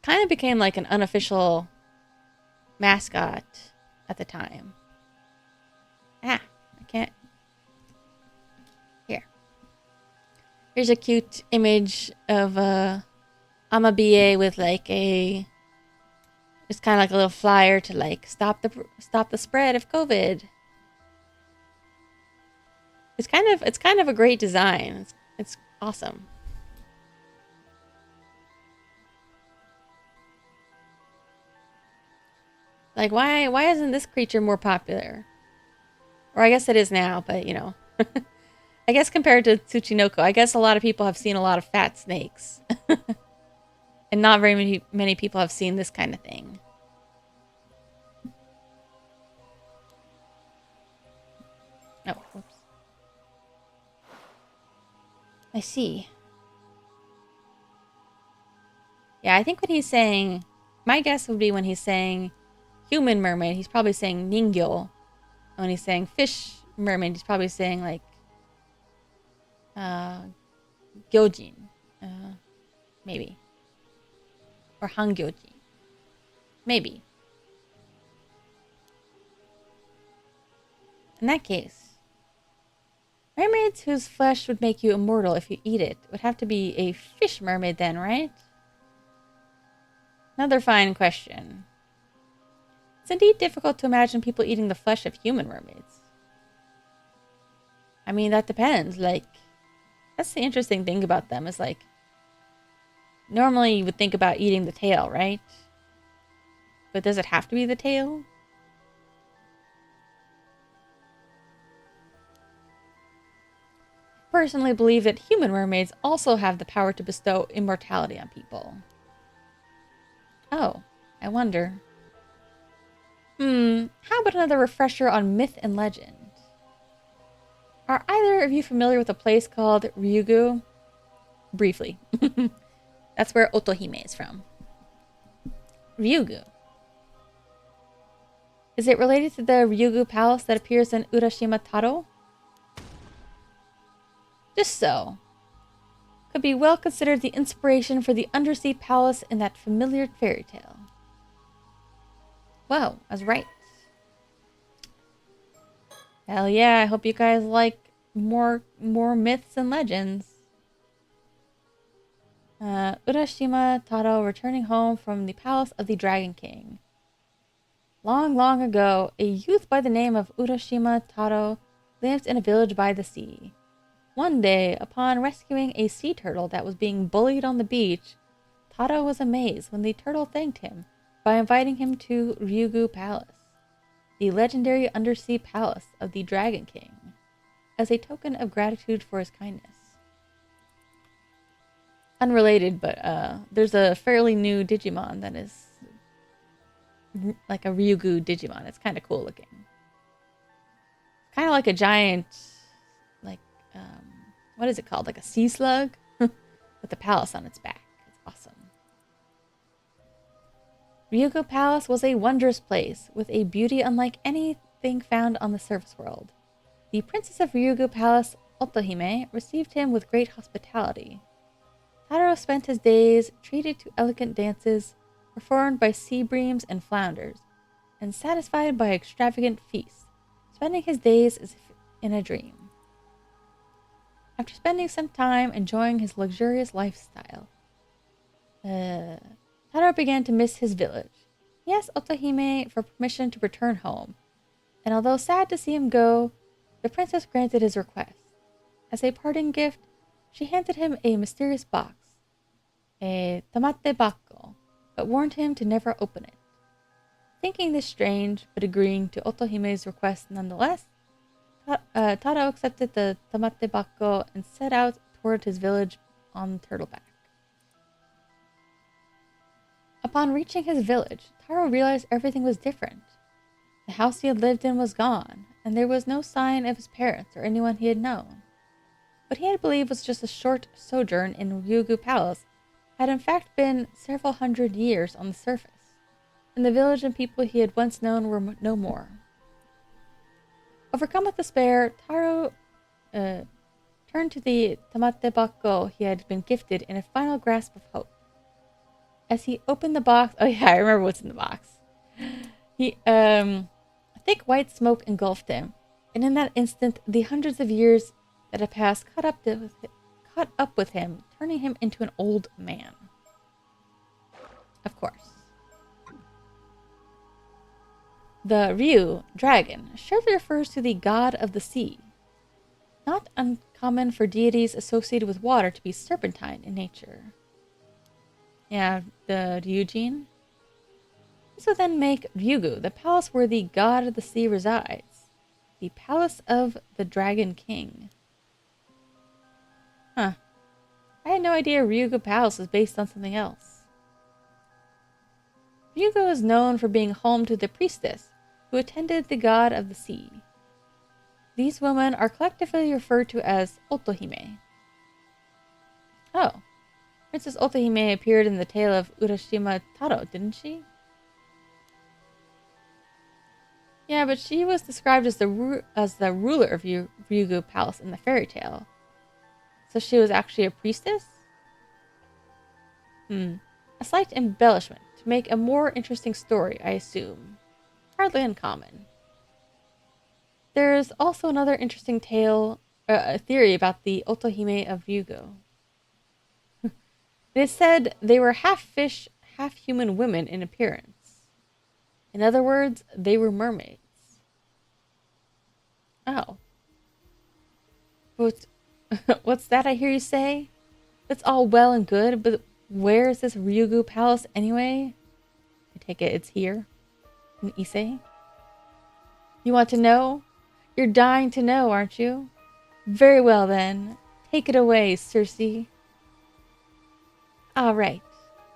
Kind of became like an unofficial mascot at the time. I can't. Here. Here's a cute image of Amabie with like a, it's kind of like a little flyer to like stop the spread of COVID. It's kind of a great design. It's awesome. Like why isn't this creature more popular? Or I guess it is now, but you know. I guess compared to Tsuchinoko, I guess a lot of people have seen a lot of fat snakes. And not very many people have seen this kind of thing. Oh, whoops. I see. Yeah, I think when he's saying, my guess would be when he's saying human mermaid, he's probably saying ningyo. When he's saying fish mermaid, he's probably saying like gyojin. Maybe. Or hangyoji. Maybe. In that case, mermaids whose flesh would make you immortal if you eat it would have to be a fish mermaid then, right? Another fine question. It's indeed difficult to imagine people eating the flesh of human mermaids. I mean, that depends. Like, that's the interesting thing about them is like, normally you would think about eating the tail, right? But does it have to be the tail? I personally believe that human mermaids also have the power to bestow immortality on people. Oh, I wonder. How about another refresher on myth and legend? Are either of you familiar with a place called Ryugu? briefly. That's where Otohime is from. Ryugu. Is it related to the Ryugu Palace that appears in Urashima Taro? Just so. Could be well considered the inspiration for the undersea palace in that familiar fairy tale. Whoa, I was right. Hell yeah, I hope you guys like more myths and legends. Urashima Taro returning home from the palace of the Dragon King. Long, long ago, a youth by the name of Urashima Taro lived in a village by the sea. One day, upon rescuing a sea turtle that was being bullied on the beach, Taro was amazed when the turtle thanked him by inviting him to Ryugu Palace, the legendary undersea palace of the Dragon King, as a token of gratitude for his kindness. Unrelated, but there's a fairly new Digimon that is like a Ryugu Digimon. It's kind of cool looking. Kind of like a giant, like, what is it called? Like a sea slug with a palace on its back. It's awesome. Ryugu Palace was a wondrous place with a beauty unlike anything found on the surface world. The Princess of Ryugu Palace, Otohime, received him with great hospitality. Taro spent his days treated to elegant dances performed by sea breams and flounders, and satisfied by extravagant feasts, spending his days as if in a dream. After spending some time enjoying his luxurious lifestyle, Taro began to miss his village. He asked Otohime for permission to return home, and although sad to see him go, the princess granted his request. As a parting gift, she handed him a mysterious box, a tamate bako, but warned him to never open it. Thinking this strange, but agreeing to Otohime's request nonetheless, Taro accepted the tamate bako and set out toward his village on Turtleback. Upon reaching his village, Taro realized everything was different. The house he had lived in was gone, and there was no sign of his parents or anyone he had known. What he had believed was just a short sojourn in Ryugu Palace had in fact been several hundred years on the surface, and the village and people he had once known were no more. Overcome with despair, Taro turned to the tamate bako he had been gifted in a final grasp of hope. As he opened the box, oh yeah, I remember what's in the box. Thick white smoke engulfed him, and in that instant, the hundreds of years that had passed caught up with him, turning him into an old man. Of course. The Ryu, dragon, surely refers to the god of the sea. Not uncommon for deities associated with water to be serpentine in nature. Yeah, the Ryujin. This would then make Ryugu the palace where the god of the sea resides. The palace of the Dragon King. Huh. I had no idea Ryugu Palace was based on something else. Ryugu is known for being home to the priestess who attended the god of the sea. These women are collectively referred to as Otohime. Oh. Princess Otohime appeared in the tale of Urashima Taro, didn't she? Yeah, but she was described as the ruler of Ryugu Palace in the fairy tale. So she was actually a priestess? A slight embellishment to make a more interesting story, I assume. Hardly uncommon. There's also another interesting a theory about the Otohime of Ryugu. It is said they were half fish, half human women in appearance. In other words, they were mermaids. Oh. What's that I hear you say? That's all well and good, but where is this Ryugu Palace anyway? I take it it's here? In Issei? You want to know? You're dying to know, aren't you? Very well then. Take it away, Circe. All right.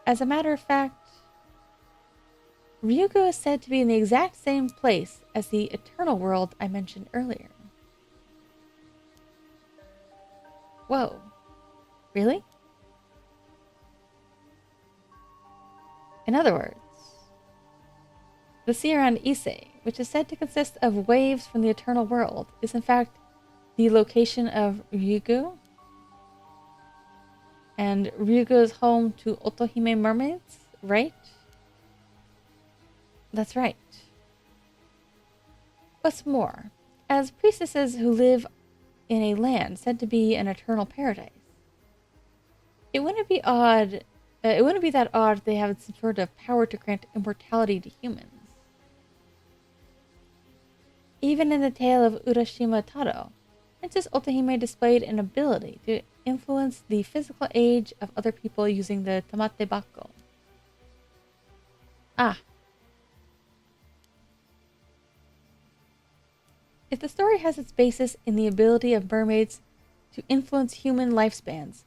As a matter of fact, Ryugu is said to be in the exact same place as the Eternal World I mentioned earlier. Whoa. Really? In other words, the sea around Issei, which is said to consist of waves from the eternal world, is in fact the location of Ryugu. And Ryugu is home to Otohime mermaids, right? That's right. What's more, as priestesses who live in a land said to be an eternal paradise, it wouldn't be that odd if they have some sort of power to grant immortality to humans. Even in the tale of Urashima Taro, Princess Otohime displayed an ability to influence the physical age of other people using the tamate bako. Ah. If the story has its basis in the ability of mermaids to influence human lifespans,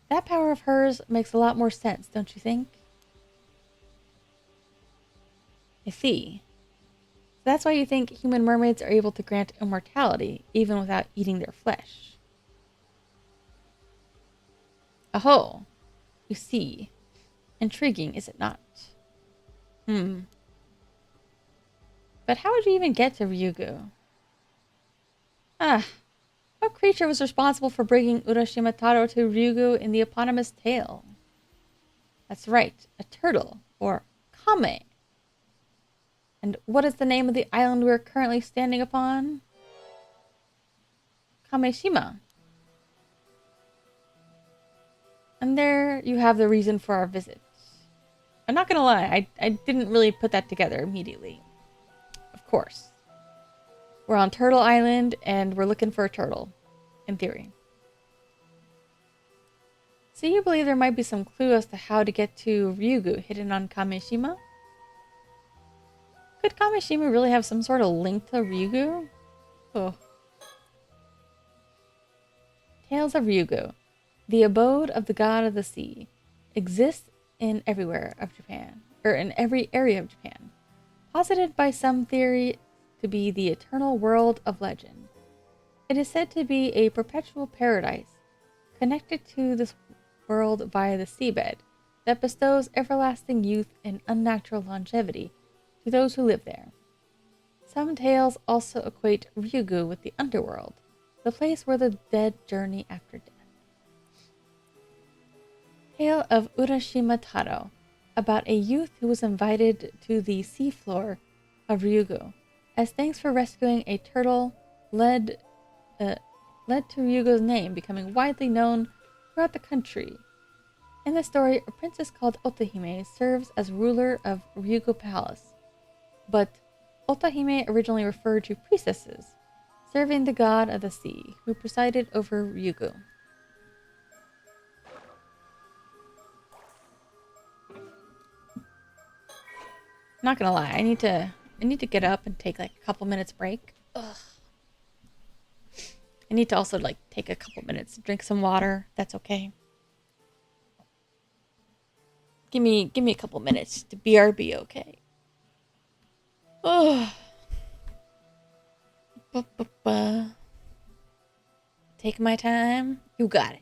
that power of hers makes a lot more sense, don't you think? I see. So that's why you think human mermaids are able to grant immortality, even without eating their flesh. Aho! You see. Intriguing, is it not? But how would you even get to Ryugu? What creature was responsible for bringing Urashima Taro to Ryugu in the eponymous tale? That's right, a turtle, or kame. And what is the name of the island we're currently standing upon? Kameshima. And there you have the reason for our visit. I'm not gonna lie, I didn't really put that together immediately. Of course. We're on Turtle Island, and we're looking for a turtle. In theory. So you believe there might be some clue as to how to get to Ryugu hidden on Kameshima? Could Kameshima really have some sort of link to Ryugu? Oh. Tales of Ryugu, the abode of the god of the sea, exists in everywhere of Japan, or in every area of Japan, posited by some theory to be the eternal world of legend. It is said to be a perpetual paradise, connected to this world via the seabed, that bestows everlasting youth and unnatural longevity to those who live there. Some tales also equate Ryugu with the underworld, the place where the dead journey after death. Tale of Urashima Taro, about a youth who was invited to the seafloor of Ryugu as thanks for rescuing a turtle, led to Ryugu's name becoming widely known throughout the country. In the story, a princess called Otohime serves as ruler of Ryugu Palace, but Otohime originally referred to priestesses, serving the god of the sea, who presided over Ryugu. Not gonna lie, I need to get up and take like a couple minutes break. Ugh. I need to also like take a couple minutes to drink some water. That's okay. Give me a couple minutes to BRB, okay? Oh. Take my time. You got it.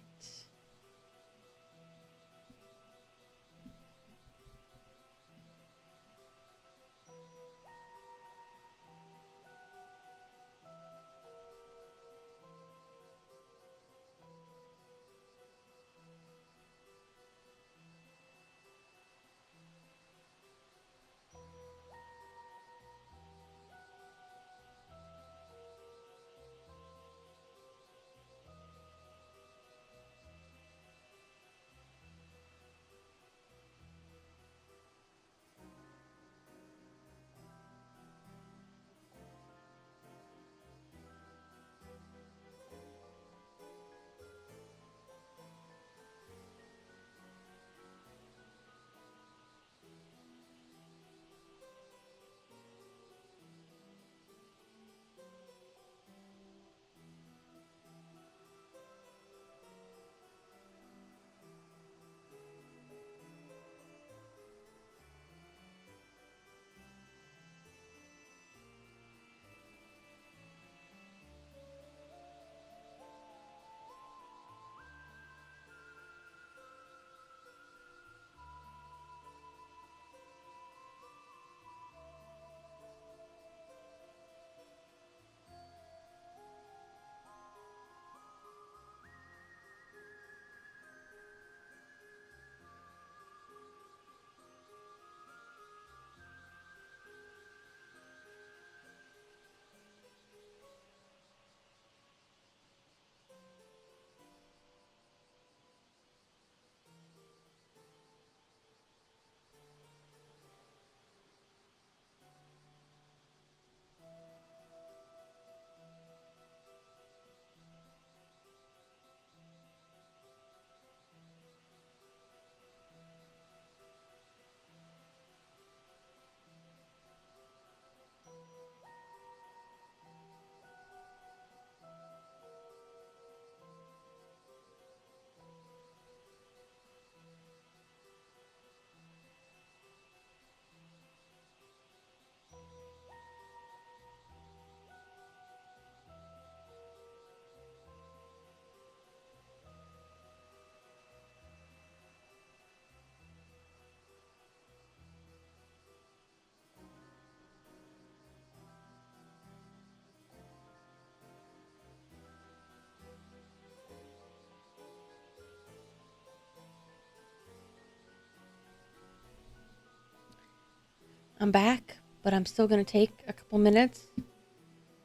I'm back, but I'm still going to take a couple minutes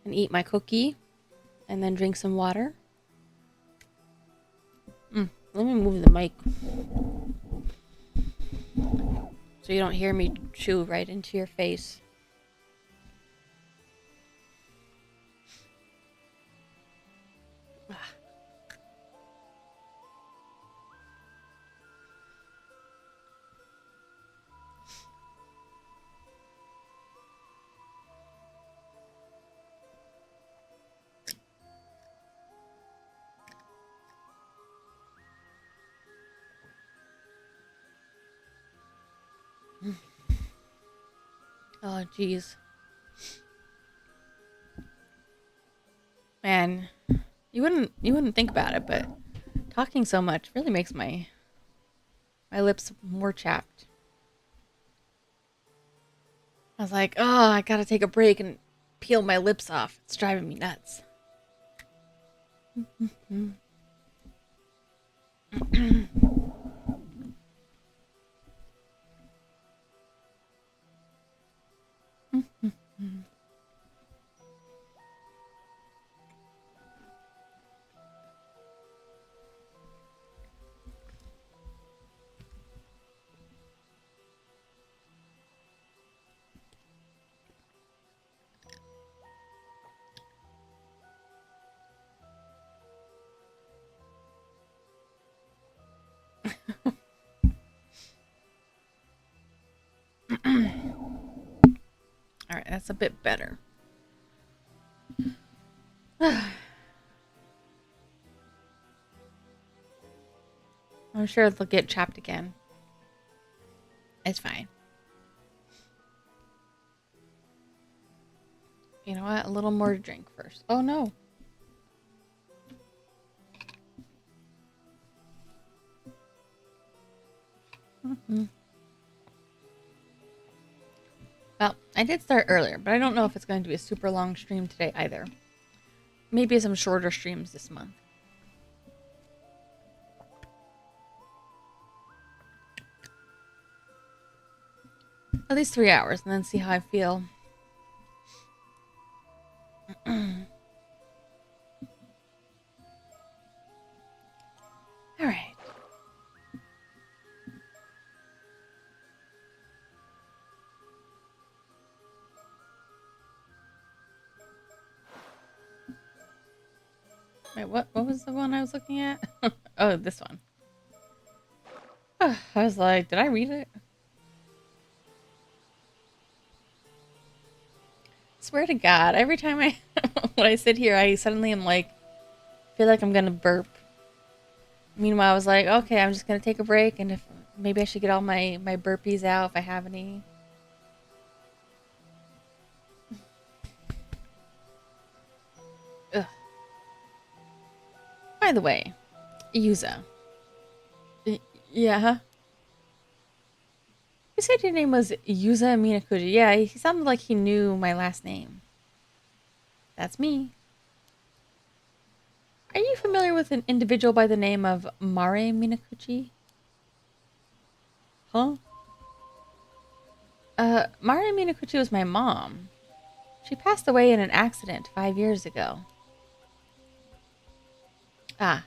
and eat my cookie and then drink some water. Let me move the mic so you don't hear me chew right into your face. Oh, jeez. Man, you wouldn't think about it, but talking so much really makes my lips more chapped. I was like, oh, I gotta take a break and peel my lips off. It's driving me nuts. All right, that's a bit better. I'm sure they'll get chapped again. It's fine. You know what? A little more to drink first. Oh no. Well, I did start earlier, but I don't know if it's going to be a super long stream today either. Maybe some shorter streams this month. At least 3 hours, and then see how I feel. All right. Wait, what was the one I was looking at? Oh, this one. I was like, did I read it? Swear to God, every time when I sit here, I suddenly am like, feel like I'm gonna burp. Meanwhile, I was like, okay, I'm just gonna take a break, and if maybe I should get all my burpees out if I have any. Ugh. By the way, Yuza. Yeah. You said your name was Yuza Minakuji. Yeah, he sounded like he knew my last name. That's me. Are you familiar with an individual by the name of Mare Minakuchi? Huh? Mare Minakuchi was my mom. She passed away in an accident 5 years ago. Ah,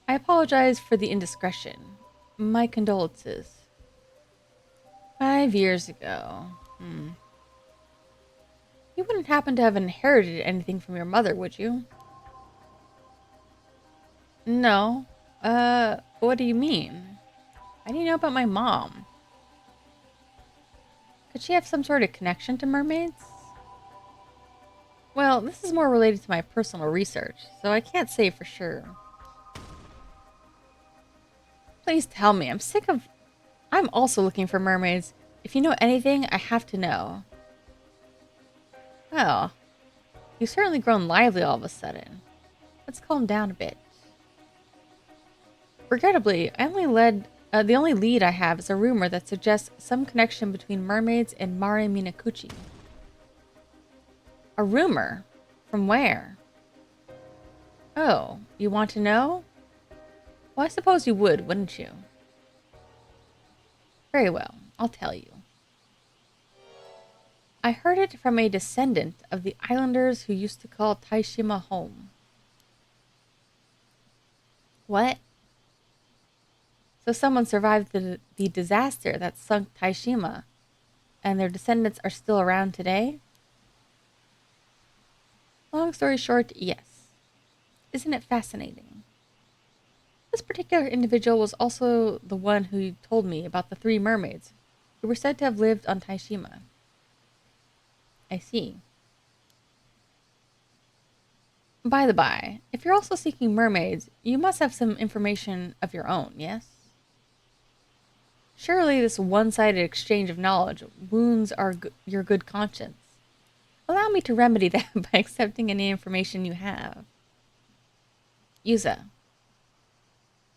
I apologize for the indiscretion. My condolences. 5 years ago. You wouldn't happen to have inherited anything from your mother, would you? No. What do you mean? How do you know about my mom? Could she have some sort of connection to mermaids? Well, this is more related to my personal research, so I can't say for sure. Please tell me. I'm also looking for mermaids. If you know anything, I have to know. Well, you've certainly grown lively all of a sudden. Let's calm down a bit. Regrettably, the only lead I have is a rumor that suggests some connection between mermaids and Mare Minakuchi. A rumor? From where? Oh, you want to know? Well, I suppose you would, wouldn't you? Very well, I'll tell you. I heard it from a descendant of the islanders who used to call Taishima home. What? So someone survived the disaster that sunk Taishima, and their descendants are still around today? Long story short, yes. Isn't it fascinating? This particular individual was also the one who told me about the three mermaids who were said to have lived on Taishima. I see. By the by, if you're also seeking mermaids, you must have some information of your own, yes? Surely this one-sided exchange of knowledge wounds your good conscience. Allow me to remedy that by accepting any information you have. Yuza.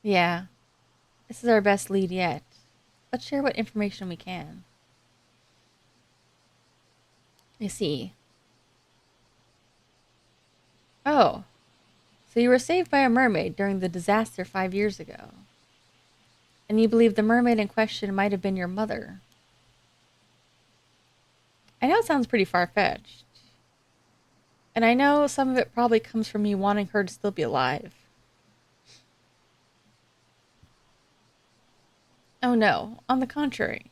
Yeah, this is our best lead yet. Let's share what information we can. I see. Oh, so you were saved by a mermaid during the disaster 5 years ago. And you believe the mermaid in question might have been your mother. I know it sounds pretty far-fetched. And I know some of it probably comes from me wanting her to still be alive. Oh no, on the contrary.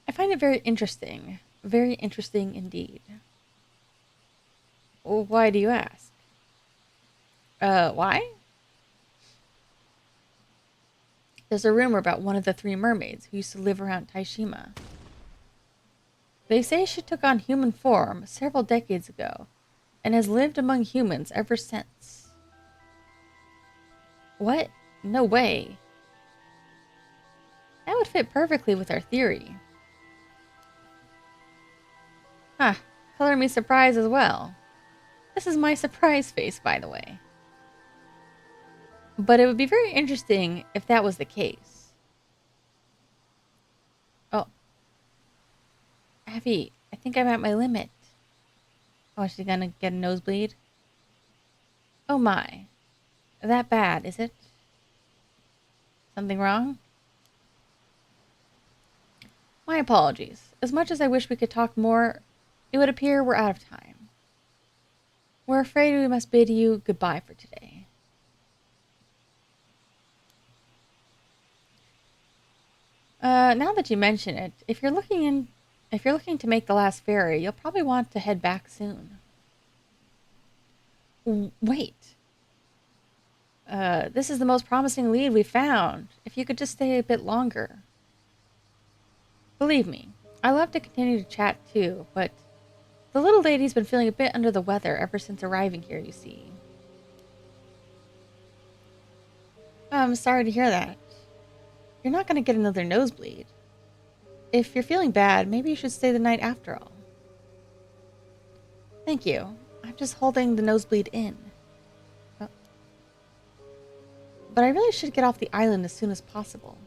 I find it very interesting. Very interesting indeed. Well, why do you ask? Why? There's a rumor about one of the three mermaids who used to live around Taishima. They say she took on human form several decades ago and has lived among humans ever since. What? No way. That would fit perfectly with our theory. Huh. Color me surprised as well. This is my surprise face, by the way. But it would be very interesting if that was the case. Oh. Abby, I think I'm at my limit. Oh, is she gonna get a nosebleed? Oh my. That bad, is it? Something wrong? My apologies. As much as I wish we could talk more, it would appear we're out of time. We're afraid we must bid you goodbye for today. Now that you mention it, if you're looking to make the last ferry, you'll probably want to head back soon. Wait. This is the most promising lead we've found. If you could just stay a bit longer. Believe me, I love to continue to chat too, but the little lady's been feeling a bit under the weather ever since arriving here, you see. I'm sorry to hear that. You're not going to get another nosebleed. If you're feeling bad, maybe you should stay the night after all. Thank you. I'm just holding the nosebleed in. Oh. But I really should get off the island as soon as possible.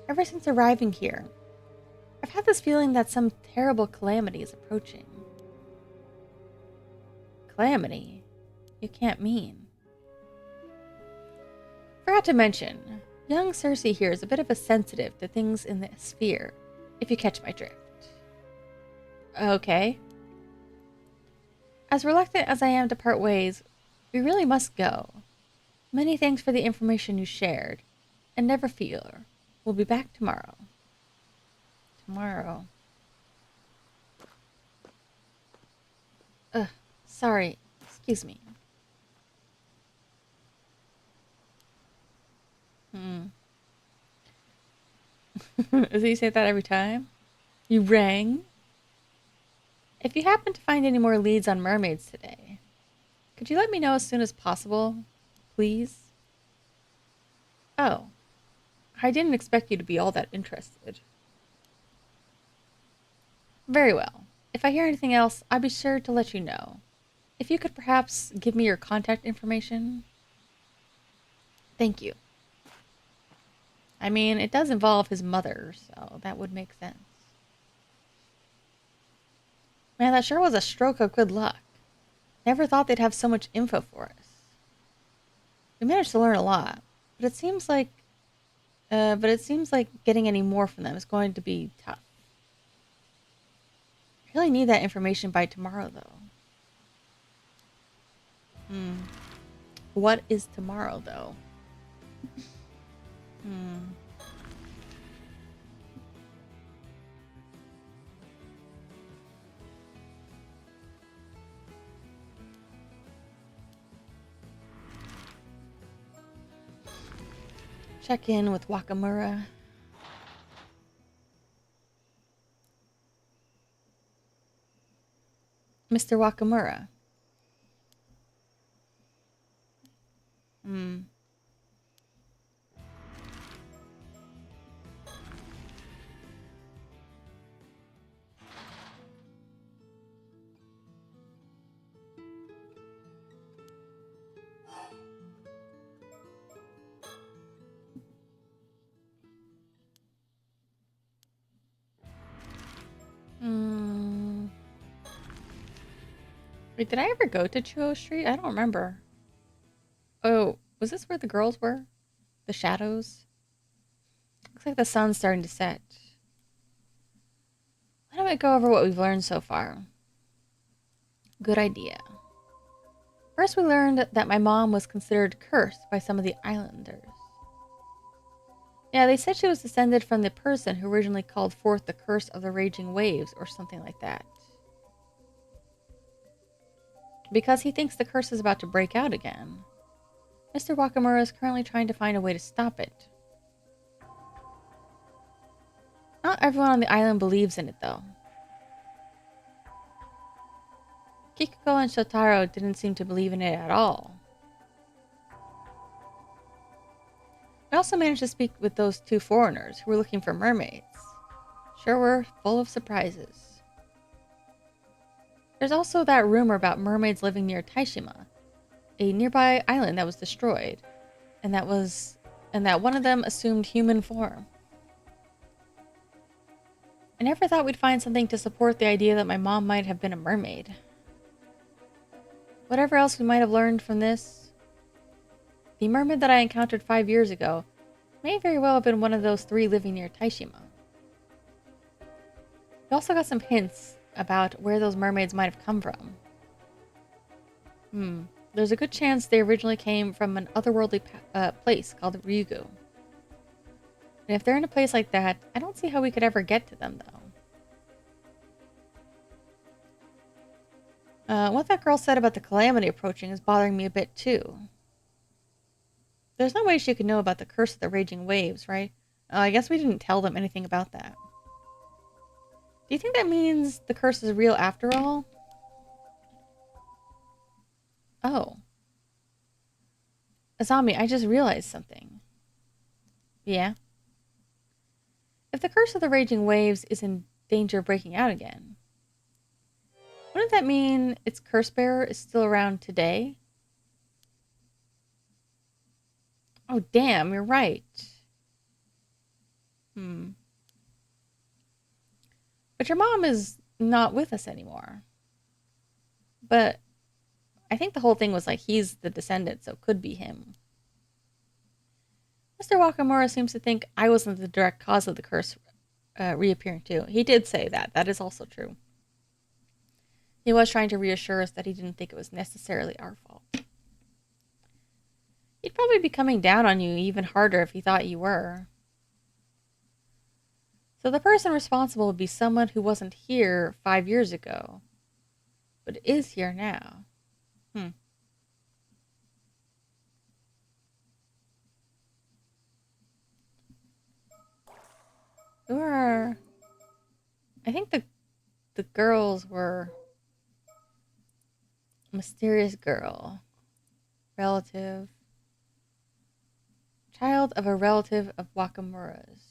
Ever since arriving here, I've had this feeling that some terrible calamity is approaching. Calamity? You can't mean. Forgot to mention, young Cersei here is a bit of a sensitive to things in the sphere, if you catch my drift. Okay. As reluctant as I am to part ways, we really must go. Many thanks for the information you shared, and never fear, we'll be back tomorrow. Tomorrow. Ugh, sorry. Excuse me. Does he say that every time? You rang? If you happen to find any more leads on mermaids today, could you let me know as soon as possible, please? Oh, I didn't expect you to be all that interested. Very well. If I hear anything else, I'll be sure to let you know. If you could perhaps give me your contact information. Thank you. I mean, it does involve his mother, so that would make sense. Man, that sure was a stroke of good luck. Never thought they'd have so much info for us. We managed to learn a lot, but it seems like getting any more from them is going to be tough. I really need that information by tomorrow, though. What is tomorrow, though? Check in with Wakamura. Mr. Wakamura. Wait, did I ever go to Chuo Street? I don't remember. Oh, was this where the girls were? The shadows? Looks like the sun's starting to set. Why don't we go over what we've learned so far? Good idea. First, we learned that my mom was considered cursed by some of the islanders. Yeah, they said she was descended from the person who originally called forth the curse of the raging waves, or something like that. Because he thinks the curse is about to break out again. Mr. Wakamura is currently trying to find a way to stop it. Not everyone on the island believes in it, though. Kikuko and Shotaro didn't seem to believe in it at all. We also managed to speak with those two foreigners who were looking for mermaids. Sure were full of surprises. There's also that rumor about mermaids living near Taishima, a nearby island that was destroyed, and that one of them assumed human form. I never thought we'd find something to support the idea that my mom might have been a mermaid. Whatever else we might have learned from this, the mermaid that I encountered 5 years ago may very well have been one of those three living near Taishima. We also got some hints about where those mermaids might have come from. There's a good chance they originally came from an otherworldly place called Ryugu. And if they're in a place like that, I don't see how we could ever get to them, though. What that girl said about the calamity approaching is bothering me a bit, too. There's no way she could know about the curse of the raging waves, right? I guess we didn't tell them anything about that. Do you think that means the curse is real after all? Oh. Azami, I just realized something. Yeah? If the curse of the raging waves is in danger of breaking out again, wouldn't that mean its curse bearer is still around today? Oh, damn, you're right. But your mom is not with us anymore. But I think the whole thing was like he's the descendant, so it could be him. Mr. Wakamura seems to think I wasn't the direct cause of the curse reappearing too. He did say that. That is also true. He was trying to reassure us that he didn't think it was necessarily our fault. He'd probably be coming down on you even harder if he thought you were. So the person responsible would be someone who wasn't here 5 years ago, but is here now. Who are... I think the girls were... Mysterious girl. Relative. Child of a relative of Wakamura's.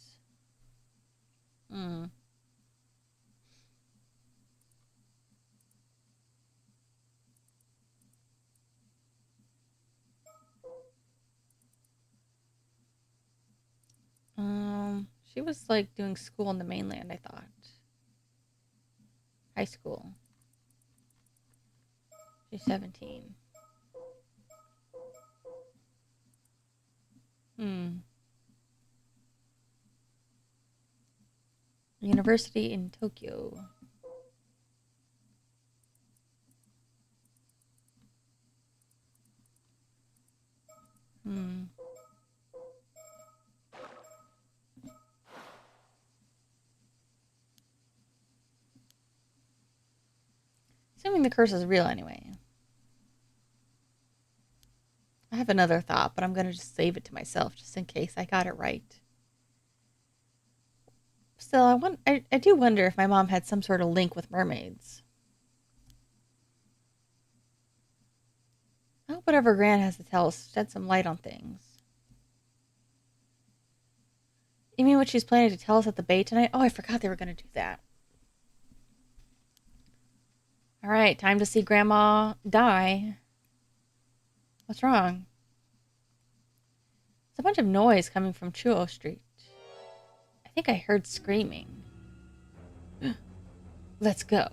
She was like doing school in the mainland, I thought. High school. She's 17. University in Tokyo. Hmm. Assuming the curse is real anyway. I have another thought, but I'm going to just save it to myself just in case I got it right. Still, I do wonder if my mom had some sort of link with mermaids. I hope whatever Gran has to tell us shed some light on things. You mean what she's planning to tell us at the bay tonight? Oh, I forgot they were going to do that. All right, time to see Grandma die. What's wrong? There's a bunch of noise coming from Chuo Street. I think I heard screaming. Let's go.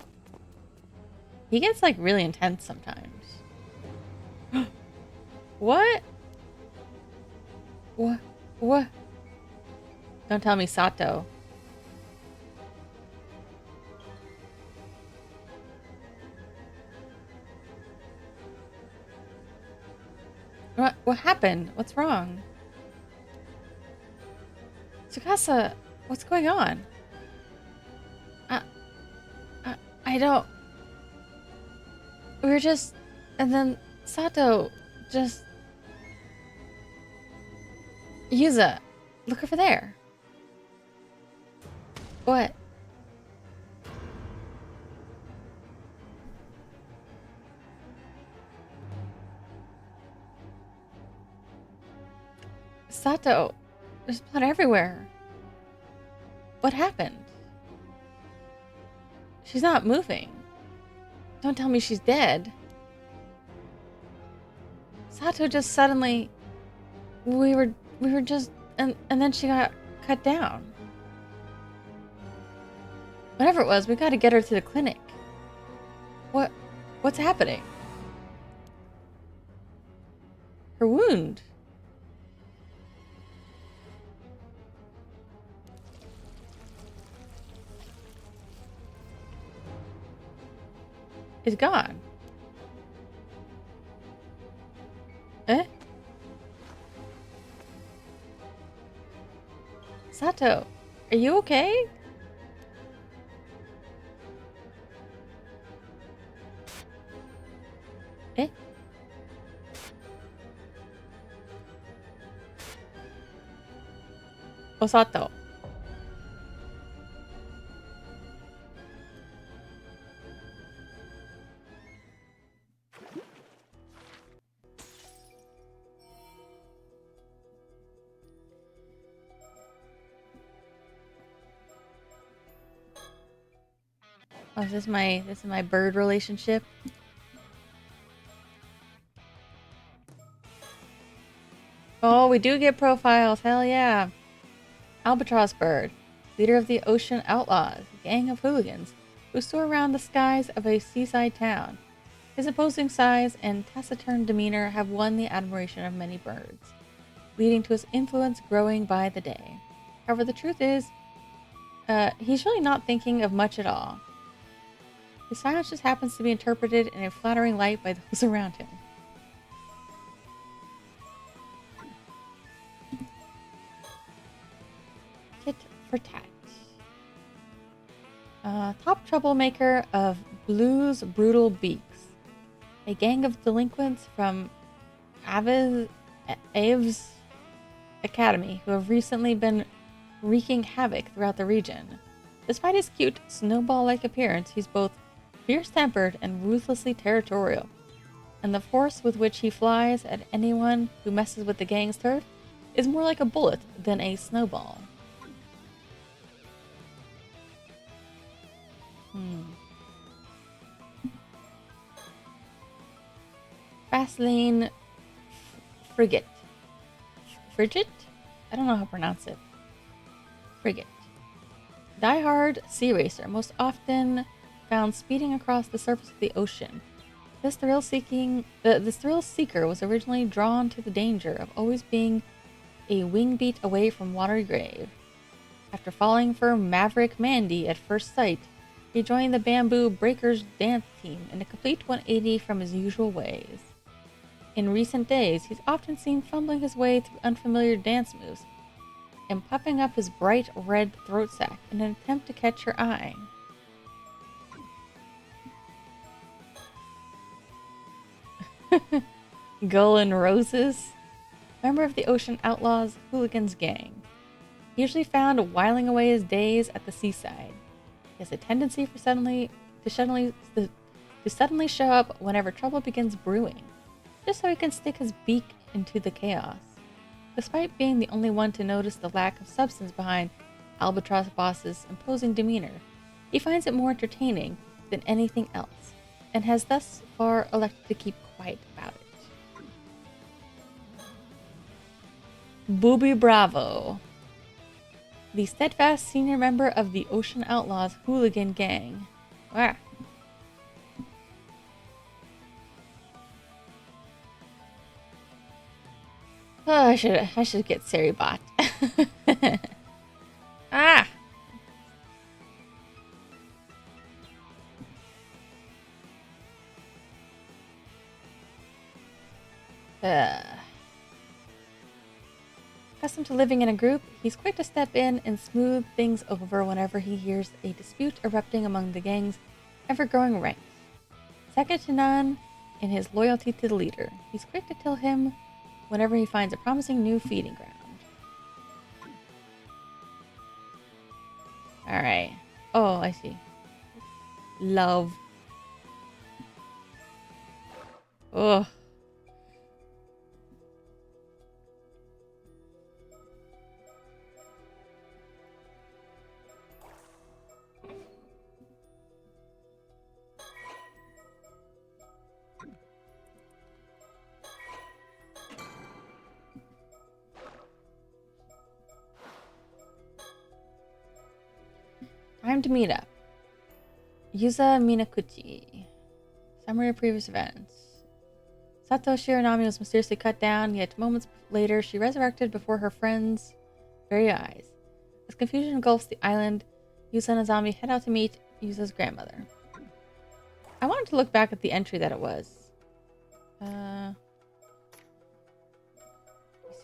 He gets like really intense sometimes. What? What? What? Don't tell me Sato. What happened? What's wrong? Tsukasa, what's going on? I don't... We were just... And then Sato just... Yuza, look over there. What? Sato, there's blood everywhere. What happened? She's not moving. Don't tell me she's dead. Sato just suddenly... We were just... And then she got cut down. Whatever it was, we gotta get her to the clinic. What's happening? Her wound. Is gone. Eh? Sato, are you okay? Eh? Osato. Oh, this is my bird relationship. Oh, we do get profiles. Hell yeah. Albatross bird, leader of the Ocean Outlaws, a gang of hooligans who soar around the skies of a seaside town. His imposing size and taciturn demeanor have won the admiration of many birds, leading to his influence growing by the day. However, the truth is, he's really not thinking of much at all. His silence just happens to be interpreted in a flattering light by those around him. Tit for tat. Top troublemaker of Blue's Brutal Beaks. A gang of delinquents from Aves Academy who have recently been wreaking havoc throughout the region. Despite his cute, snowball-like appearance, he's both fierce-tempered and ruthlessly territorial. And the force with which he flies at anyone who messes with the gang's turf is more like a bullet than a snowball. Vaseline Frigate. Frigate? I don't know how to pronounce it. Frigate. Die-hard sea racer, most often found speeding across the surface of the ocean. This thrill seeker was originally drawn to the danger of always being a wing beat away from watery grave. After falling for Maverick Mandy at first sight, he joined the Bamboo Breakers dance team in a complete 180 from his usual ways. In recent days, he's often seen fumbling his way through unfamiliar dance moves and puffing up his bright red throat sac in an attempt to catch her eye. Gull and Roses, member of the Ocean Outlaws Hooligans gang, usually found whiling away his days at the seaside. He has a tendency for to suddenly show up whenever trouble begins brewing, just so he can stick his beak into the chaos. Despite being the only one to notice the lack of substance behind Albatross Boss's imposing demeanor, he finds it more entertaining than anything else, and has thus far elected to keep quiet about it. Booby Bravo, the steadfast senior member of the Ocean Outlaws hooligan gang. Ah. Oh, I should get Seribot. Ah. Accustomed to living in a group, he's quick to step in and smooth things over whenever he hears a dispute erupting among the gang's ever-growing ranks. Second to none in his loyalty to the leader, he's quick to tell him whenever he finds a promising new feeding ground. Alright. Oh, I see. Love. Ugh. Time to meet up. Yuza Minakuchi. Summary of previous events. Sato Shiranami was mysteriously cut down, yet moments later she resurrected before her friends' very eyes. As confusion engulfs the island, Yuza and Azami head out to meet Yuza's grandmother. I wanted to look back at the entry that it was.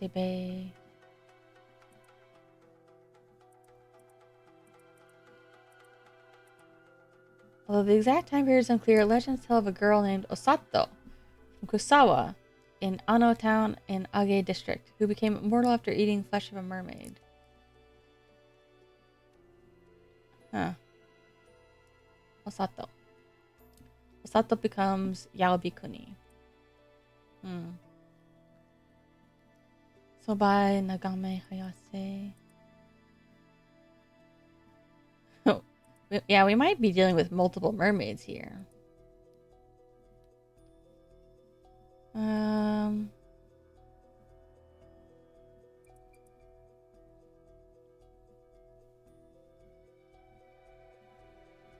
Isebe. Although the exact time period is unclear, legends tell of a girl named Osato from Kusawa in Ano Town in Age District, who became immortal after eating flesh of a mermaid. Huh. Osato. Osato becomes Yaobi-kuni. Sobai Nagame Hayase. Oh, yeah, we might be dealing with multiple mermaids here.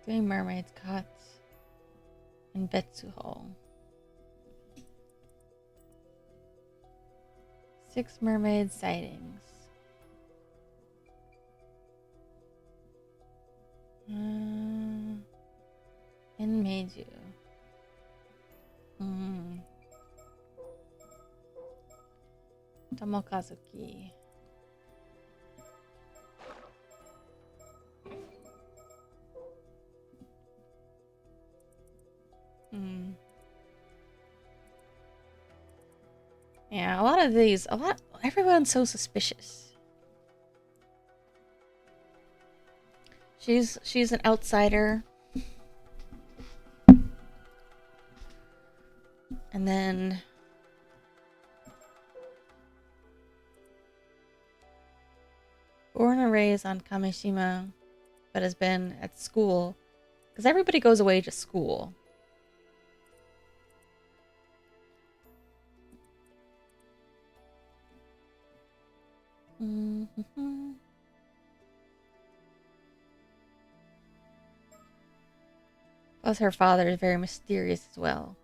Three mermaids caught in Betsuho. 6 mermaid sightings. In Meiju. Tomokazuki. Yeah, everyone's so suspicious. She's an outsider. And then born and raised on Kamishima, but has been at school because everybody goes away to school. Plus, her father is very mysterious as well.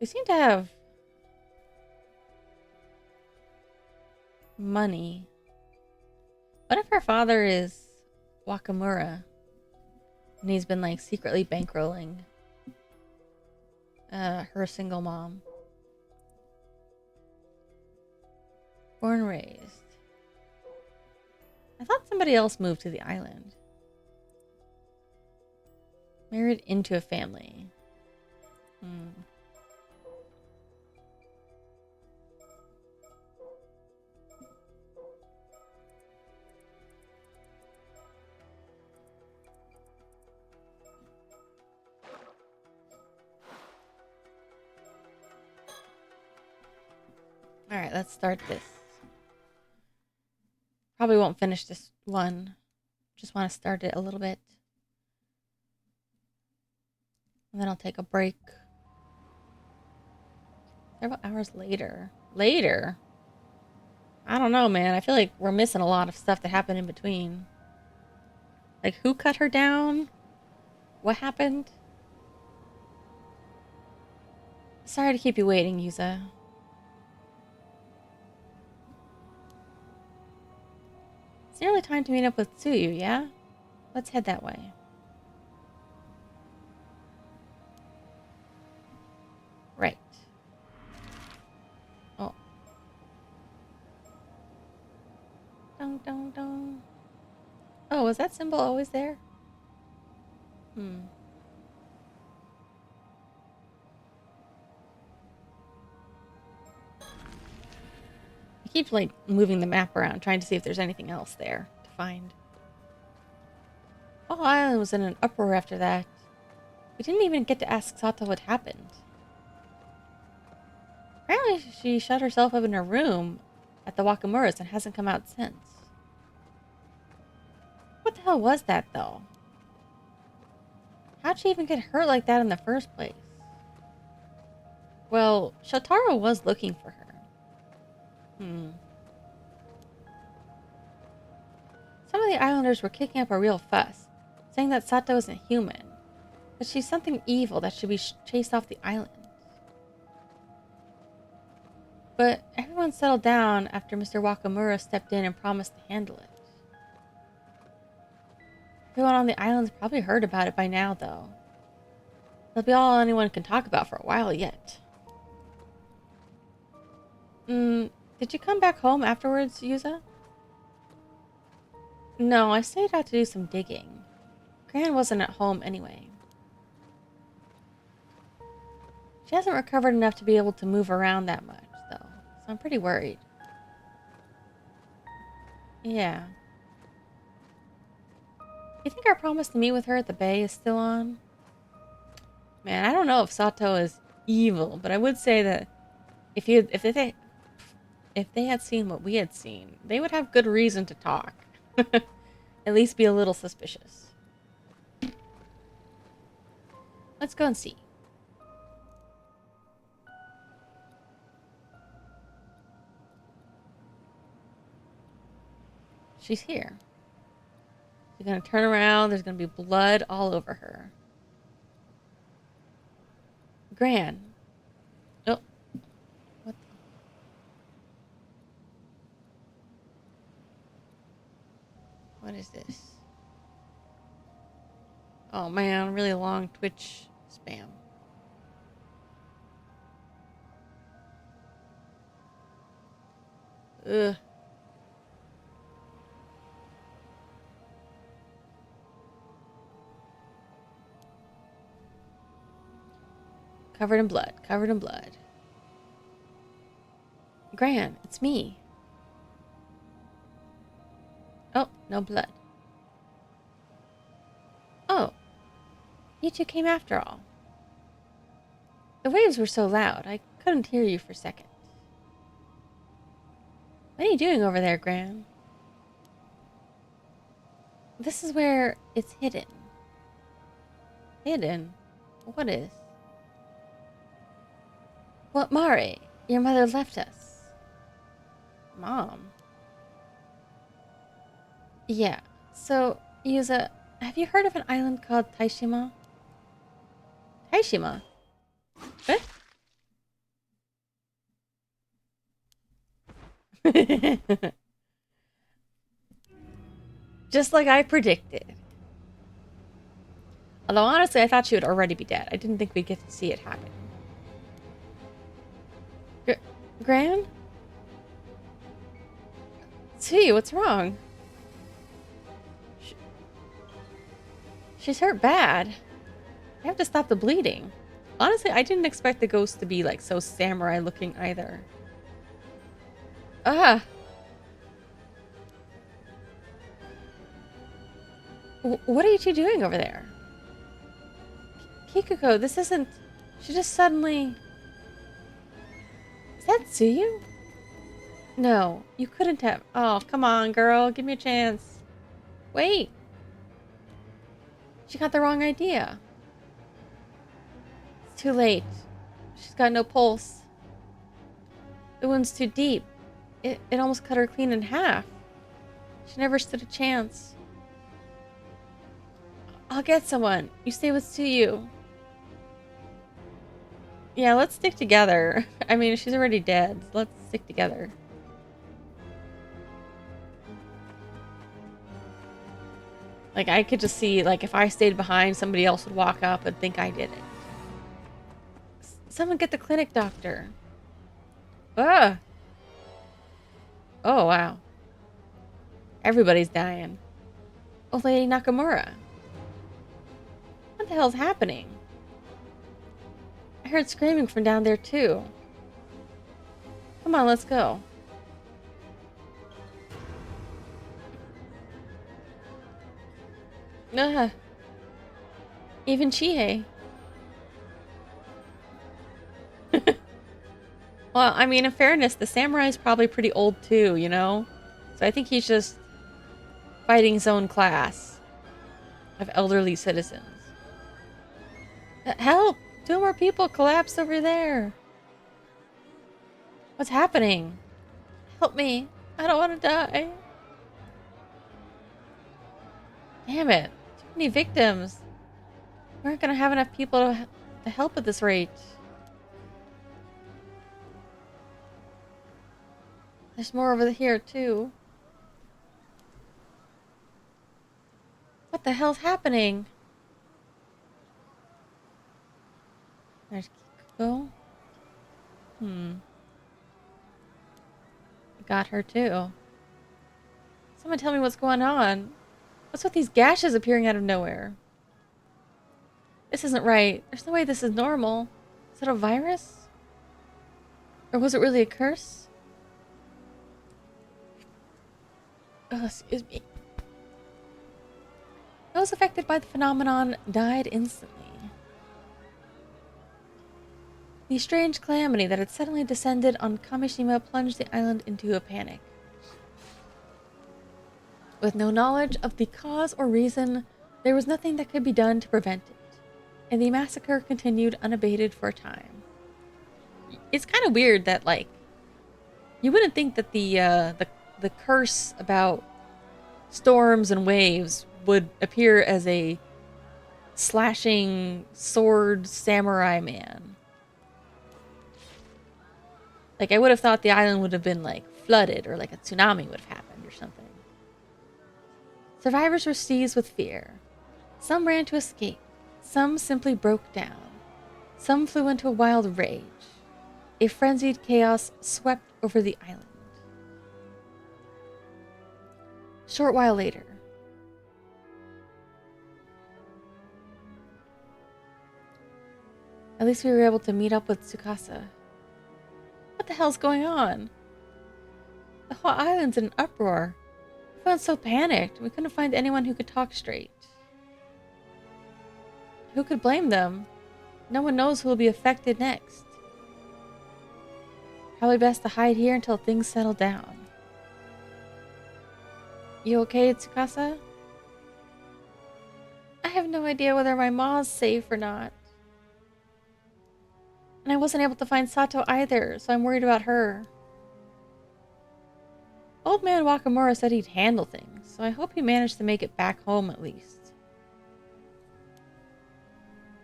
They seem to have Money. What if her father is Wakamura? And he's been like secretly bankrolling her single mom. Born and raised. I thought somebody else moved to the island. Married into a family. Alright, let's start this. Probably won't finish this one. Just want to start it a little bit. And then I'll take a break. Several hours later. Later? I don't know, man. I feel like we're missing a lot of stuff that happened in between. Like, who cut her down? What happened? Sorry to keep you waiting, Yuza. It's nearly time to meet up with Tsuyu, yeah? Let's head that way. Right. Oh. Dong, dong, dong. Oh, was that symbol always there? I keep, like, moving the map around, trying to see if there's anything else there to find. Oh, Island was in an uproar after that. We didn't even get to ask Sato what happened. Apparently, she shut herself up in her room at the Wakamuras and hasn't come out since. What the hell was that, though? How'd she even get hurt like that in the first place? Well, Shotaro was looking for her. Some of the islanders were kicking up a real fuss, saying that Sato isn't human, that she's something evil that should be chased off the island. But everyone settled down after Mr. Wakamura stepped in and promised to handle it. Everyone on the island's probably heard about it by now, though. It'll be all anyone can talk about for a while yet. Did you come back home afterwards, Yuza? No, I stayed out to do some digging. Gran wasn't at home anyway. She hasn't recovered enough to be able to move around that much, though, so I'm pretty worried. Yeah. You think our promise to meet with her at the bay is still on? Man, I don't know if Sato is evil, but I would say that if they had seen what we had seen, they would have good reason to talk. At least be a little suspicious. Let's go and see. She's here. She's gonna turn around. There's gonna be blood all over her. Gran. Oh. What the... What is this? Oh man, really long Twitch spam. Ugh. Covered in blood, covered in blood. Gran, it's me. Oh, no blood. Oh, you two came after all. The waves were so loud, I couldn't hear you for a second. What are you doing over there, Gran? This is where it's hidden. Hidden? What is? Well, Mari, your mother left us. Mom? Yeah, so, Yuza, have you heard of an island called Taishima? Taishima? What? Just like I predicted. Although honestly, I thought she would already be dead. I didn't think we'd get to see it happen. Gran? See, what's wrong? She's hurt bad. I have to stop the bleeding. Honestly, I didn't expect the ghost to be like so samurai looking either. Ah! What are you two doing over there? Kikuko, this isn't... She just suddenly... Is that Tsuyu? No, you couldn't have... Oh, come on, girl. Give me a chance. Wait. She got the wrong idea. It's too late. She's got no pulse. The wound's too deep. It almost cut her clean in half. She never stood a chance. I'll get someone. You stay with Tsuyu. Yeah, let's stick together. I mean, she's already dead. So let's stick together. Like, I could just see, like, if I stayed behind, somebody else would walk up and think I did it. Someone get the clinic doctor. Ah! Oh, wow. Everybody's dying. Oh, Lady Nakamura. What the hell's happening? I heard screaming from down there, too. Come on, let's go. Ugh. Even Chihei. Well, I mean, in fairness, the samurai's probably pretty old too, you know? So I think he's just fighting his own class of elderly citizens. Help! 2 more people collapsed over there. What's happening? Help me. I don't want to die. Damn it. Too many victims. We aren't going to have enough people to help at this rate. There's more over here, too. What the hell's happening? There's Kikuko. Got her, too. Someone tell me what's going on. What's with these gashes appearing out of nowhere? This isn't right. There's no way this is normal. Is it a virus? Or was it really a curse? Oh, excuse me. Those affected by the phenomenon died instantly. The strange calamity that had suddenly descended on Kamishima plunged the island into a panic. With no knowledge of the cause or reason, there was nothing that could be done to prevent it, and the massacre continued unabated for a time. It's kind of weird that, like, you wouldn't think that the curse about storms and waves would appear as a slashing sword samurai man. Like, I would have thought the island would have been, like, flooded, or like a tsunami would have happened or something. Survivors were seized with fear. Some ran to escape. Some simply broke down. Some flew into a wild rage. A frenzied chaos swept over the island. Short while later. At least we were able to meet up with Tsukasa. What the hell's going on? The whole island's in an uproar. Everyone's so panicked. We couldn't find anyone who could talk straight. Who could blame them? No one knows who will be affected next. Probably best to hide here until things settle down. You okay, Tsukasa? I have no idea whether my ma's safe or not. And I wasn't able to find Sato either, so I'm worried about her. Old man Wakamura said he'd handle things, so I hope he managed to make it back home at least.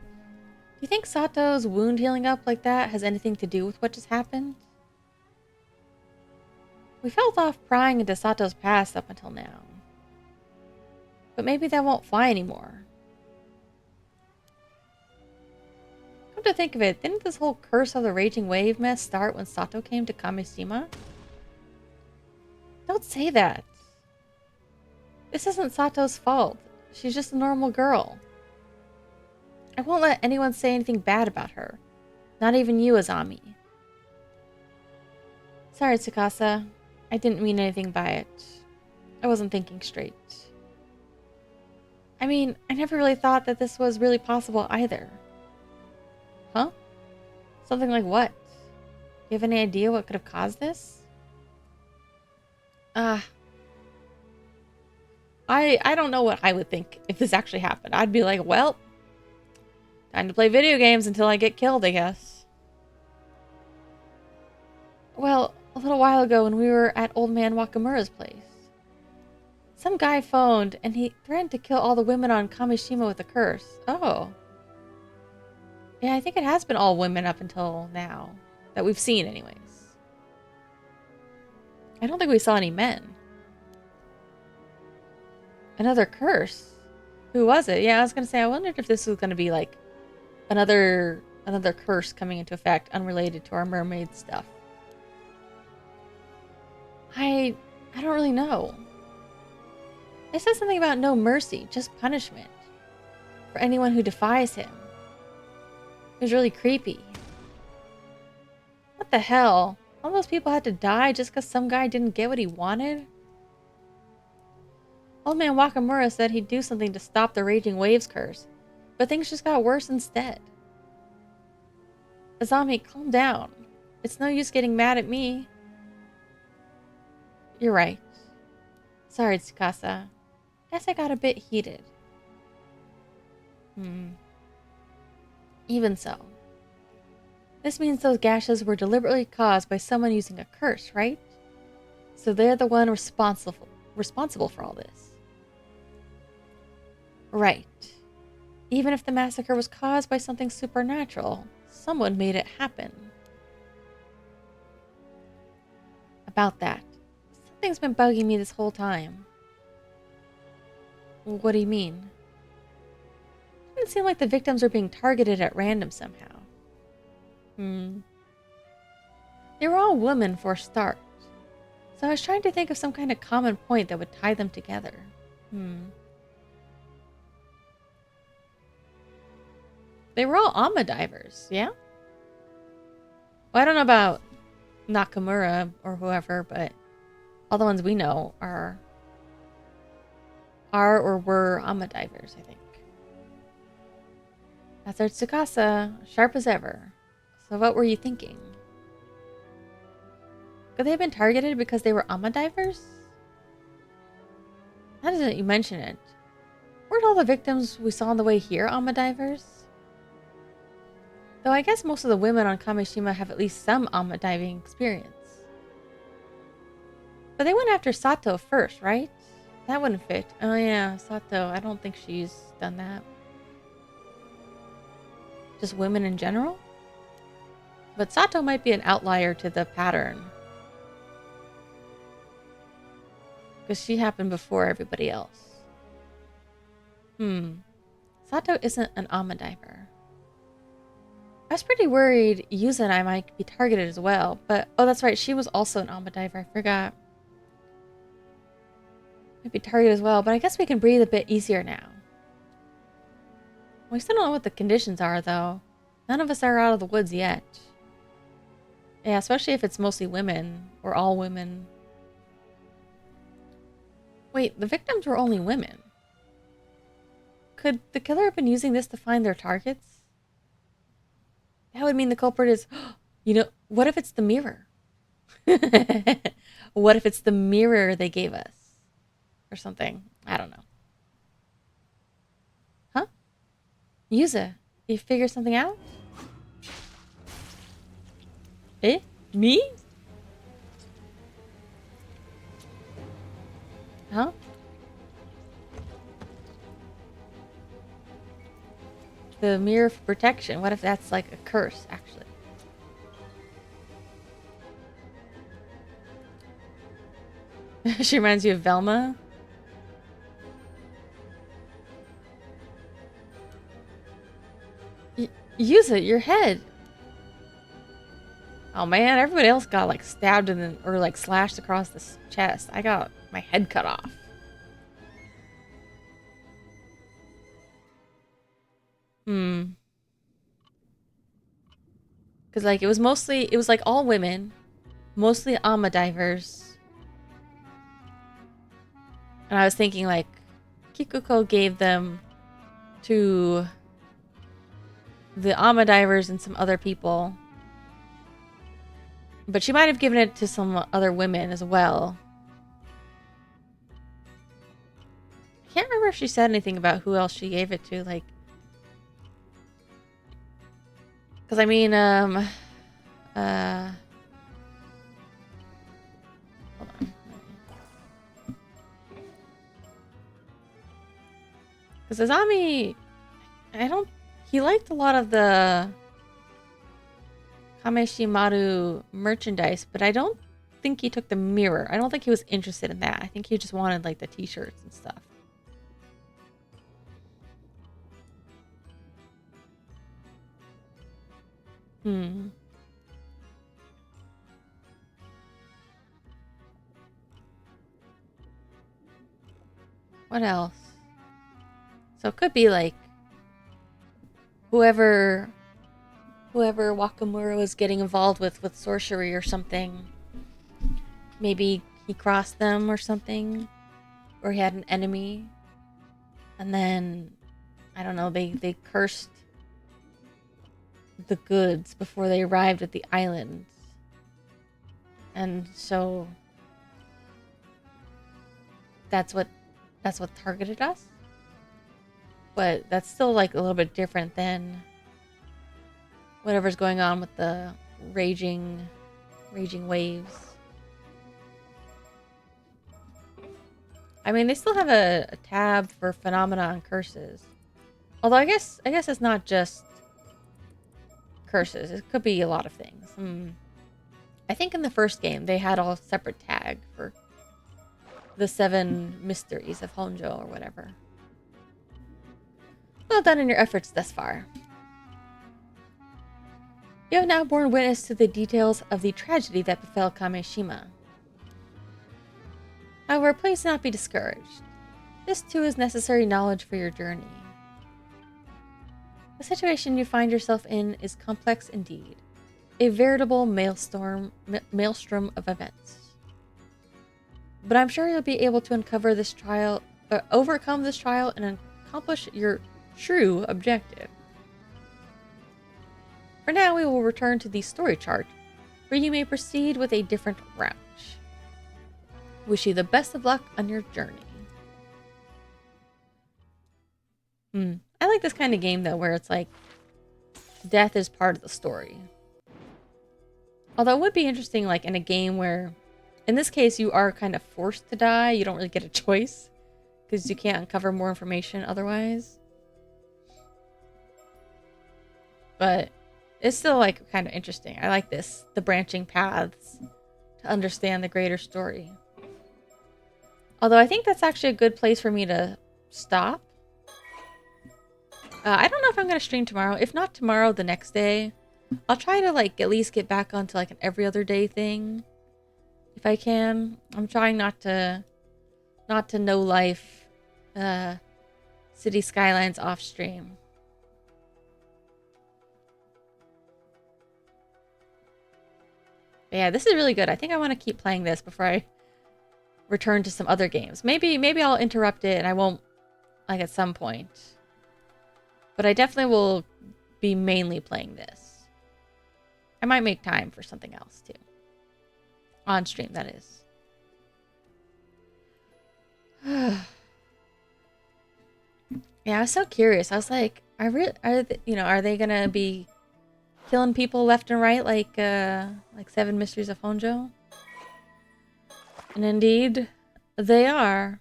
Do you think Sato's wound healing up like that has anything to do with what just happened? We felt off prying into Sato's past up until now. But maybe that won't fly anymore. Come to think of it, didn't this whole curse of the raging wave mess start when Sato came to Kamishima? Don't say that. This isn't Sato's fault. She's just a normal girl. I won't let anyone say anything bad about her. Not even you, Azami. Sorry, Tsukasa. I didn't mean anything by it. I wasn't thinking straight. I mean, I never really thought that this was really possible either. Huh? Something like what? You have any idea what could have caused this? I don't know what I would think if this actually happened. I'd be like, well, time to play video games until I get killed, I guess. Well, a little while ago when we were at Old Man Wakamura's place, some guy phoned and he threatened to kill all the women on Kamishima with a curse. Oh. Yeah, I think it has been all women up until now. That we've seen, anyways. I don't think we saw any men. Another curse? Who was it? Yeah, I was going to say, I wondered if this was going to be like another curse coming into effect unrelated to our mermaid stuff. I don't really know. It says something about no mercy, just punishment for anyone who defies him. It was really creepy. What the hell? All those people had to die just because some guy didn't get what he wanted? Old Man Wakamura said he'd do something to stop the raging waves curse, but things just got worse instead. Azami, calm down. It's no use getting mad at me. You're right. Sorry, Tsukasa. Guess I got a bit heated. Even so. This means those gashes were deliberately caused by someone using a curse, right? So they're the one responsible for all this. Right. Even if the massacre was caused by something supernatural, someone made it happen. About that. Something's been bugging me this whole time. What do you mean? It doesn't seem like the victims are being targeted at random somehow. They were all women for a start. So I was trying to think of some kind of common point that would tie them together. They were all Ama divers, yeah? Well, I don't know about Nakamura or whoever, but all the ones we know are or were Ama divers, I think. That's our Tsukasa, sharp as ever. So what were you thinking? Could they have been targeted because they were Ama divers? Now that you mention it, weren't all the victims we saw on the way here Ama divers? Though I guess most of the women on Kamishima have at least some Ama diving experience. But they went after Sato first, right? That wouldn't fit. Oh yeah, Sato. I don't think she's done that. Just women in general? But Sato might be an outlier to the pattern. Because she happened before everybody else. Sato isn't an Ama diver. I was pretty worried Yuza and I might be targeted as well, but oh, that's right, she was also an Ama diver. I forgot. Might be targeted as well, but I guess we can breathe a bit easier now. We still don't know what the conditions are, though. None of us are out of the woods yet. Yeah, especially if it's mostly women, or all women. Wait, the victims were only women. Could the killer have been using this to find their targets? That would mean the culprit is... You know, what if it's the mirror? What if it's the mirror they gave us? Or something. I don't know. Huh? Yuza, you figure something out? Eh? Me? Huh? The mirror for protection. What if that's like a curse, actually? She reminds you of Velma. Use it, your head. Oh man, everybody else got like stabbed or like slashed across the chest. I got my head cut off. Because like it was like all women, mostly Ama divers. And I was thinking like Kikuko gave them to the Ama divers and some other people. But she might have given it to some other women as well. I can't remember if she said anything about who else she gave it to, like... Because, I mean, hold on. Because Azami... He liked a lot of the Kameshimaru merchandise, but I don't think he took the mirror. I don't think he was interested in that. I think he just wanted, like, the t-shirts and stuff. What else? So it could be, like, whoever Wakamura was getting involved with sorcery or something. Maybe he crossed them or something. Or he had an enemy. And then, I don't know, they cursed the goods before they arrived at the islands. And so that's what targeted us. But that's still like a little bit different than whatever's going on with the raging waves. I mean, they still have a tab for phenomena and curses. Although I guess it's not just curses. It could be a lot of things. I think in the first game they had all separate tag for the 7 mysteries of Honjo or whatever. Well done in your efforts thus far. You have now borne witness to the details of the tragedy that befell Kameshima. However, please do not be discouraged. This too is necessary knowledge for your journey. The situation you find yourself in is complex indeed, a veritable maelstrom of events. But I'm sure you'll be able to overcome this trial and accomplish your true objective. For now, we will return to the story chart, where you may proceed with a different route. Wish you the best of luck on your journey. I like this kind of game, though, where it's like death is part of the story. Although it would be interesting, like, in a game where, in this case, you are kind of forced to die. You don't really get a choice, because you can't uncover more information otherwise. But it's still, like, kind of interesting. I like this, the branching paths, to understand the greater story. Although I think that's actually a good place for me to stop. I don't know if I'm going to stream tomorrow. If not tomorrow, the next day. I'll try to, like, at least get back onto, like, an every other day thing. If I can. I'm trying not to no life City Skylines off stream. But yeah, this is really good. I think I want to keep playing this before I return to some other games. Maybe I'll interrupt it and I won't, like, at some point. But I definitely will be mainly playing this. I might make time for something else too. On stream, that is. Yeah, I was so curious. I was like, are they gonna be killing people left and right like 7 Mysteries of Honjo? And indeed, they are.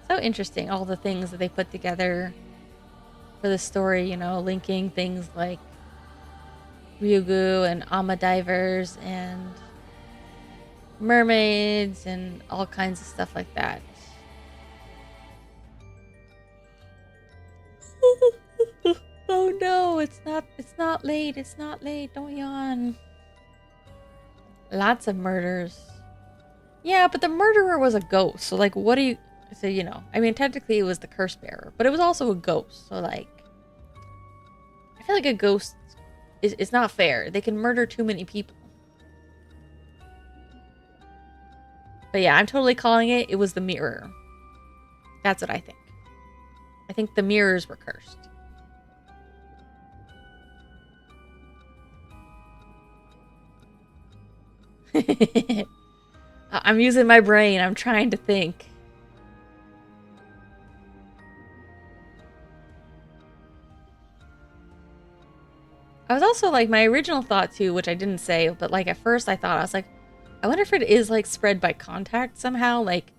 So interesting, all the things that they put together for the story, linking things like Ryugu and Ama divers and mermaids and all kinds of stuff like that. Oh no, it's not late. It's not late. Don't yawn. Lots of murders. Yeah, but the murderer was a ghost. So like what do you I mean technically it was the curse bearer, but it was also a ghost. So like I feel like a ghost is not fair. They can murder too many people. But yeah, I'm totally calling it. It was the mirror. That's what I think. I think the mirrors were cursed. I'm using my brain. I'm trying to think. I was also like, my original thought too, which I didn't say, but like at first I thought, I was like, I wonder if it is like spread by contact somehow. Like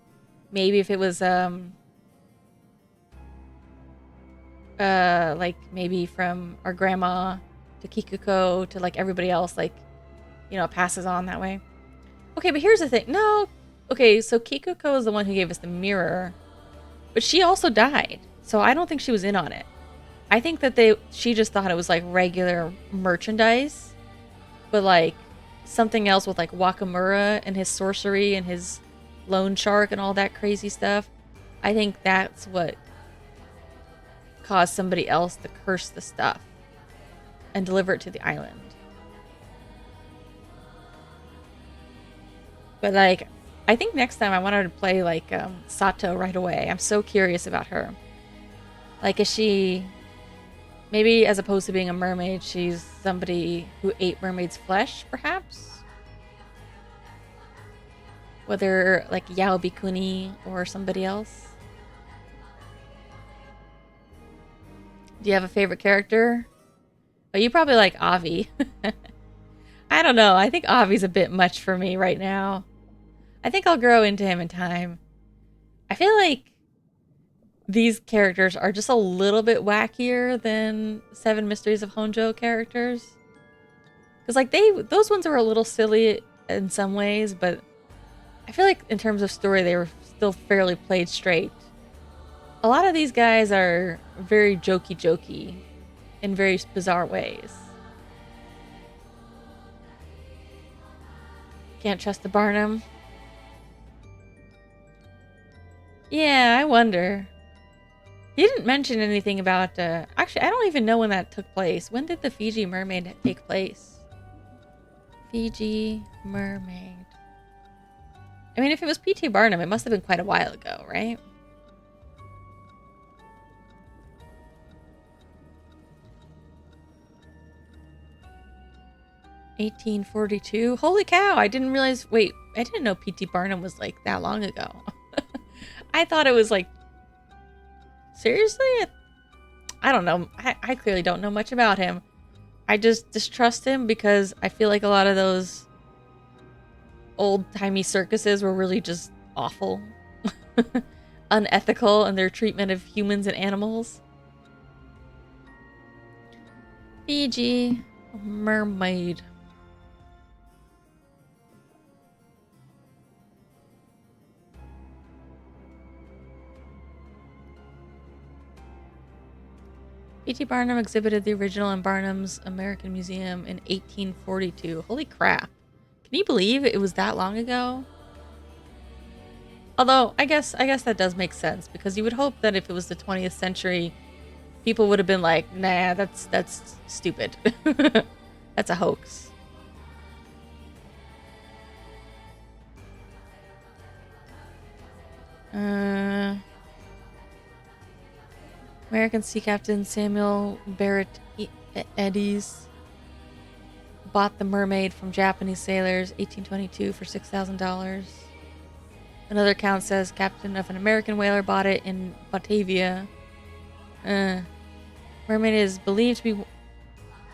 maybe if it was, like maybe from our grandma to Kikuko to like everybody else, like, it passes on that way. Okay, but here's the thing. No. Okay, so Kikuko is the one who gave us the mirror, but she also died. So I don't think she was in on it. I think that she just thought it was like regular merchandise, but like something else with like Wakamura and his sorcery and his loan shark and all that crazy stuff. I think that's what caused somebody else to curse the stuff and deliver it to the island. But like, I think next time I want her to play like Sato right away. I'm so curious about her. Like, is she... Maybe as opposed to being a mermaid, she's somebody who ate mermaid's flesh, perhaps? Whether like Yao Bikuni or somebody else. Do you have a favorite character? Oh, you probably like Avi. I don't know. I think Avi's a bit much for me right now. I think I'll grow into him in time. I feel like these characters are just a little bit wackier than Seven Mysteries of Honjo characters. Because like those ones were a little silly in some ways, but I feel like in terms of story, they were still fairly played straight. A lot of these guys are very jokey in very bizarre ways. Can't trust the Barnum. Yeah, I wonder. He didn't mention anything about, actually, I don't even know when that took place. When did the Fiji Mermaid take place? Fiji Mermaid. I mean, if it was P.T. Barnum, it must have been quite a while ago, right? (1842). Holy cow, I didn't realize... Wait, I didn't know P.T. Barnum was, like, that long ago. I thought it was, like... Seriously? I don't know. I clearly don't know much about him. I just distrust him because I feel like a lot of those old-timey circuses were really just awful. Unethical in their treatment of humans and animals. Fiji Mermaid. P.T. Barnum exhibited the original in Barnum's American Museum in 1842. Holy crap. Can you believe it was that long ago? Although, I guess that does make sense, because you would hope that if it was the 20th century, people would have been like, nah, that's stupid. That's a hoax. American Sea Captain Samuel Barrett Eddies bought the Mermaid from Japanese sailors 1822 for $6,000. Another account says captain of an American whaler bought it in Batavia. Mermaid is believed to be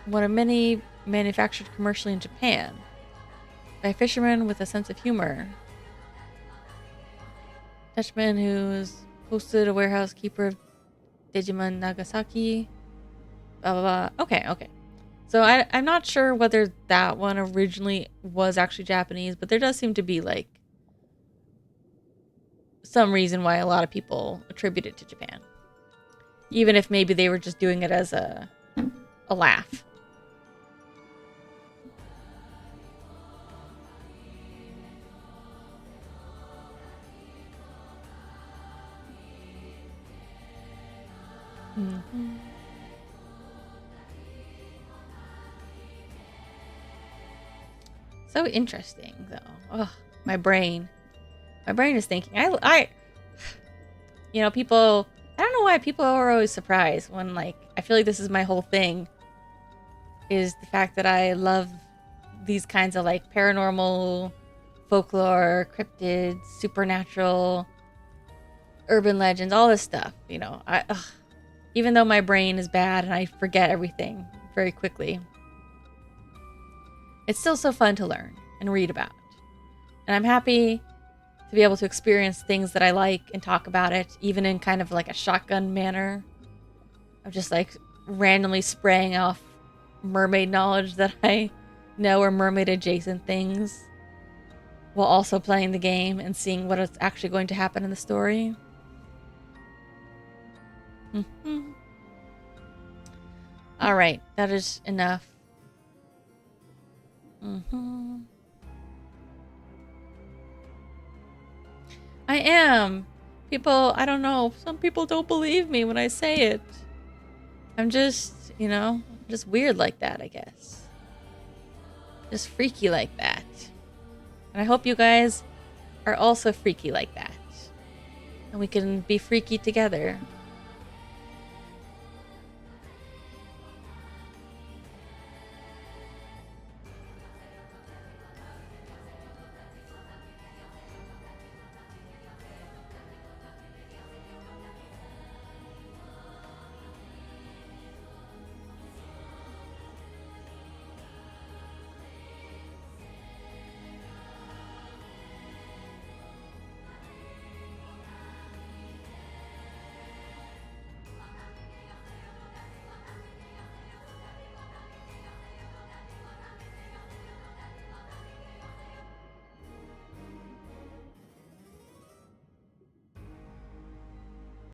one of many manufactured commercially in Japan by a fisherman with a sense of humor. Dutchman who is posted a warehouse keeper of Digimon Nagasaki blah, blah, blah. Okay, okay. So I'm not sure whether that one originally was actually Japanese, but there does seem to be like some reason why a lot of people attribute it to Japan. Even if maybe they were just doing it as a laugh. Mm-hmm. So interesting, though. Oh, my brain. My brain is thinking. People. I don't know why people are always surprised when, like, I feel like this is my whole thing. Is the fact that I love these kinds of like paranormal, folklore, cryptids, supernatural, urban legends, all this stuff. Even though my brain is bad and I forget everything very quickly, it's still so fun to learn and read about. And I'm happy to be able to experience things that I like and talk about it, even in kind of like a shotgun manner of just like randomly spraying off mermaid knowledge that I know or mermaid adjacent things while also playing the game and seeing what is actually going to happen in the story. Mm-hmm. All right, that is enough. Mm-hmm. I am. People, I don't know. Some people don't believe me when I say it. I'm just, just weird like that, I guess. Just freaky like that. And I hope you guys are also freaky like that. And we can be freaky together.